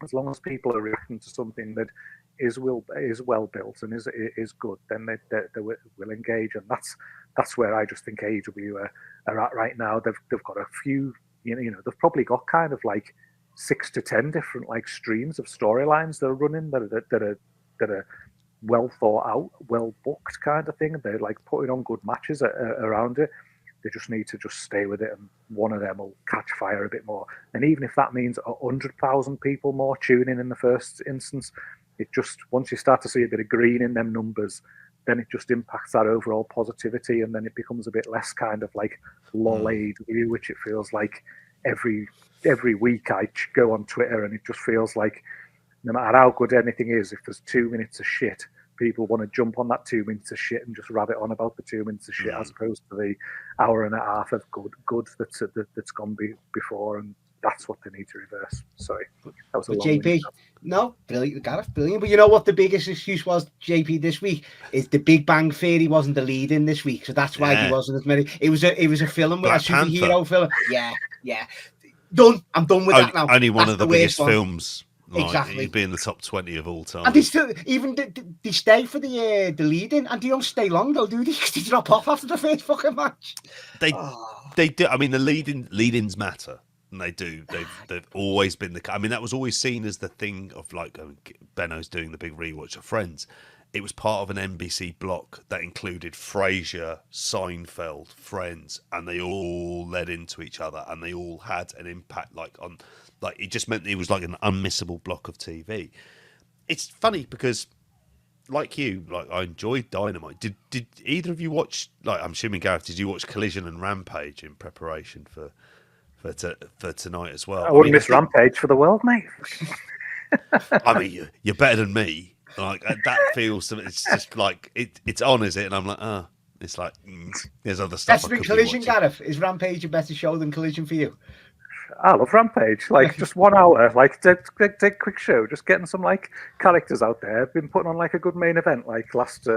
Speaker 2: as long as people are reacting to something that is well built and is good, then they will engage, and that's where I just think AEW are at right now. They've got a few, you know, they've probably got kind of like 6 to 10 different like streams of storylines they're running that are well thought out, well booked kind of thing. They're like putting on good matches around it. They just need to just stay with it, and one of them will catch fire a bit more. And even if that means 100,000 people more tuning in the first instance, it just, once you start to see a bit of green in them numbers, then it just impacts that overall positivity, and then it becomes a bit less kind of like lol AEW, which it feels like every week I go on Twitter, and it just feels like no matter how good anything is, if there's 2 minutes of shit, people want to jump on that 2 minutes of shit and just rabbit on about the 2 minutes of shit, as opposed to the hour and a half of good that's gone before, and that's what they need to reverse. Sorry, that was a long
Speaker 3: JP. No, brilliant, Gareth, brilliant. But you know what the biggest excuse was, JP, this week is the Big Bang Theory wasn't the lead in this week, so that's why there wasn't as many. It was a film,
Speaker 1: Black
Speaker 3: a superhero
Speaker 1: Panther.
Speaker 3: film. Yeah. Done. I'm done with that now.
Speaker 1: Only one of the biggest films. Like,
Speaker 3: exactly.
Speaker 1: He'd be in the top 20 of all time.
Speaker 3: And they still, even they stay for the lead-in, and they don't stay long though, do they? Because they drop off after the first fucking match.
Speaker 1: They do. I mean, the lead-ins matter, and they do. They've always been the. I mean, that was always seen as the thing of like Benno's doing the big rewatch of Friends. It was part of an NBC block that included Frasier, Seinfeld, Friends, and they all led into each other, and they all had an impact. Like it just meant it was like an unmissable block of TV. It's funny because, like you, like I enjoyed Dynamite. Did either of you watch? Like, I'm assuming Gareth, did you watch Collision and Rampage in preparation for tonight as well?
Speaker 2: I wouldn't miss Rampage for the world, mate.
Speaker 1: I mean, you're better than me. Like that feels to me. It's just like it's on, is it? And I'm like, it's like there's other stuff.
Speaker 3: That's been Collision, Gareth. Is Rampage a better show than Collision for you?
Speaker 2: I love Rampage. Like, just 1 hour, like dead quick show, just getting some like characters out there. I've been putting on like a good main event, like last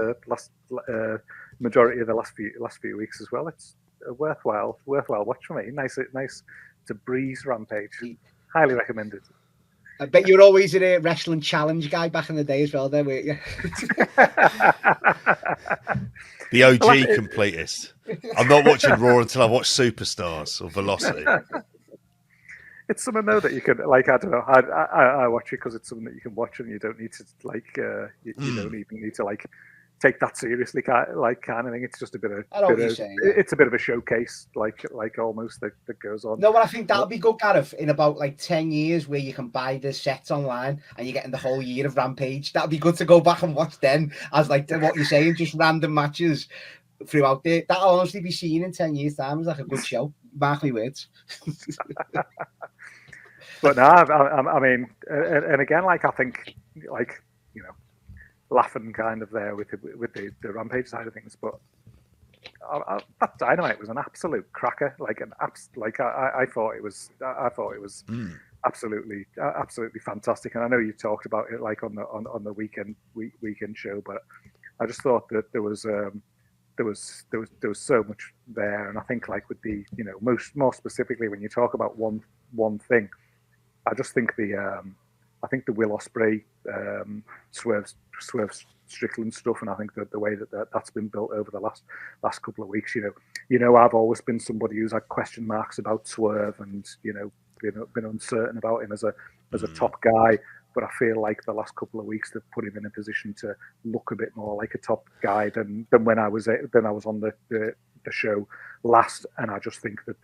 Speaker 2: majority of the last few weeks as well. It's a worthwhile watch for me. Nice to breeze Rampage. Highly recommended.
Speaker 3: I bet you're always a wrestling challenge guy back in the day as well, there, weren't you?
Speaker 1: The OG completist. I'm not watching Raw until I watch Superstars or Velocity.
Speaker 2: It's something though that you can, like, I don't know. I watch it because it's something that you can watch, and you don't need to like you don't even need to like take that seriously, kind of thing. It's just a bit of it's a bit of a showcase, like almost that goes on.
Speaker 3: No, but I think that'll be good, Gareth, in about like 10 years, where you can buy the sets online and you're getting the whole year of Rampage. That'll be good to go back and watch then, as like what you're saying, just random matches throughout there. That'll honestly be seen in 10 years' time as like a good show. Mark my words.
Speaker 2: But no, I mean, and again, like, I think, like, you know, laughing kind of there with the Rampage side of things, but that Dynamite was an absolute cracker. Like I thought it was absolutely fantastic. And I know you talked about it like on the weekend show, but I just thought that there was so much there. And I think, like, with the, you know, more specifically when you talk about one thing, I just think the Will Ospreay, Swerve Strickland stuff, and I think that the way that's been built over the last couple of weeks, you know, I've always been somebody who's had question marks about Swerve, and, you know, been uncertain about him as a top guy. But I feel like the last couple of weeks they've put him in a position to look a bit more like a top guy than when I was on the show last. And I just think that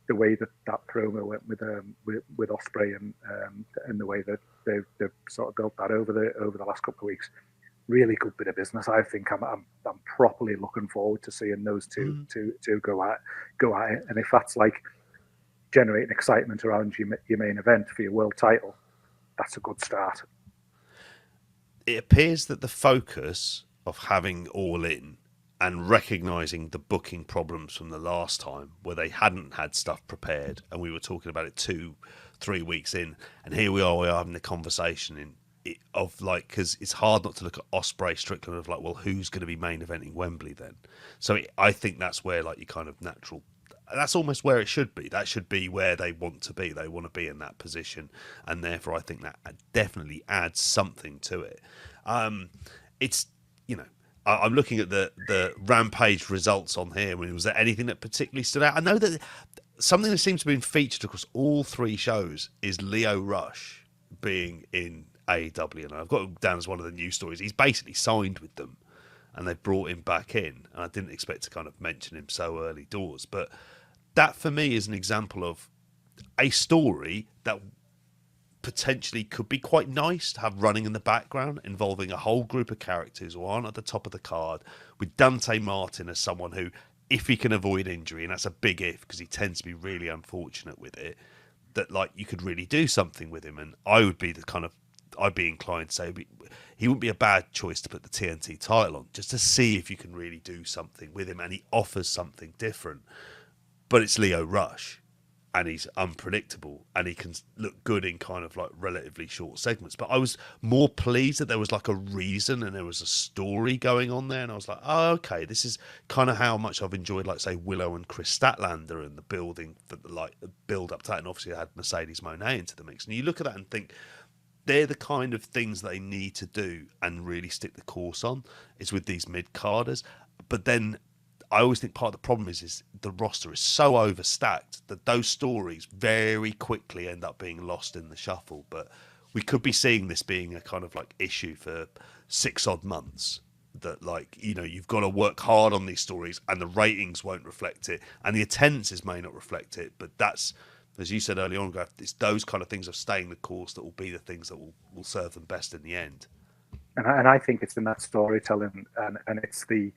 Speaker 2: the way that promo went with Ospreay and the way that they've sort of built that over the last couple of weeks. Really good bit of business. I think I'm properly looking forward to seeing those two go at it. And if that's like generating excitement around your main event for your world title, that's a good start.
Speaker 1: It appears that the focus of having All In and recognising the booking problems from the last time where they hadn't had stuff prepared, and we were talking about it 2-3 weeks in, and here we're having the conversation of like, because it's hard not to look at Ospreay Strickland of like, well, who's going to be main eventing Wembley then? So I think that's where like you kind of natural, that's almost where it should be. That should be where they want to be. They want to be in that position, and therefore I think that definitely adds something to it. It's, you know, I'm looking at the Rampage results on here. Was there anything that particularly stood out? I know that something that seems to have been featured across all 3 shows is Leo Rush being in AEW, and I've got him down as one of the news stories. He's basically signed with them, and they've brought him back in. And I didn't expect to kind of mention him so early doors, but that for me is an example of a story that potentially could be quite nice to have running in the background, involving a whole group of characters who aren't at the top of the card, with Dante Martin as someone who, if he can avoid injury, and that's a big if because he tends to be really unfortunate with it, that like you could really do something with him. And I'd be inclined to say he wouldn't be a bad choice to put the TNT title on, just to see if you can really do something with him, and he offers something different. But it's Leo Rush, and he's unpredictable, and he can look good in kind of like relatively short segments. But I was more pleased that there was like a reason and there was a story going on there, and I was like, oh, okay, this is kind of how much I've enjoyed, like say Willow and Chris Statlander and the building for the like build up to that, and obviously I had Mercedes Moné into the mix, and you look at that and think they're the kind of things they need to do and really stick the course on is with these mid-carders. But then I always think part of the problem is the roster is so overstacked that those stories very quickly end up being lost in the shuffle. But we could be seeing this being a kind of like issue for 6 odd months, that like, you know, you've got to work hard on these stories and the ratings won't reflect it and the attendances may not reflect it. But that's, as you said early on, Gareth, it's those kind of things of staying the course that will be the things that will serve them best in the end.
Speaker 2: And I think it's in that storytelling, and it's a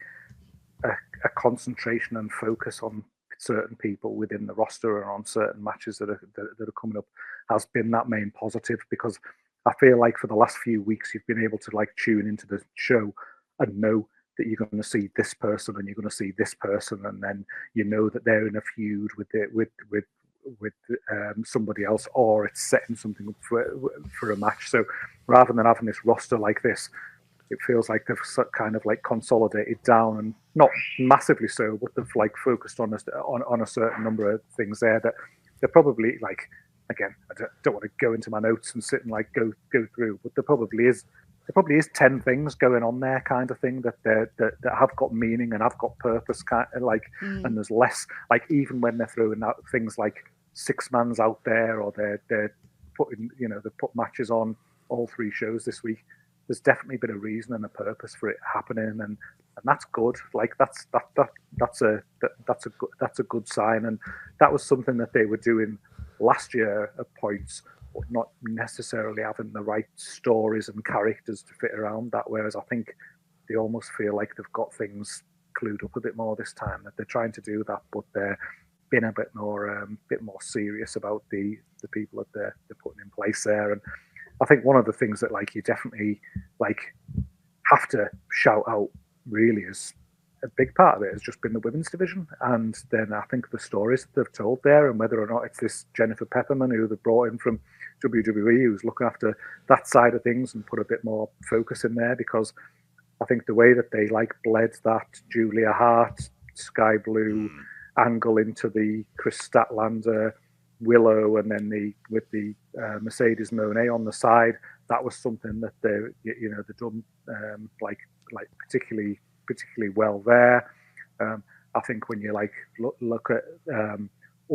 Speaker 2: concentration and focus on certain people within the roster and on certain matches that are coming up has been that main positive, because I feel like for the last few weeks you've been able to like tune into the show and know that you're going to see this person and you're going to see this person, and then you know that they're in a feud with somebody else, or it's setting something up for a match. So rather than having this roster like this, it feels like they've kind of like consolidated down, and not massively so, but they've like focused on a certain number of things there that they're probably like, again, I don't want to go into my notes and sit and like go through, but there probably is 10 things going on there, kind of thing, that have got meaning and have got purpose, kind of like, and there's less like, even when they're throwing out things like 6-mans out there, or they're putting, you know, they put matches on all 3 shows this week. There's definitely been a reason and a purpose for it happening, and that's good. Like that's a good sign, and that was something that they were doing last year at points, but not necessarily having the right stories and characters to fit around that. Whereas I think they almost feel like they've got things clued up a bit more this time, that they're trying to do that, but they're being a bit more serious about the people that they're putting in place there. And I think one of the things that like you definitely like have to shout out really is a big part of it has just been the women's division, and then I think the stories that they've told there, and whether or not it's this Jennifer Pepperman who they brought in from WWE, who's looking after that side of things and put a bit more focus in there, because I think the way that they like bled that Julia Hart, Sky Blue angle into the Chris Statlander, Willow, and then with the Mercedes Moné on the side, that was something that they done like particularly well there. I think when you like look at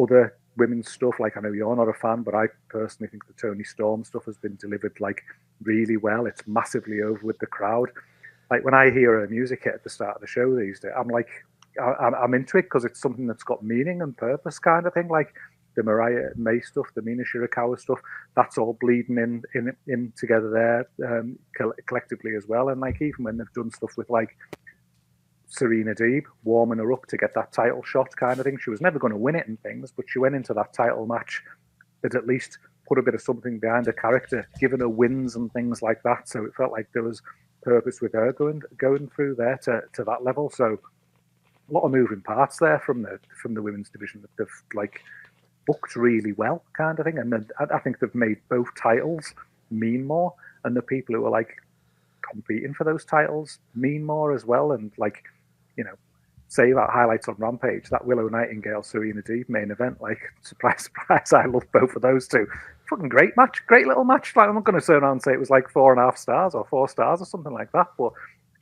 Speaker 2: other women's stuff, like I know you're not a fan, but I personally think the Toni Storm stuff has been delivered like really well. It's massively over with the crowd. Like when I hear her music hit at the start of the show these days, I'm like, I'm into it because it's something that's got meaning and purpose, kind of thing. Like the Mariah May stuff, the Mina Shirakawa stuff, that's all bleeding in together there collectively as well. And like even when they've done stuff with like Serena Deeb, warming her up to get that title shot kind of thing, she was never going to win it and things, but she went into that title match that at least put a bit of something behind her character, giving her wins and things like that. So it felt like there was purpose with her going through there to that level. So a lot of moving parts there from the women's division that they've like booked really well, kind of thing. And then I think they've made both titles mean more, and the people who are like competing for those titles mean more as well. And like, you know, say about highlights on Rampage, that Willow Nightingale Serena Deeb main event, like surprise, surprise, I love both of those two. Fucking great match, great little match. Like I'm not going to turn around and say it was like 4.5 stars or 4 stars or something like that, but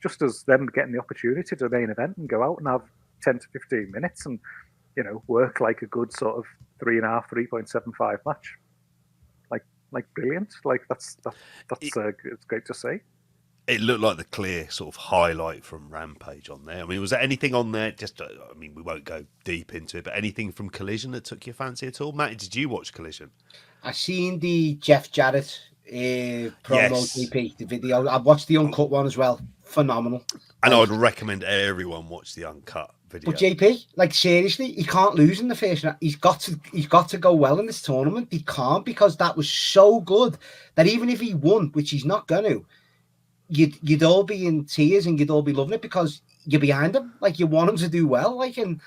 Speaker 2: just as them getting the opportunity to main event and go out and have 10 to 15 minutes and, you know, work like a good sort of 3.5, 3.75 match. Like brilliant. Like that's it's great to see.
Speaker 1: It looked like the clear sort of highlight from Rampage on there. I mean, was there anything on there? I mean, we won't go deep into it, but anything from Collision that took your fancy at all? Matty, did you watch Collision?
Speaker 3: I seen the Jeff Jarrett promo GP, the video. I watched the uncut one as well. Phenomenal.
Speaker 1: And I would recommend everyone watch the uncut video.
Speaker 3: But JP, like seriously, he can't lose in the first round. He's got to go well in this tournament. He can't, because that was so good that even if he won, which he's not going to, you'd all be in tears and you'd all be loving it because you're behind him. Like you want him to do well. Like, and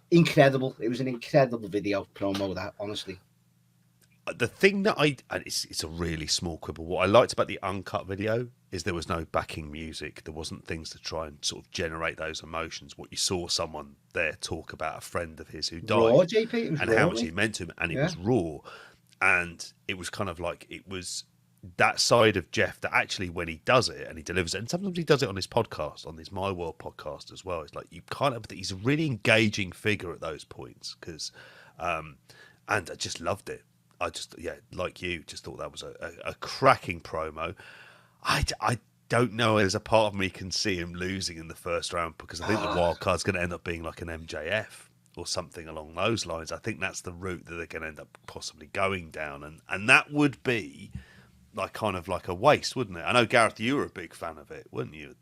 Speaker 3: incredible. It was an incredible video promo, that, honestly.
Speaker 1: The thing that it's a really small quibble. What I liked about the uncut video is there was no backing music. There wasn't things to try and sort of generate those emotions. What you saw someone there talk about a friend of his who died,
Speaker 3: raw, JP, and
Speaker 1: how much he meant to him, and it was raw. And it was kind of like, it was that side of Jeff that actually, when he does it and he delivers it, and sometimes he does it on his podcast, on his My World podcast as well. It's like you kind of, he's a really engaging figure at those points because, and I just loved it. I just, like you, just thought that was a cracking promo. I don't know, there's a part of me can see him losing in the first round because I think the wild card's going to end up being like an MJF or something along those lines. I think that's the route that they're going to end up possibly going down, and that would be like kind of like a waste, wouldn't it? I know, Gareth, you were a big fan of it, weren't you?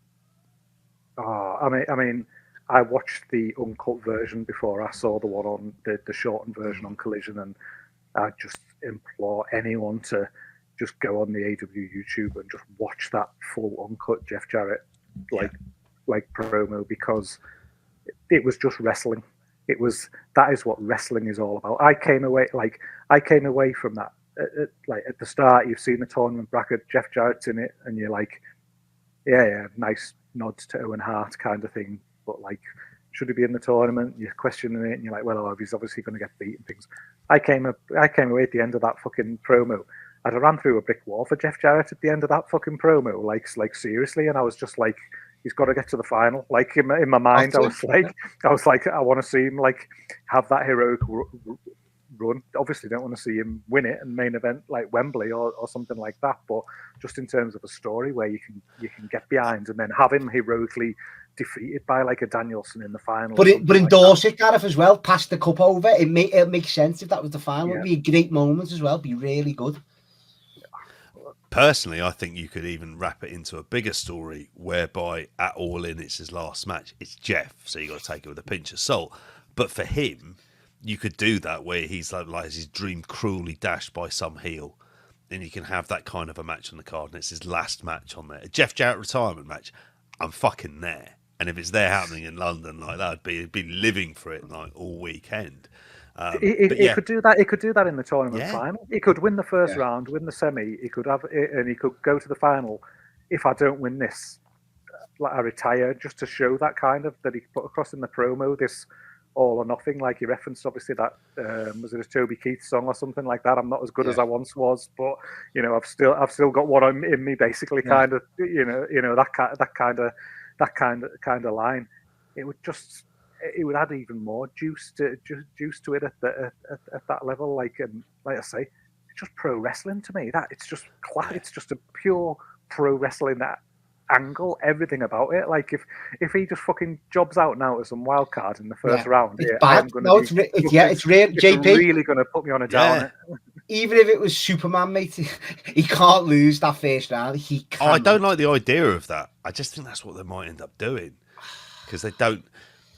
Speaker 2: Oh, I mean, I watched the uncut version before I saw the one on the shortened version on Collision, and I just implore anyone to just go on the AEW YouTube and just watch that full uncut Jeff Jarrett like promo, because it was just wrestling. That is what wrestling is all about. I came away from that like at the start. You've seen the tournament bracket, Jeff Jarrett's in it, and you're like, yeah, nice nods to Owen Hart kind of thing, but like, should he be in the tournament? You're questioning it, and you're like, well, he's obviously going to get beaten. Things. I came away at the end of that fucking promo. I'd have ran through a brick wall for Jeff Jarrett at the end of that fucking promo, like seriously, and I was just like, he's got to get to the final. Like in my mind, I was like, I want to see him like have that heroic run. Obviously, don't want to see him win it and main event like Wembley or something like that. But just in terms of a story where you can get behind and then have him heroically defeated by like a Danielson in the final.
Speaker 3: But endorse it, Gareth, as well. Pass the cup over. It makes sense if that was the final. It'd be a great moment as well. Be really good.
Speaker 1: Personally, I think you could even wrap it into a bigger story whereby at All In, it's his last match. It's Jeff, so you got to take it with a pinch of salt. But for him, you could do that where he's like his dream cruelly dashed by some heel, and you can have that kind of a match on the card, and it's his last match on there. A Jeff Jarrett retirement match, I'm fucking there. And if it's there happening in London like that, I'd be living for it like all weekend.
Speaker 2: He could do that. He could do that in the tournament final. He could win the first round, win the semi. He could have, and he could go to the final. If I don't win this, like I retire, just to show that kind of that he put across in the promo. This all or nothing, like he referenced, obviously that was it a Toby Keith song or something like that. I'm not as good as I once was, but you know, I've still got one in me, basically, kind of, you know that kind of line. It would add even more juice to it at that level. Like I say, it's just pro wrestling to me. That it's just a pure pro wrestling that angle, everything about it. Like if he just fucking jobs out now to some wild card in the first round,
Speaker 3: it's
Speaker 2: I
Speaker 3: bad.
Speaker 2: am going
Speaker 3: No,
Speaker 2: to
Speaker 3: it's real. JP
Speaker 2: really going to put me on a downer.
Speaker 3: Even if it was Superman, mate, he can't lose that first round. He can't.
Speaker 1: I don't like the idea of that. I just think that's what they might end up doing because they don't.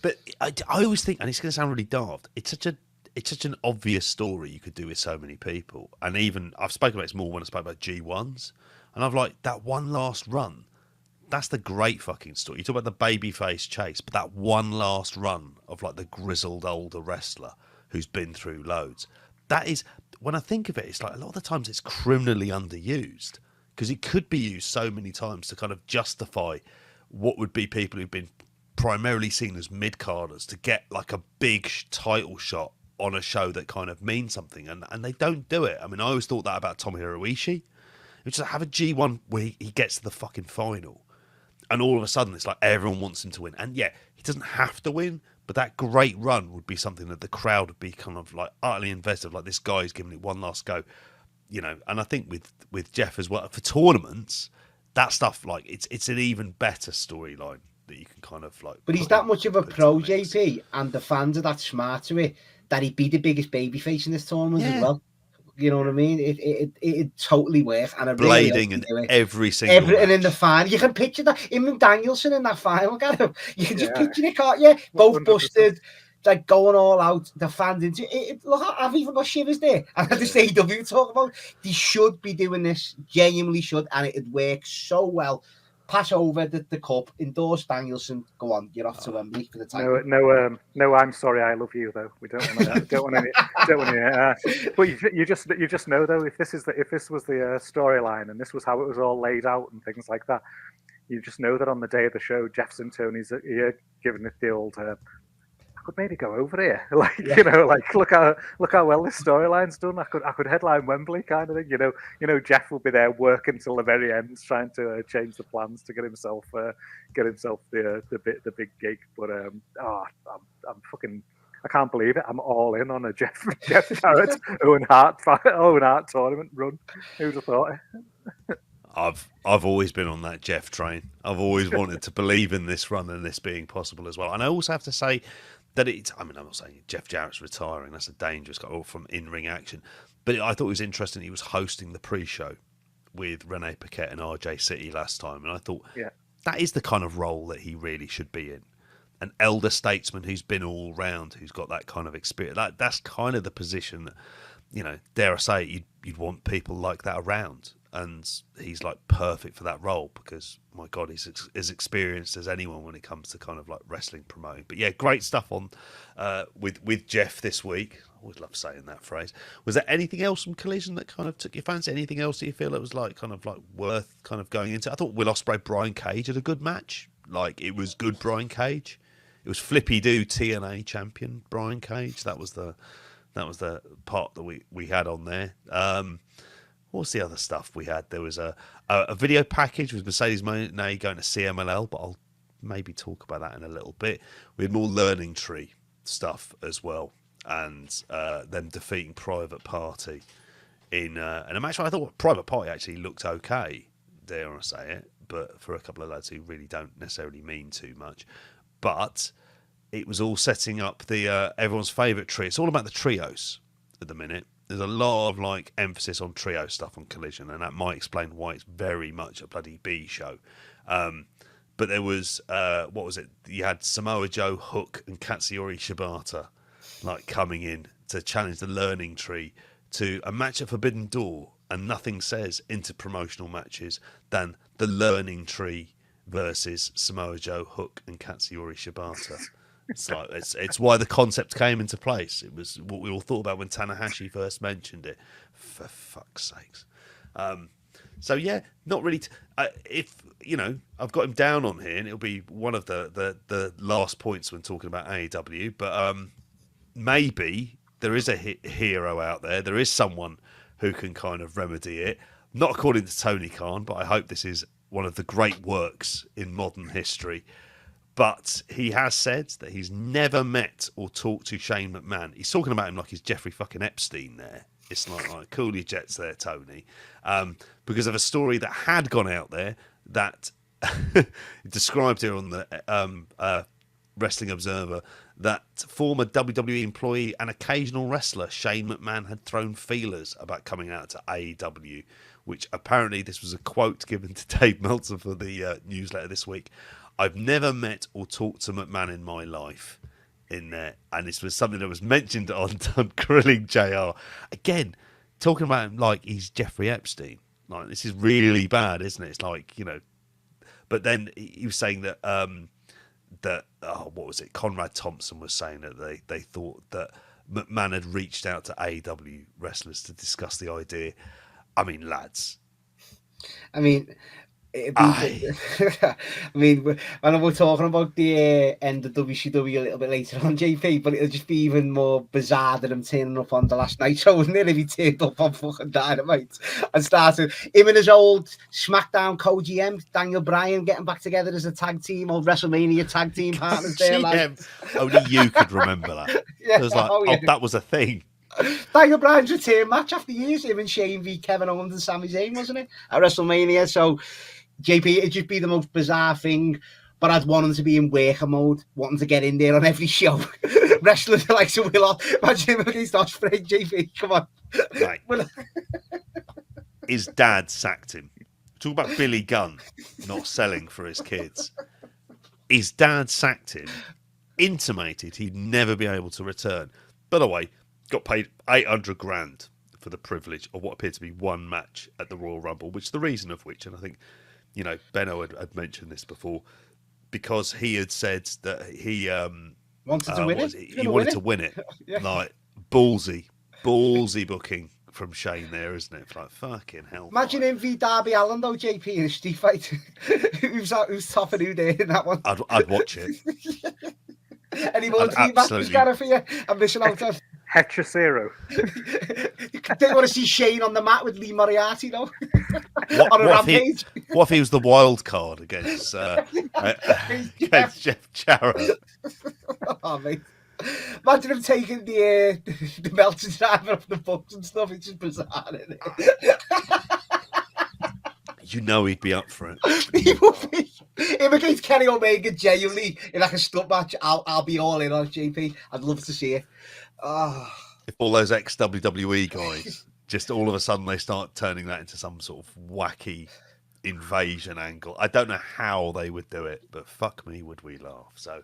Speaker 1: But I always think, and it's going to sound really daft. It's such an obvious story you could do with so many people. And even I've spoken about this more when I spoke about G1s, and I've like that one last run. That's the great fucking story. You talk about the babyface chase, but that one last run of like the grizzled older wrestler who's been through loads. That is, when I think of it, it's like a lot of the times it's criminally underused because it could be used so many times to kind of justify what would be people who've been primarily seen as mid-carders to get like a big title shot on a show that kind of means something, and they don't do it. I mean, I always thought that about Tomohiro Ishii, which is have a G1 where he gets to the fucking final, and all of a sudden it's like everyone wants him to win, and yeah, he doesn't have to win, but that great run would be something that the crowd would be kind of like utterly invested, like this guy's giving it one last go, you know. And I think with Jeff as well for tournaments, that stuff, like it's an even better storyline that you can kind of like.
Speaker 3: But he's that much of a pro, JP, and the fans are that smart to it that he'd be the biggest babyface in this tournament as well. You know what I mean? It totally works, and
Speaker 1: blading and every single
Speaker 3: and in the final, you can picture that him and Danielson in that final. You can just picture it, can't you? Both 100%. Busted, like going all out. The fans into it. Look, I've even got shivers there. And this AEW talk about, they should be doing this. Genuinely should, and it'd work so well. Pass over the cup, endorse Danielson. Go on, you're off to Wembley for the title.
Speaker 2: No. I'm sorry, I love you though. We don't want to. don't want to. But you just know though, if this was the storyline and this was how it was all laid out and things like that, you just know that on the day of the show, Jeff's and Tony's here giving it the old. I could maybe go over here, you know, like look how well this storyline's done. I could headline Wembley, kind of thing. You know, Jeff will be there working till the very end, trying to change the plans to get himself the big gig. But I'm fucking, I can't believe it. I'm all in on a Jeff Jarrett Owen Hart tournament run. Who'd have thought it?
Speaker 1: I've always been on that Jeff train. I've always wanted to believe in this run and this being possible as well. And I also have to say that I'm not saying Jeff Jarrett's retiring. That's a dangerous guy, or from in-ring action. But I thought it was interesting he was hosting the pre-show with Renee Paquette and RJ City last time. And I thought that is the kind of role that he really should be in. An elder statesman who's been all round, who's got that kind of experience. That's kind of the position that, you know, dare I say it, you'd want people like that around. And he's like perfect for that role because, my God, he's as experienced as anyone when it comes to kind of like wrestling promoting. But yeah, great stuff on with Jeff this week. I always love saying that phrase. Was there anything else from Collision that kind of took your fancy? Anything else that you feel that was like kind of like worth kind of going into? I thought Will Ospreay, Brian Cage had a good match. Like, it was good Brian Cage. It was Flippy Doo TNA champion Brian Cage. That was the part that we had on there. What's the other stuff we had? There was a video package with Mercedes Moné going to CMLL, but I'll maybe talk about that in a little bit. We had more Learning Tree stuff as well, and them defeating Private Party in a match where I thought Private Party actually looked okay, dare I say it, but for a couple of lads who really don't necessarily mean too much. But it was all setting up the everyone's favourite trio. It's all about the trios at the minute. There's a lot of like emphasis on trio stuff on Collision, and that might explain why it's very much a bloody B show. But there was what was it? You had Samoa Joe, Hook, and Katsuyori Shibata like coming in to challenge the Learning Tree to a match at Forbidden Door, and nothing says interpromotional matches than the Learning Tree versus Samoa Joe, Hook, and Katsuyori Shibata. So it's why the concept came into place. It was what we all thought about when Tanahashi first mentioned it. For fuck's sakes. So yeah, not really. If you know, I've got him down on here, and it'll be one of the last points when talking about AEW. But maybe there is a hero out there. There is someone who can kind of remedy it. Not according to Tony Khan, but I hope this is one of the great works in modern history. But he has said that he's never met or talked to Shane McMahon. He's talking about him like he's Jeffrey fucking Epstein there. It's like cool your jets there, Tony. Because of a story that had gone out there that described here on the Wrestling Observer that former WWE employee and occasional wrestler Shane McMahon had thrown feelers about coming out to AEW, which apparently this was a quote given to Dave Meltzer for the newsletter this week. I've never met or talked to McMahon in my life. In there, and this was something that was mentioned on Grilling JR. Again, talking about him like he's Jeffrey Epstein. Like, this is really bad, isn't it? It's like, but then he was saying that what was it? Conrad Thompson was saying that they thought that McMahon had reached out to AEW wrestlers to discuss the idea. I mean, lads.
Speaker 3: I mean, when we're talking about the end of WCW a little bit later on, JP, but it'll just be even more bizarre than him turning up on the last night show, wouldn't it, if he turned up on fucking Dynamite and started him and his old SmackDown co-GM, Daniel Bryan, getting back together as a tag team, old WrestleMania tag team partners there. Like.
Speaker 1: Only you could remember that.
Speaker 3: Yeah,
Speaker 1: it was like, that was a thing.
Speaker 3: Daniel Bryan's return match after years, him and Shane v Kevin Owens and Sami Zayn, wasn't it, at WrestleMania? So, JP, it'd just be the most bizarre thing, but I'd want him to be in worker mode, wanting to get in there on every show. Wrestling like so Will. Imagine him against Ospreay, JP. Come on.
Speaker 1: Right. His dad sacked him. Talk about Billy Gunn not selling for his kids. His dad sacked him, intimated he'd never be able to return. By the way, got paid $800,000 for the privilege of what appeared to be one match at the Royal Rumble, which the reason of which, and I think, Benno had mentioned this before, because he had said that he
Speaker 3: wanted to win it.
Speaker 1: He wanted to win it. Yeah. Like, ballsy booking from Shane there, isn't it? Like, fucking hell.
Speaker 3: Imagine him v Darby Allin, though, JP, in a street fight. who's top and who there in that one?
Speaker 1: I'd watch it.
Speaker 3: Any more team matches, Gareth, for you? I'm missing out on.
Speaker 2: Hechicero.
Speaker 3: They want to see Shane on the mat with Lee Moriarty, though. On a Rampage.
Speaker 1: What if he was the wild card against Jeff Jarrett?
Speaker 3: Oh, mate. Imagine him taking the Meltzer driver off the books and stuff. It's just bizarre, isn't it?
Speaker 1: He'd be up for it.
Speaker 3: He would be. Him against Kenny Omega, genuinely, in like a stud match, I'll be all in on JP. I'd love to see it. Oh.
Speaker 1: If all those ex-WWE guys, just all of a sudden they start turning that into some sort of wacky invasion angle. I don't know how they would do it, but fuck me, would we laugh. So,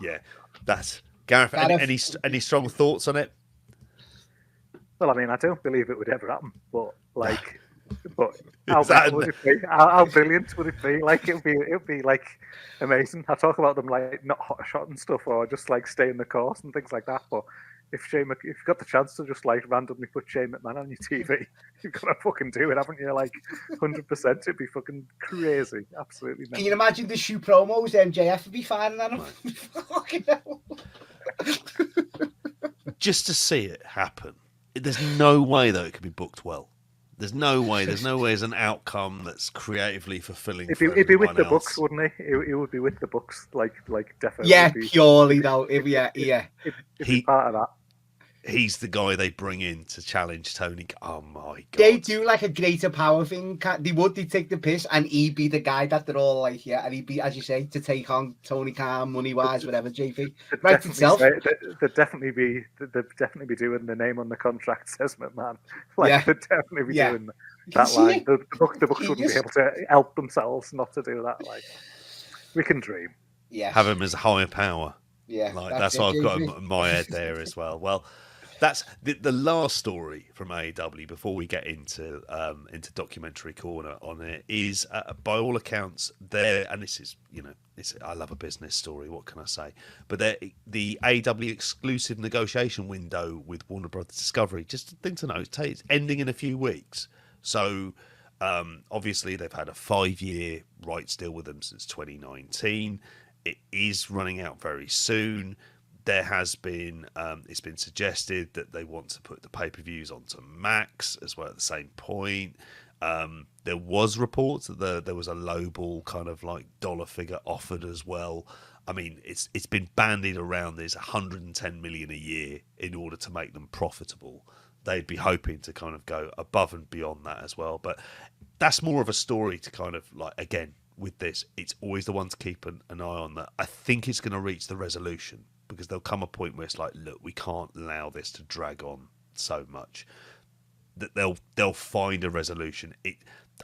Speaker 1: yeah, that's... Gareth, any strong thoughts on it?
Speaker 2: Well, I mean, I don't believe it would ever happen, but how would it be? How brilliant would it be? Like, it would be like amazing. I talk about them like not hot shot and stuff, or just like stay in the course and things like that. But if you've got the chance to just like randomly put Shane McMahon on your TV, you've got to fucking do it, haven't you? Like 100%, it'd be fucking crazy, absolutely.
Speaker 3: Can you imagine the shoe promos? MJF would be firing at him. Fucking hell.
Speaker 1: Just to see it happen. There's no way though it could be booked well. There's no way as an outcome that's creatively fulfilling.
Speaker 2: It'd be with the books, wouldn't it? It would be with the books, like definitely.
Speaker 3: Yeah, purely though. Yeah.
Speaker 2: It'd be part of that.
Speaker 1: He's the guy they bring in to challenge Tony. Oh my god!
Speaker 3: They do like a greater power thing. They take the piss, and he'd be the guy that they're all like, yeah, and he'd be, as you say, to take on Tony Khan, money wise, whatever. JP, right itself.
Speaker 2: They'd definitely be doing the name on the contract says McMahon. Like, yeah. They'd definitely be doing that line. The books wouldn't be able to help themselves not to do that. Like, we can dream.
Speaker 3: Yeah,
Speaker 1: have him as a higher power.
Speaker 3: Yeah,
Speaker 1: like that's what I've got in my head there as well. Well. That's the last story from AEW before we get into documentary corner on it is by all accounts there, and this is I love a business story. What can I say? But the AEW exclusive negotiation window with Warner Brothers Discovery. Just a thing to note, it's ending in a few weeks. So obviously they've had a 5-year rights deal with them since 2019. It is running out very soon. There has been, it's been suggested that they want to put the pay-per-views onto Max as well at the same point. There was reports that there was a lowball kind of like dollar figure offered as well. I mean, it's been bandied around. There's 110 million a year in order to make them profitable. They'd be hoping to kind of go above and beyond that as well. But that's more of a story to kind of like, again, with this, it's always the one to keep an eye on. That I think it's going to reach the resolution, because there'll come a point where it's like, look, we can't allow this to drag on so much. That they'll find a resolution.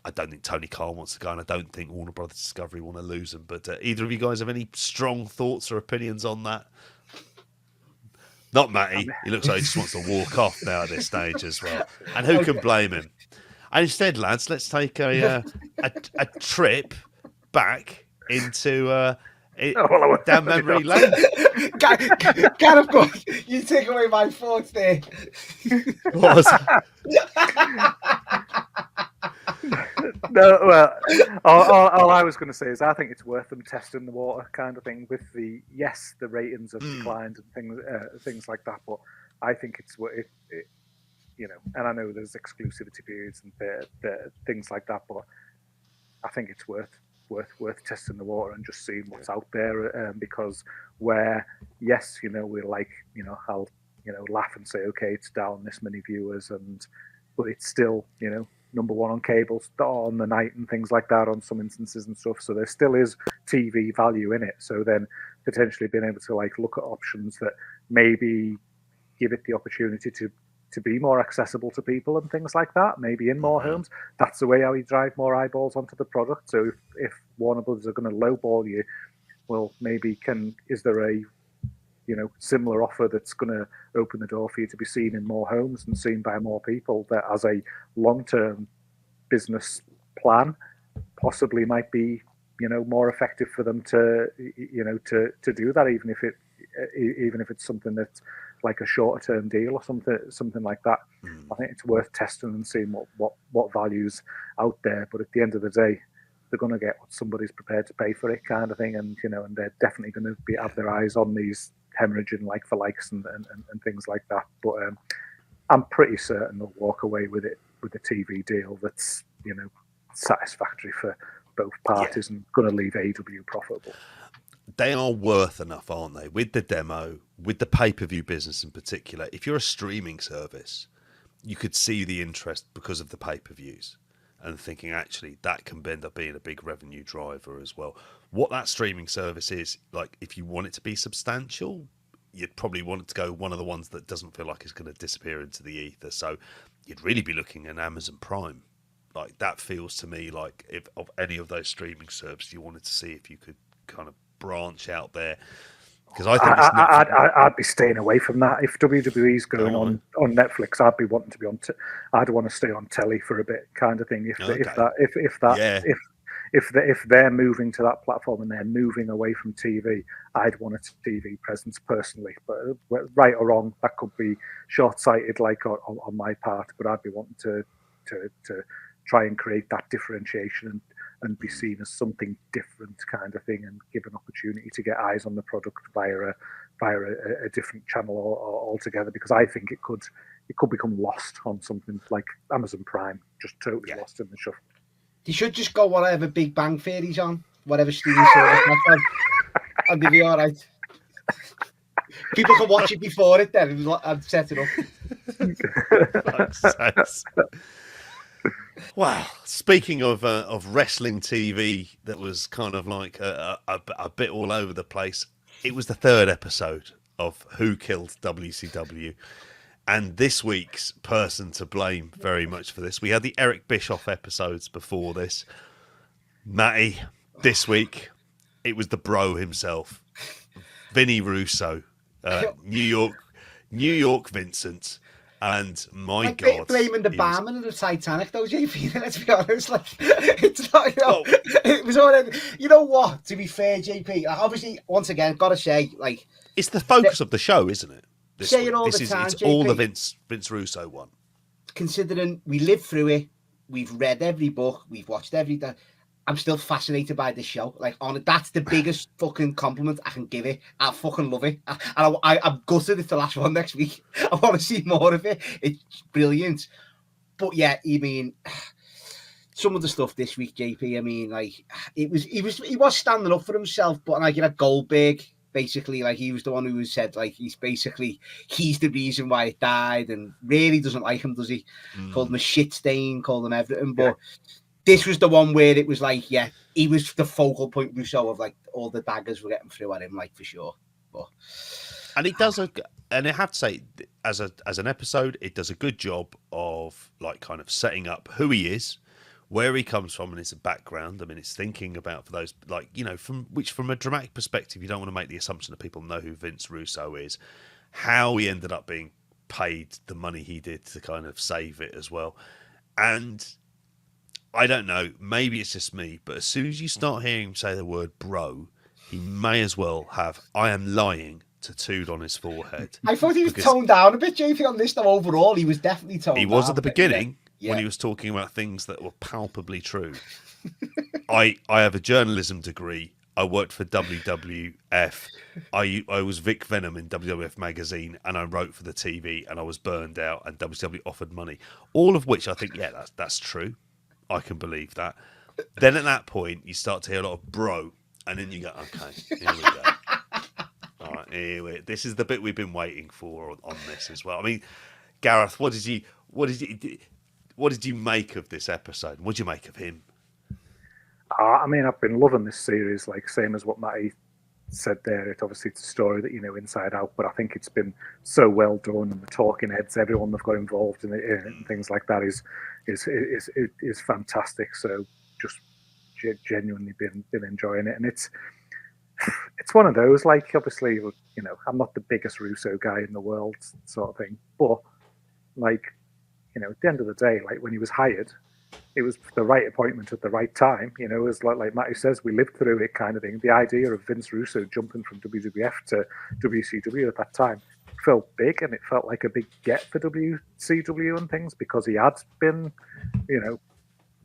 Speaker 1: I don't think Tony Khan wants to go, and I don't think Warner Brothers Discovery want to lose him. But either of you guys have any strong thoughts or opinions on that? Not Matty. He looks like he just wants to walk off now at this stage as well. And who can blame him? And instead, lads, let's take a trip back into down memory lane.
Speaker 3: Gareth, go. You take away my thoughts there.
Speaker 1: What was that?
Speaker 2: No, well, all I was going to say is I think it's worth them testing the water, kind of thing. With the ratings have declined and things like that, but I think it's worth it. You know, and I know there's exclusivity periods and things like that, but I think it's worth testing the water and just seeing what's out there. Because where, yes, you know, we're like, you know, I'll, you know, laugh and say, okay, it's down this many viewers, but it's still, you know, number one on cable on the night and things like that on some instances and stuff. So there still is TV value in it. So then potentially being able to like look at options that maybe give it the opportunity to be more accessible to people and things like that, maybe in more homes. That's the way how you drive more eyeballs onto the product. So if Warner Brothers are going to lowball you, well, maybe is there a, you know, similar offer that's going to open the door for you to be seen in more homes and seen by more people, that as a long-term business plan possibly might be, you know, more effective for them to, you know, to do that, even if it's something that's like a shorter term deal or something like that. I think it's worth testing and seeing what value's out there. But at the end of the day, they're going to get what somebody's prepared to pay for it, kind of thing. And, you know, and they're definitely going to have their eyes on these hemorrhaging like for likes and things like that. But I'm pretty certain they'll walk away with a TV deal that's, you know, satisfactory for both parties and going to leave AEW profitable.
Speaker 1: They are worth enough, aren't they? With the demo, with the pay-per-view business in particular. If you're a streaming service, you could see the interest because of the pay-per-views and thinking, actually, that can end up being a big revenue driver as well. What that streaming service is, like, if you want it to be substantial, you'd probably want it to go one of the ones that doesn't feel like it's going to disappear into the ether. So you'd really be looking at Amazon Prime. Like, that feels to me like, if of any of those streaming services, you wanted to see if you could kind of branch out there, because I think
Speaker 2: I'd be staying away from that. If WWE's going on Netflix, I'd be wanting to be on. I'd want to stay on telly for a bit, kind of thing. If they're moving to that platform and they're moving away from TV, I'd want a TV presence personally. But right or wrong, that could be short-sighted, like on my part. But I'd be wanting to try and create that differentiation and be seen as something different, kind of thing, and give an opportunity to get eyes on the product via a different channel altogether. Because I think it could become lost on something like Amazon Prime, just totally lost in the shuffle.
Speaker 3: You should just go whatever Big Bang Theory's on, whatever streaming service that's on, and they'll be all right. People can watch it before it then and set it up.
Speaker 1: Wow. Speaking of wrestling TV that was kind of like a bit all over the place, it was the third episode of Who Killed WCW. And this week's person to blame very much for this. We had the Eric Bischoff episodes before this. Matty, this week, it was the bro himself, Vinny Russo, New York Vincent. And my God,
Speaker 3: blaming the barman of the Titanic, though, JP. Let's be honest. Like, it's not, you know, it was already. You know what? To be fair, JP, obviously, once again, gotta say, like,
Speaker 1: it's the focus of the show, isn't it?
Speaker 3: Say it all the time,
Speaker 1: it's
Speaker 3: JP.
Speaker 1: all the Vince Russo one.
Speaker 3: Considering we lived through it, we've read every book, we've watched everything. I'm still fascinated by this show. Like, that's the biggest fucking compliment I can give it. I fucking love it. I'm gutted it's the last one next week. I want to see more of it. It's brilliant. But yeah, I mean, some of the stuff this week, JP, I mean, like, he was standing up for himself, but like, you know, Goldberg, basically, like, he was the one who said, like, he's the reason why it died, and really doesn't like him, does he? Called him a shit stain, called him everything, but this was the one where it was like, yeah, he was the focal point, Russo, of like all the daggers were getting through at him, like for sure. But
Speaker 1: and it does and I have to say, as an episode, it does a good job of like kind of setting up who he is, where he comes from, and his background. I mean, it's thinking about, for those, like, you know, from a dramatic perspective, you don't want to make the assumption that people know who Vince Russo is, how he ended up being paid the money he did to kind of save it as well. And I don't know, maybe it's just me, but as soon as you start hearing him say the word bro, he may as well have "I am lying" tattooed on his forehead.
Speaker 3: I thought he was toned down a bit, JP, on this, though. Overall, he was definitely toned down.
Speaker 1: He was at the beginning when he was talking about things that were palpably true. I have a journalism degree. I worked for WWF. I was Vic Venom in WWF magazine, and I wrote for the TV, and I was burned out, and WCW offered money. All of which I think, yeah, that's true. I can believe that. Then at that point, you start to hear a lot of bro, and then you go, okay, here we go. All right, this is the bit we've been waiting for on this as well. I mean, Gareth, what did you make of this episode? What did you make of him?
Speaker 2: I mean, I've been loving this series, like same as what Matty said there. It's obviously it's a story that you know inside out, but I think it's been so well done, and the talking heads, everyone that got involved in it, and things like that is fantastic. So just genuinely been enjoying it, and it's one of those, like, obviously, you know, I'm not the biggest Russo guy in the world, sort of thing, but like, you know, at the end of the day, like when he was hired, it was the right appointment at the right time. You know, it was like Matty says, we lived through it, kind of thing. The idea of Vince Russo jumping from WWF to WCW at that time felt big, and it felt like a big get for WCW and things, because he had been, you know,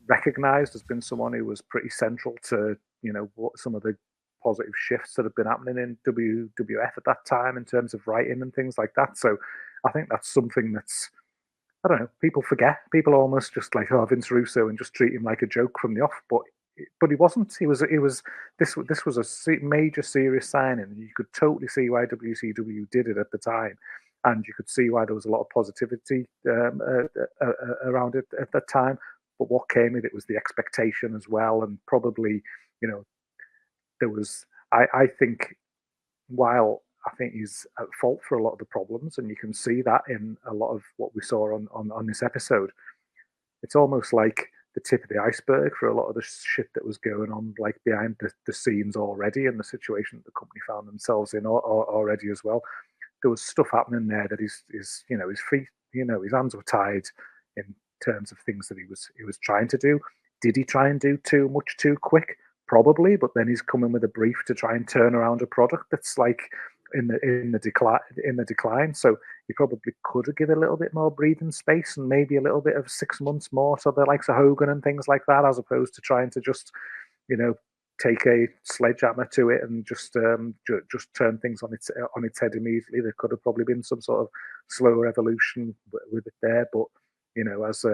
Speaker 2: recognized as being someone who was pretty central to, you know, what some of the positive shifts that have been happening in WWF at that time in terms of writing and things like that. So I think that's something that's, I don't know, people forget. People almost just like, oh, Vince Russo, and just treat him like a joke from the off. But he wasn't. He was. This was a major serious signing, and you could totally see why WCW did it at the time, and you could see why there was a lot of positivity around it at that time. But what came with it was the expectation as well, and probably, you know, there was. I think while I think he's at fault for a lot of the problems, and you can see that in a lot of what we saw on this episode. It's almost like the tip of the iceberg for a lot of the shit that was going on, like behind the scenes already, and the situation that the company found themselves in already as well. There was stuff happening there that his you know, his feet, you know, his hands were tied in terms of things that he was trying to do. Did he try and do too much too quick? Probably, but then he's coming with a brief to try and turn around a product that's like in the decline. So he probably could have given a little bit more breathing space, and maybe a little bit of 6 months more to the likes of Hogan and things like that, as opposed to trying to just, you know, take a sledgehammer to it and just turn things on its head immediately. There could have probably been some sort of slower evolution with it there, but you know, as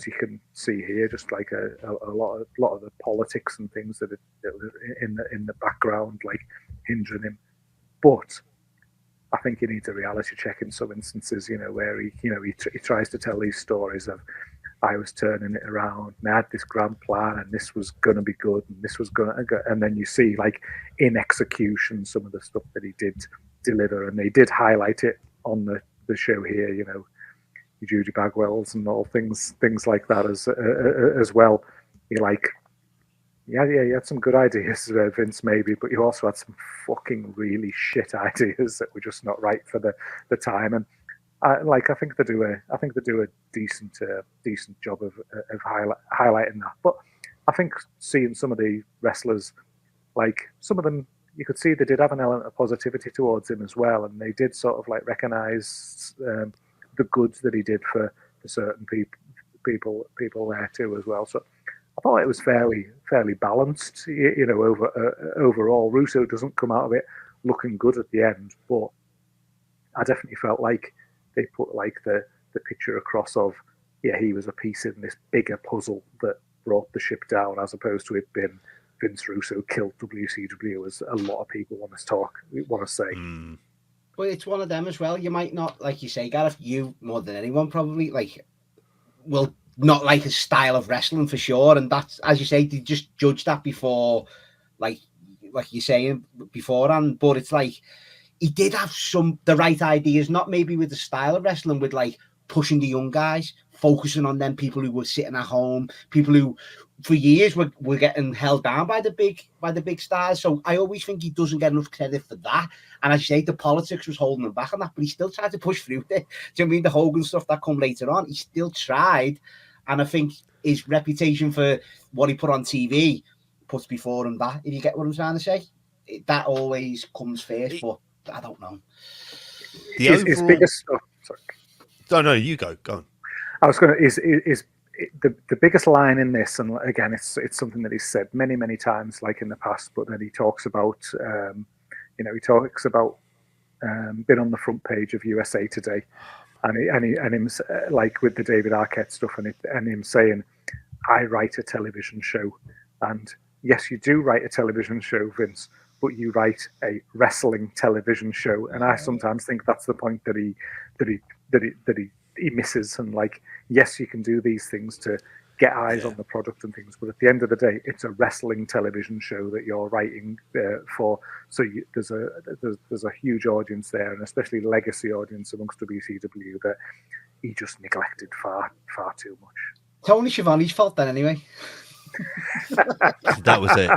Speaker 2: you can see here, just like a lot of the politics and things that were in the background, like hindering him. But I think you need a reality check in some instances, you know, where he tries to tell these stories of, I was turning it around, and I had this grand plan, and this was going to be good, and this was going to go. And then you see, like, in execution, some of the stuff that he did deliver, and they did highlight it on the show here, you know, Judy Bagwell's and all things like that as well. You're like, yeah, you had some good ideas, Vince, maybe, but you also had some fucking really shit ideas that were just not right for the time. And I think they do a decent job of highlighting that. But I think seeing some of the wrestlers, like some of them, you could see they did have an element of positivity towards him as well, and they did sort of like recognize the goods that he did for certain people there too as well. So I thought it was fairly balanced, you know, overall. Russo doesn't come out of it looking good at the end, but I definitely felt like they put like the picture across of, yeah, he was a piece in this bigger puzzle that brought the ship down, as opposed to it being Vince Russo killed WCW, as a lot of people want to say.
Speaker 3: Mm. But it's one of them as well. You might not, like you say, Gareth, you more than anyone probably, like, will not like his style of wrestling for sure. And that's, as you say, they just judge that before, like you're saying beforehand. But it's like he did have the right ideas, not maybe with the style of wrestling, with like pushing the young guys, focusing on them people who were sitting at home, people who for years were getting held down by the big stars. So I always think he doesn't get enough credit for that. And as you say, the politics was holding him back on that, but he still tried to push through it. Do you know what I mean? The Hogan stuff that come later on, he still tried. And I think his reputation for what he put on TV puts before him that, if you get what I'm trying to say. That always comes first, but I don't know.
Speaker 2: His biggest stuff. Sorry.
Speaker 1: No, you go on.
Speaker 2: I was going to is the biggest line in this, and again, it's something that he's said many times, like in the past. But then he talks about, being on the front page of USA Today, and him like with the David Arquette stuff, and him saying, "I write a television show," and yes, you do write a television show, Vince, but you write a wrestling television show, and I sometimes think that's the point that he misses. And like, yes, you can do these things to get eyes on the product and things, but at the end of the day, it's a wrestling television show that you're writing for. So there's a huge audience there, and especially legacy audience amongst WCW that he just neglected far too much.
Speaker 3: Tony Schiavone's fault then, anyway.
Speaker 1: That was it.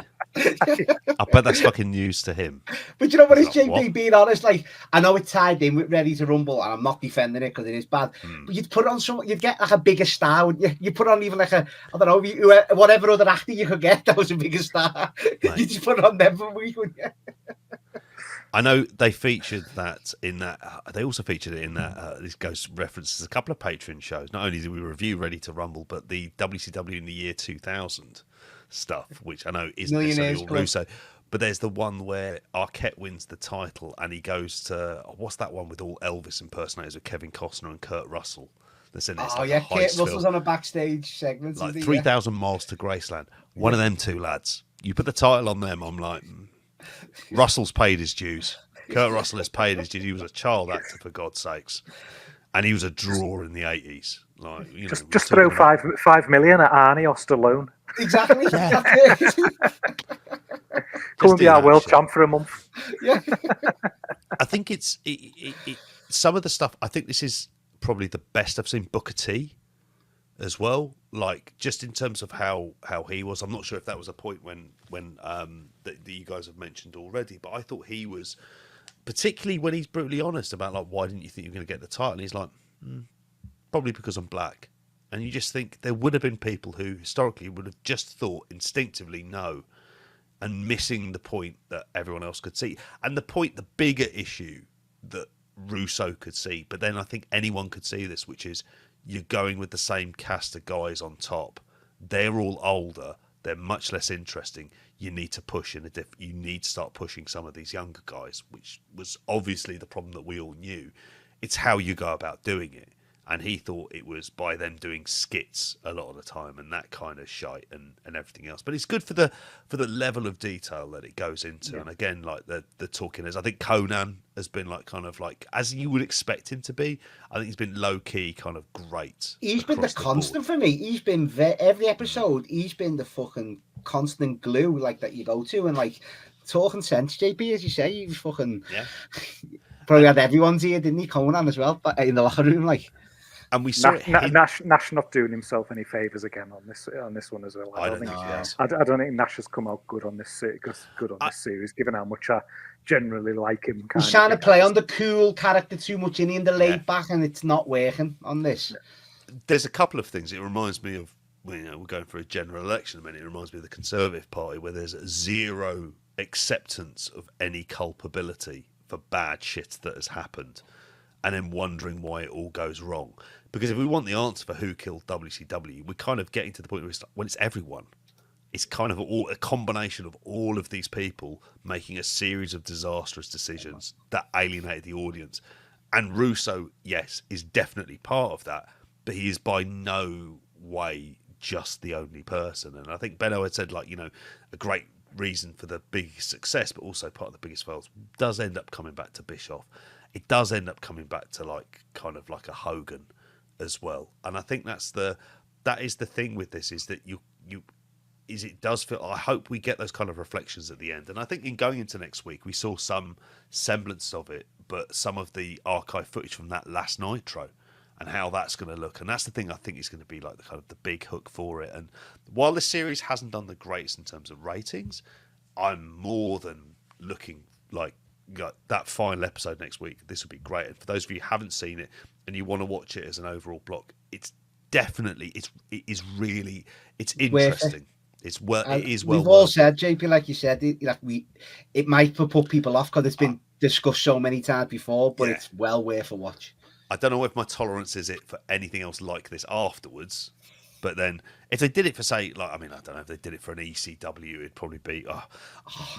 Speaker 1: I bet that's fucking news to him.
Speaker 3: But you know what is, JP, being honest, like, I know it's tied in with Ready to Rumble, and I'm not defending it because it is bad, but you'd put on you'd get like a bigger star, wouldn't you? You put on even like I don't know, whatever other actor you could get that was a bigger star. Right. You just put it on them for a week, wouldn't you?
Speaker 1: I know they featured that in that. They also featured it in that. This goes references a couple of Patreon shows. Not only did we review Ready to Rumble, but the WCW in the year 2000 stuff, which I know isn't necessarily all Russo. But there's the one where Arquette wins the title, and he goes to what's that one with all Elvis impersonators with Kevin Costner and Kurt Russell. That's in it.
Speaker 3: Oh, yeah, Kurt Russell's on a backstage segment.
Speaker 1: Like 3,000 miles to Graceland. One of them two lads. You put the title on them, I'm like, Russell's paid his dues. Kurt Russell has paid his dues. He was a child actor, for God's sakes. And he was a draw in the 80s. Like,
Speaker 2: just throw 5 million at Arnie or Stallone.
Speaker 3: Exactly. Yeah.
Speaker 2: Come and be our world champ for a month.
Speaker 3: Yeah.
Speaker 1: I think it's some of the stuff. I think this is probably the best I've seen Booker T as well. Like, just in terms of how he was. I'm not sure if that was a point when that you guys have mentioned already, but I thought he was, particularly when he's brutally honest about, like, why didn't you think you were going to get the title? And he's like, probably because I'm black. And you just think there would have been people who historically would have just thought instinctively no, and missing the point that everyone else could see. And the bigger issue that Russo could see, but then I think anyone could see this, which is you're going with the same cast of guys on top. They're all older. They're much less interesting. You need to push you need to start pushing some of these younger guys, which was obviously the problem that we all knew. It's how you go about doing it. And he thought it was by them doing skits a lot of the time and that kind of shite and everything else. But it's good for the level of detail that it goes into. Yeah. And again, like the talking is, I think Conan has been like kind of like as you would expect him to be. I think he's been low key, kind of great.
Speaker 3: He's been the constant for me. He's been every episode. He's been the fucking constant glue like that you go to, and like talking sense. JP, as you say, he was fucking probably had everyone's ear, didn't he? Conan as well, but in the locker room, like.
Speaker 1: And we saw
Speaker 2: Nash not doing himself any favors again on this one as well. I don't think Nash has come out good on this series, given how much I generally like him.
Speaker 3: He's trying to play on the cool character too much in the laid back, and it's not working on this.
Speaker 1: There's a couple of things. It reminds me of, we're going for a general election in a minute. It reminds me of the Conservative Party, where there's zero acceptance of any culpability for bad shit that has happened, and then wondering why it all goes wrong. Because if we want the answer for who killed WCW, we're kind of getting to the point where it's everyone. It's kind of a combination of all of these people making a series of disastrous decisions that alienated the audience. And Russo, yes, is definitely part of that, but he is by no way just the only person. And I think Benno had said, like, a great reason for the biggest success, but also part of the biggest fails, does end up coming back to Bischoff. It does end up coming back to like kind of like a Hogan as well. And I think that's that is the thing with this, is that it does feel. I hope we get those kind of reflections at the end, and I think in going into next week, we saw some semblance of it, but some of the archive footage from that last Nitro, and how that's going to look, and that's the thing I think is going to be like the kind of the big hook for it. And while the series hasn't done the greatest in terms of ratings, I'm more than looking like that final episode next week. This would be great. And for those of you who haven't seen it and you want to watch it as an overall block, it's definitely it's interesting. It is well.
Speaker 3: We've all said, JP, like you said, it might put people off because it's been discussed so many times before, but it's well worth a watch.
Speaker 1: I don't know if my tolerance is it for anything else like this afterwards, but then if they did it for, say, like, I mean, I don't know if they did it for an ECW, it'd probably be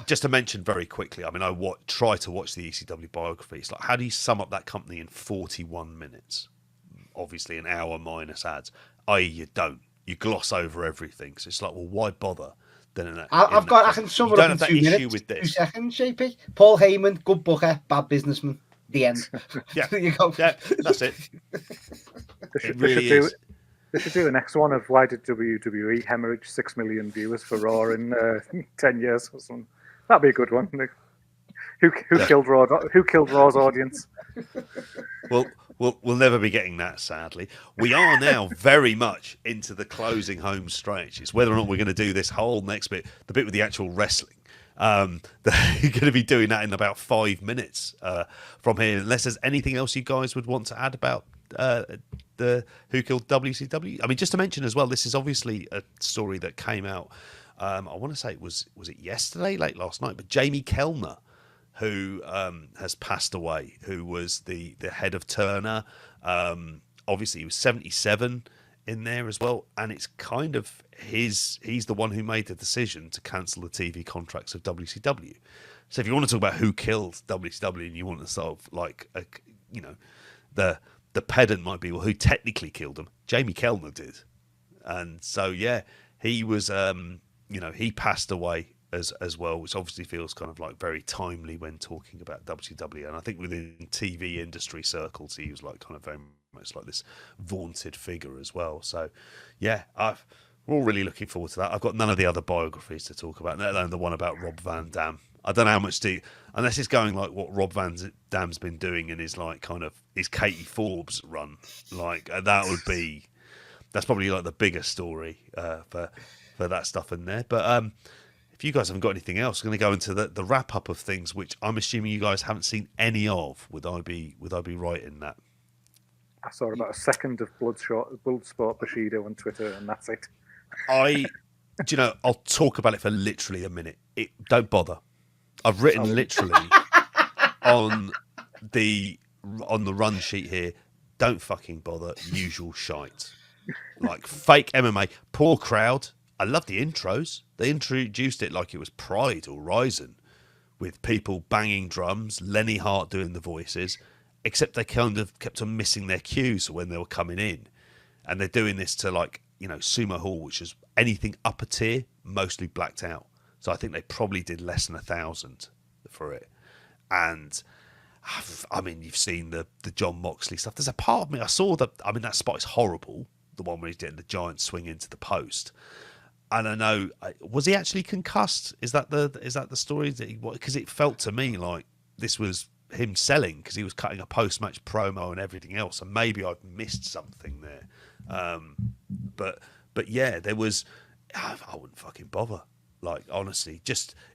Speaker 1: just to mention very quickly. I mean, I try to watch the ECW biography. It's like, how do you sum up that company in 41 minutes? Obviously, an hour minus ads. I.e., you don't. You gloss over everything. So it's like, well, why bother? Then
Speaker 3: I can sum it up in 2 minutes. With this. 2 seconds, JP. Paul Heyman, good booker, bad businessman. The end.
Speaker 1: Yeah.
Speaker 3: There you go.
Speaker 1: Yeah, that's it.
Speaker 2: They should do the next one of why did WWE hemorrhage 6 million viewers for Raw in 10 years or something. That'd be a good one. Who killed Raw? Who killed Raw's audience?
Speaker 1: Well, we'll never be getting that, sadly. We are now very much into the closing home stretch. It's whether or not we're going to do this whole next bit, the bit with the actual wrestling. They're going to be doing that in about 5 minutes from here, unless there's anything else you guys would want to add about the Who Killed WCW. I mean, just to mention as well, this is obviously a story that came out, I want to say was it yesterday, late last night, but Jamie Kellner, who has passed away, who was the head of Turner. Obviously, he was 77 in there as well, and it's kind of he's the one who made the decision to cancel the TV contracts of WCW. So if you want to talk about who killed WCW, and you want to sort of like, the pedant might be, well, who technically killed them? Jamie Kellner did, and so yeah, he was he passed away as well, which obviously feels kind of like very timely when talking about WCW. And I think within TV industry circles, he was like kind of very much like this vaunted figure as well. So yeah, we're all really looking forward to that. I've got none of the other biographies to talk about, let alone the one about Rob Van Dam. I don't know how much unless it's going like what Rob Van Dam's been doing in his like kind of his Katie Forbes run, like that's probably like the bigger story for that stuff in there. But if you guys haven't got anything else, we're going to go into the wrap up of things, which I'm assuming you guys haven't seen any of. Would I be right in that?
Speaker 2: I saw about a second of Bloodsport Bushido on Twitter, and that's it.
Speaker 1: I'll talk about it for literally a minute. Don't bother. I've written literally on the run sheet here. Don't fucking bother. Usual shite, like fake MMA. Poor crowd. I love the intros. They introduced it like it was Pride or Ryzen, with people banging drums, Lenny Hart doing the voices, except they kind of kept on missing their cues when they were coming in. And they're doing this to like, Sumo Hall, which is anything upper tier, mostly blacked out. So I think they probably did less than 1,000 for it. And I mean, you've seen the John Moxley stuff. There's a part of me, I saw that spot is horrible. The one where he's getting the giant swing into the post. And I know, was he actually concussed? Is that the story? Because it felt to me like this was him selling, because he was cutting a post-match promo and everything else. And maybe I've missed something there. But yeah, there was. I wouldn't fucking bother. Like, honestly,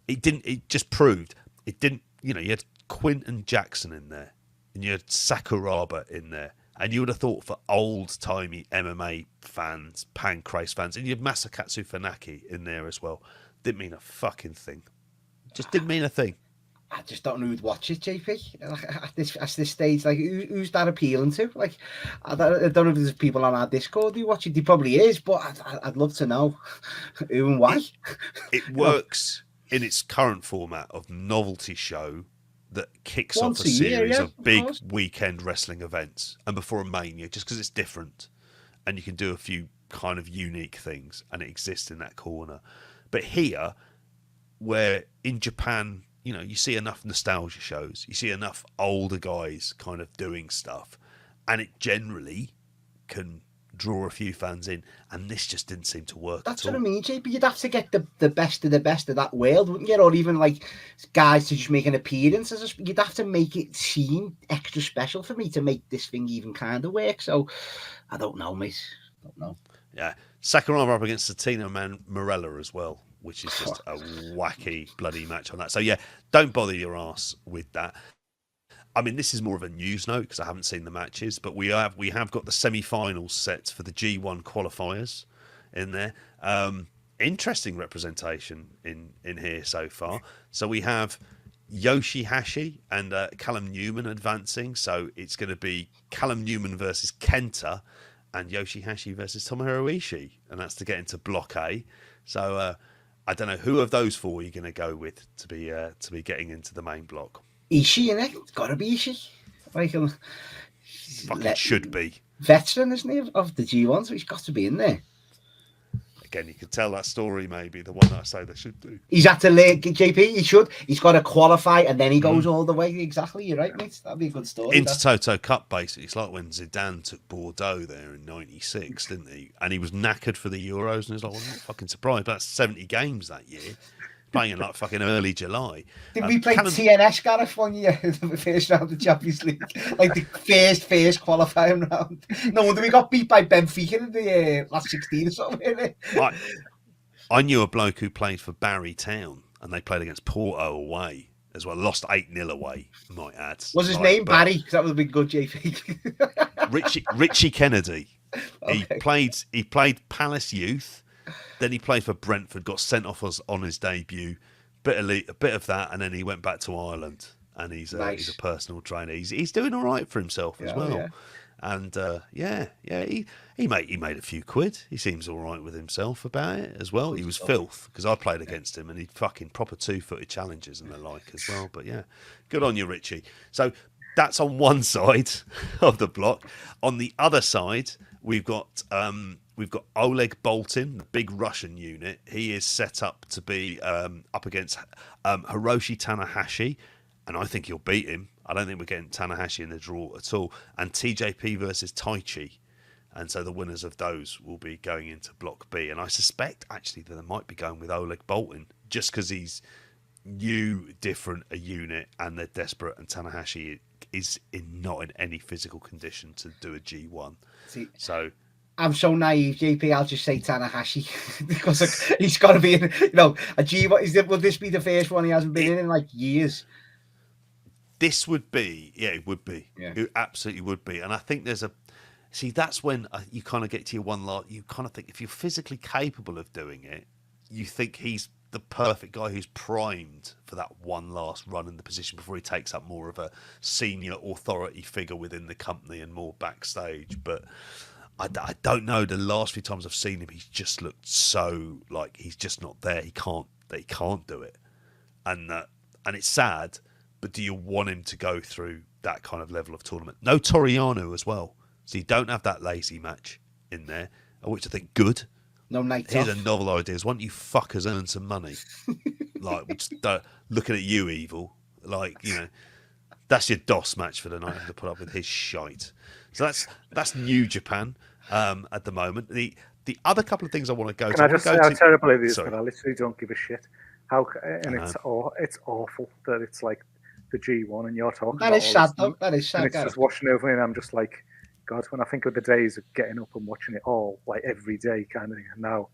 Speaker 1: it just proved it didn't. You had Quinton Jackson in there, and you had Sakuraba in there. And you would have thought for old-timey MMA fans, Pancrase fans, and you had Masakatsu Funaki in there as well. Didn't mean a fucking thing. Just didn't mean a thing.
Speaker 3: I just don't know who'd watch it, JP. Like, at this stage, like, who's that appealing to? Like, I don't know if there's people on our Discord who watch it. There probably is, but I'd love to know who and why.
Speaker 1: It works in its current format of novelty show that kicks off a series of big weekend wrestling events, and before a Mania, just because it's different and you can do a few kind of unique things, and it exists in that corner. But here, where in Japan, you see enough nostalgia shows, you see enough older guys kind of doing stuff, and it generally can draw a few fans in, and this just didn't seem to work.
Speaker 3: That's
Speaker 1: at all.
Speaker 3: what I mean, JP. You'd have to get the best of that world, wouldn't you? Or even like guys to just make an appearance. You'd have to make it seem extra special for me to make this thing even kind of work. So I don't know, mate. Don't know.
Speaker 1: Yeah, Sakuraba up against Satino Morella as well, which is just a wacky bloody match on that. So yeah, don't bother your ass with that. I mean, this is more of a news note because I haven't seen the matches, but we have got the semi-finals set for the G1 qualifiers in there. Interesting representation in here so far. So we have Yoshihashi and Callum Newman advancing. So it's going to be Callum Newman versus Kenta and Yoshihashi versus Tomohiro Ishii, and that's to get into Block A. So I don't know who of those four you're going to go with to be getting into the main block.
Speaker 3: Ishii, innit? It's got to be Ishii. Like,
Speaker 1: Fucking should be.
Speaker 3: Veteran, isn't he, of the G1, so he's got to be in there.
Speaker 1: Again, you could tell that story, maybe, the one that I say they should do.
Speaker 3: He's had to learn, JP, he should. He's got to qualify, and then he goes all the way. Exactly, you're right, mate. That'd be a good story.
Speaker 1: Intertoto Cup, basically. It's like when Zidane took Bordeaux there in 96, didn't he? And he was knackered for the Euros, and he was like, well, I'm not fucking surprised. But that's 70 games that year. Playing in like fucking early July.
Speaker 3: Did we play TNS, Gareth, one year in the first round of the Champions League? Like the first qualifying round. No wonder we got beat by Benfica in the last 16 or something.
Speaker 1: I knew a bloke who played for Barry Town, and they played against Porto away as well. Lost 8-0 away, might add.
Speaker 3: Was his name Barry? Because that would have been good, JP.
Speaker 1: Richie Kennedy.
Speaker 3: Okay.
Speaker 1: He played Palace Youth. Then he played for Brentford, got sent off on his debut, a bit of that, and then he went back to Ireland. And he's a personal trainer. He's doing all right for himself as well. Yeah. And he made a few quid. He seems all right with himself about it as well. He was filth because I played against him, and he'd fucking proper 2-footed challenges and the like as well. But yeah, good on you, Richie. So that's on one side of the block. On the other side, we've got Oleg Boltin, the big Russian unit. He is set up to be up against Hiroshi Tanahashi, and I think he'll beat him. I don't think we're getting Tanahashi in the draw at all. And TJP versus Taichi. And so the winners of those will be going into Block B. And I suspect, actually, that they might be going with Oleg Boltin, just because he's new, different, a unit, and they're desperate, and Tanahashi is not in any physical condition to do a G1. So
Speaker 3: I'm so naive, JP. I'll just say Tanahashi because he's got to be in, a G1. Will this be the first one he hasn't been in like years?
Speaker 1: This would be, it would be. Yeah. It absolutely would be. And I think that's when you kind of get to your one lot. You kind of think if you're physically capable of doing it, you think he's the perfect guy who's primed for that one last run in the position before he takes up more of a senior authority figure within the company and more backstage. But I don't know. The last few times I've seen him, he's just looked so like he's just not there. He can't do it, and it's sad. But do you want him to go through that kind of level of tournament? No Toriano as well, so you don't have that lazy match in there, which I think good.
Speaker 3: No night
Speaker 1: Here's
Speaker 3: off.
Speaker 1: a novel idea: why don't you fuckers earn some money? Like just, looking at you, Evil. Like that's your DOS match for the night to put up with his shite. So that's New Japan at the moment. The other couple of things I want to go to.
Speaker 2: Can I just say how terrible it is? But I literally don't give a shit. It's awful that it's like the G1 and you're talking.
Speaker 3: That is sad, though. That is sad.
Speaker 2: And it's just washing over me, and I'm just like, God. When I think of the days of getting up and watching it all like every day, kind of thing, and now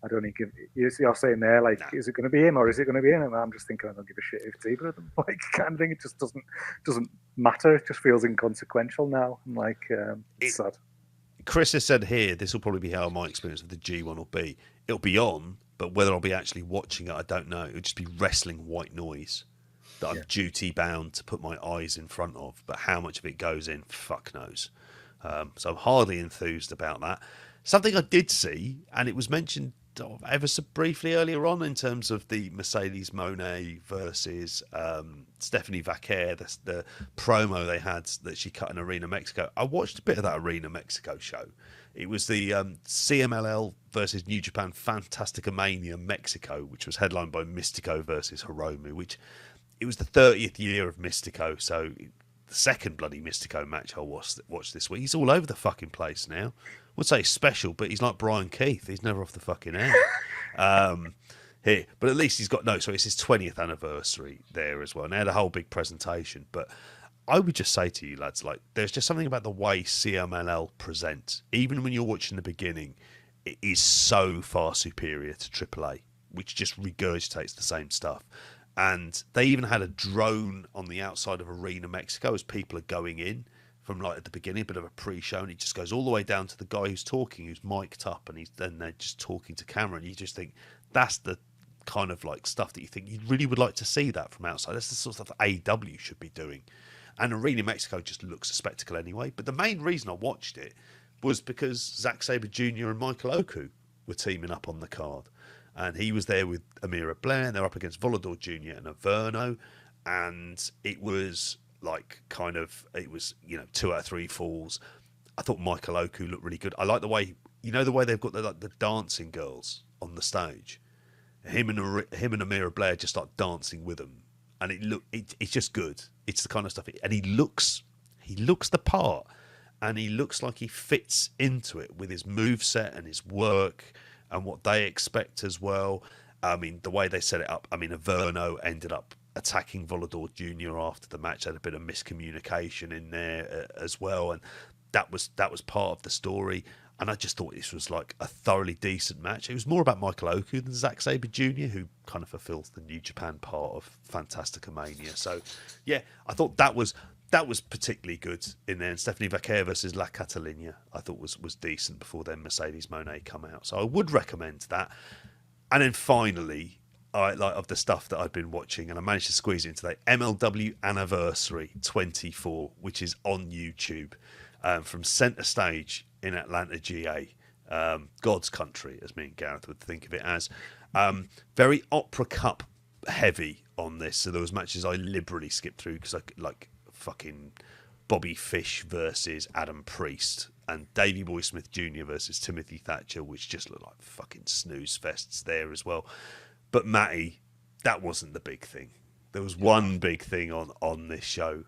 Speaker 2: I don't even give. You're saying there, like, is it going to be him or is it going to be him? And I'm just thinking, I don't give a shit if it's either of them. Like, kind of thing. It just doesn't matter. It just feels inconsequential now. I'm like, it's sad.
Speaker 1: Chris has said here, this will probably be how my experience of the G1 will be. It'll be on, but whether I'll be actually watching it, I don't know. It'll just be wrestling white noise that I'm duty bound to put my eyes in front of. But how much of it goes in, fuck knows. So I'm hardly enthused about that. Something I did see, and it was mentioned ever so briefly earlier on in terms of the Mercedes Moné versus Stephanie Vaquer, the promo they had that she cut in Arena Mexico. I watched a bit of that Arena Mexico show. It was the CMLL versus New Japan Fantastica Mania Mexico, which was headlined by Mystico versus Hiromu, which it was the 30th year of Mystico, so the second bloody Mystico match I watched this week. He's all over the fucking place now. I would say he's special, but he's like Brian Keith. He's never off the fucking air. Here, but at least he's got so it's his 20th anniversary there as well. And they had a whole big presentation. But I would just say to you lads, like, there's just something about the way CMLL present, even when you're watching the beginning, it is so far superior to AAA, which just regurgitates the same stuff. And they even had a drone on the outside of Arena Mexico as people are going in from like at the beginning, a bit of a pre-show, and it just goes all the way down to the guy who's talking, who's mic'd up, and then they're just talking to camera, and you just think that's the kind of like stuff that you think you really would like to see that from outside. That's the sort of stuff that AEW should be doing. And Arena Mexico just looks a spectacle anyway. But the main reason I watched it was because Zack Sabre Jr. and Michael Oku were teaming up on the card. And he was there with Amira Blair, and they're up against Volador Jr. and Averno. And it was like it was 2 out of 3 falls. I thought Michael Oku looked really good. I like the way, the way they've got the dancing girls on the stage. Him and Amira Blair just start dancing with them, and it's just good. It's the kind of stuff, and he looks the part, and he looks like he fits into it with his moveset and his work and what they expect as well. I mean, the way they set it up. I mean, Averno ended up attacking Volador Jr. after the match. Had a bit of miscommunication in there as well, and that was part of the story. And I just thought this was like a thoroughly decent match. It was more about Michael Oku than Zack Sabre Jr., who kind of fulfills the New Japan part of Fantastica Mania. So, yeah, I thought that was particularly good in there. And Stephanie Vaquer versus La Catalina, I thought was decent before then Mercedes Moné come out. So I would recommend that. And then finally, of the stuff that I've been watching, and I managed to squeeze it into that MLW Anniversary 24, which is on YouTube, from Centre Stage in Atlanta, GA, God's country, as me and Gareth would think of it as. Very Opera Cup heavy on this, so there was matches I liberally skipped through because I like fucking Bobby Fish versus Adam Priest and Davey Boy Smith Jr. versus Timothy Thatcher, which just looked like fucking snooze fests there as well. But Matty, that wasn't the big thing. There was one big thing on this show,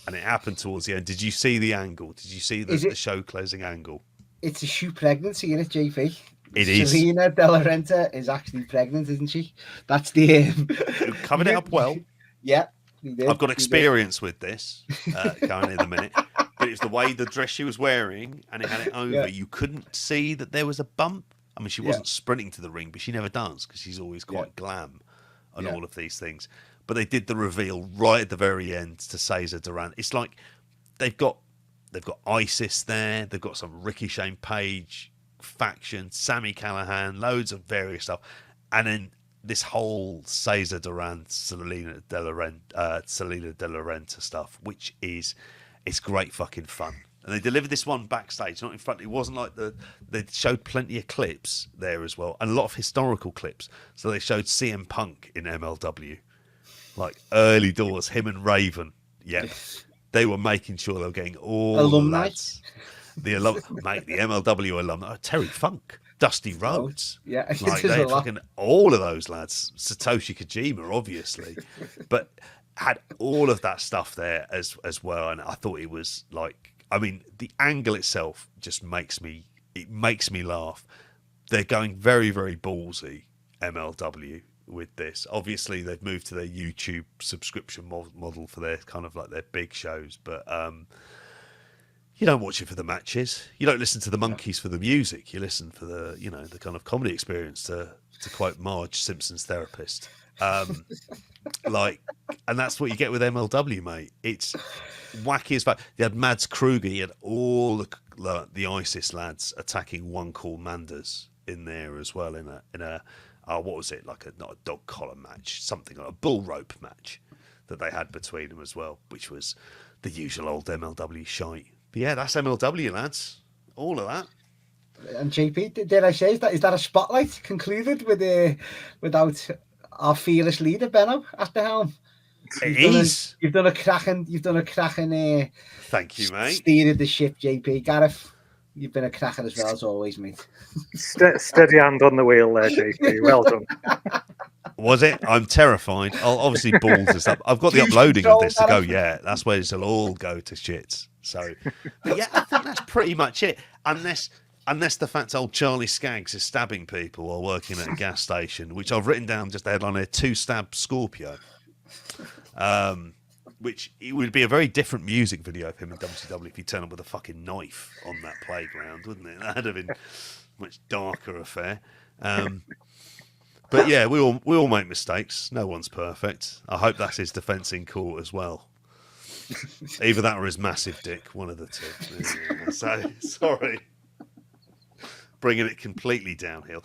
Speaker 1: and it happened towards the end. Did you see the angle? Did you see the show closing angle?
Speaker 3: It's a shoe pregnancy, isn't it, JP?
Speaker 1: It is.
Speaker 3: Selena De La Renta is actually pregnant, isn't she? That's the...
Speaker 1: covered it up well.
Speaker 3: Yeah.
Speaker 1: I've got experience with this, going in a minute. But it's the way the dress she was wearing, and it had it over. Yeah. You couldn't see that there was a bump. I mean, she wasn't sprinting to the ring, but she never does because she's always quite glam on all of these things. But they did the reveal right at the very end to Cesar Duran. It's like they've got ISIS there. They've got some Ricky Shane Page faction, Sammy Callahan, loads of various stuff, and then this whole Cesar Duran, Selena De La Renta stuff, which is it's great fucking fun. And they delivered this one backstage, not in front. It wasn't like they showed plenty of clips there as well, and a lot of historical clips. So they showed CM Punk in MLW, like early doors, him and Raven. Yeah, they were making sure they were getting all
Speaker 3: alumni.
Speaker 1: The lads. The MLW alumni, Terry Funk, Dusty Rhodes, like they had fucking all of those lads. Satoshi Kojima, obviously, but had all of that stuff there as well. And I thought it was like, I mean, the angle itself just makes me laugh. They're going very, very ballsy, MLW, with this. Obviously, they've moved to their YouTube subscription model for their kind of like their big shows, but you don't watch it for the matches. You don't listen to the Monkees for the music. You listen for the, the kind of comedy experience, to quote Marge Simpson's therapist. And that's what you get with MLW, mate. It's wacky as fuck. You had Mads Kruger. You had all the ISIS lads attacking One Call Manders in there as well. In a what was it, like not a dog collar match, something like a bull rope match that they had between them as well, which was the usual old MLW shite. But yeah, that's MLW, lads. All of that.
Speaker 3: And JP, dare I say, is that a spotlight concluded without our fearless leader Benno at the helm? You've done a cracking.
Speaker 1: Thank you, mate.
Speaker 3: Steered the ship, JP. Gareth, you've been a cracker as well as always, mate.
Speaker 2: Steady hand on the wheel there, JP. Well done.
Speaker 1: Was it? I'm terrified. I'll obviously balls this up. I've got the uploading of this to go. Yeah, that's where it'll all go to shits. So, but yeah, I think that's pretty much it. Unless the fact old Charlie Skaggs is stabbing people while working at a gas station, which I've written down just the headline there, 2 stab Scorpio. Which it would be a very different music video of him in WCW if he turned up with a fucking knife on that playground, wouldn't it? That'd have been a much darker affair. But yeah, we all make mistakes. No one's perfect. I hope that's his defence in court as well. Either that or his massive dick, one of the two. So sorry, bringing it completely downhill.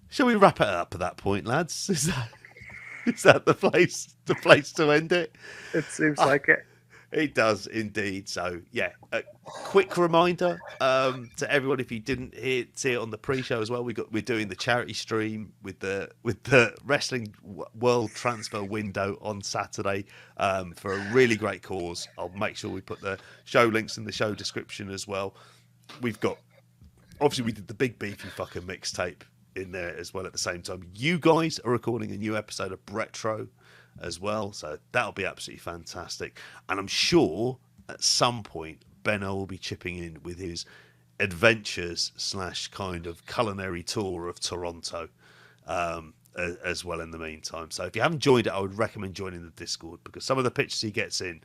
Speaker 1: Shall we wrap it up at that point, lads? Is that the place to end it?
Speaker 2: It seems like it.
Speaker 1: It does indeed. So yeah, a quick reminder to everyone if you didn't see it on the pre-show as well. We're doing the charity stream with the Wrestling World Transfer Window on Saturday for a really great cause. I'll make sure we put the show links in the show description as well. We've got obviously we did the big beefy fucking mixtape in there as well at the same time. You guys are recording a new episode of Retro as well, so that'll be absolutely fantastic. And I'm sure at some point Benno will be chipping in with his adventures / kind of culinary tour of Toronto as well in the meantime. So if you haven't joined it, I would recommend joining the Discord because some of the pictures he gets in,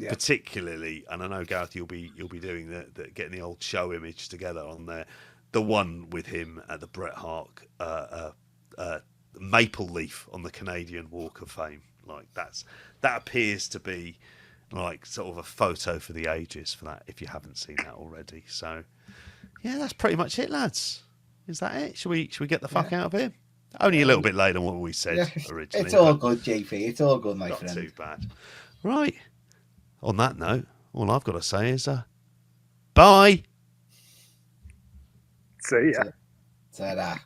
Speaker 1: particularly, and I know Gareth, you'll be doing the getting the old show image together on there. The one with him at the Bret Hart maple leaf on the Canadian Walk of Fame, like that appears to be like sort of a photo for the ages for that. If you haven't seen that already, so yeah, that's pretty much it, lads. Is that it? Should we get the fuck out of here? Only a little bit later than what we said originally.
Speaker 3: It's all good, JP. It's all good, my friend.
Speaker 1: Not too bad. Right. On that note, all I've got to say is bye.
Speaker 2: See ya.
Speaker 3: Ta-da.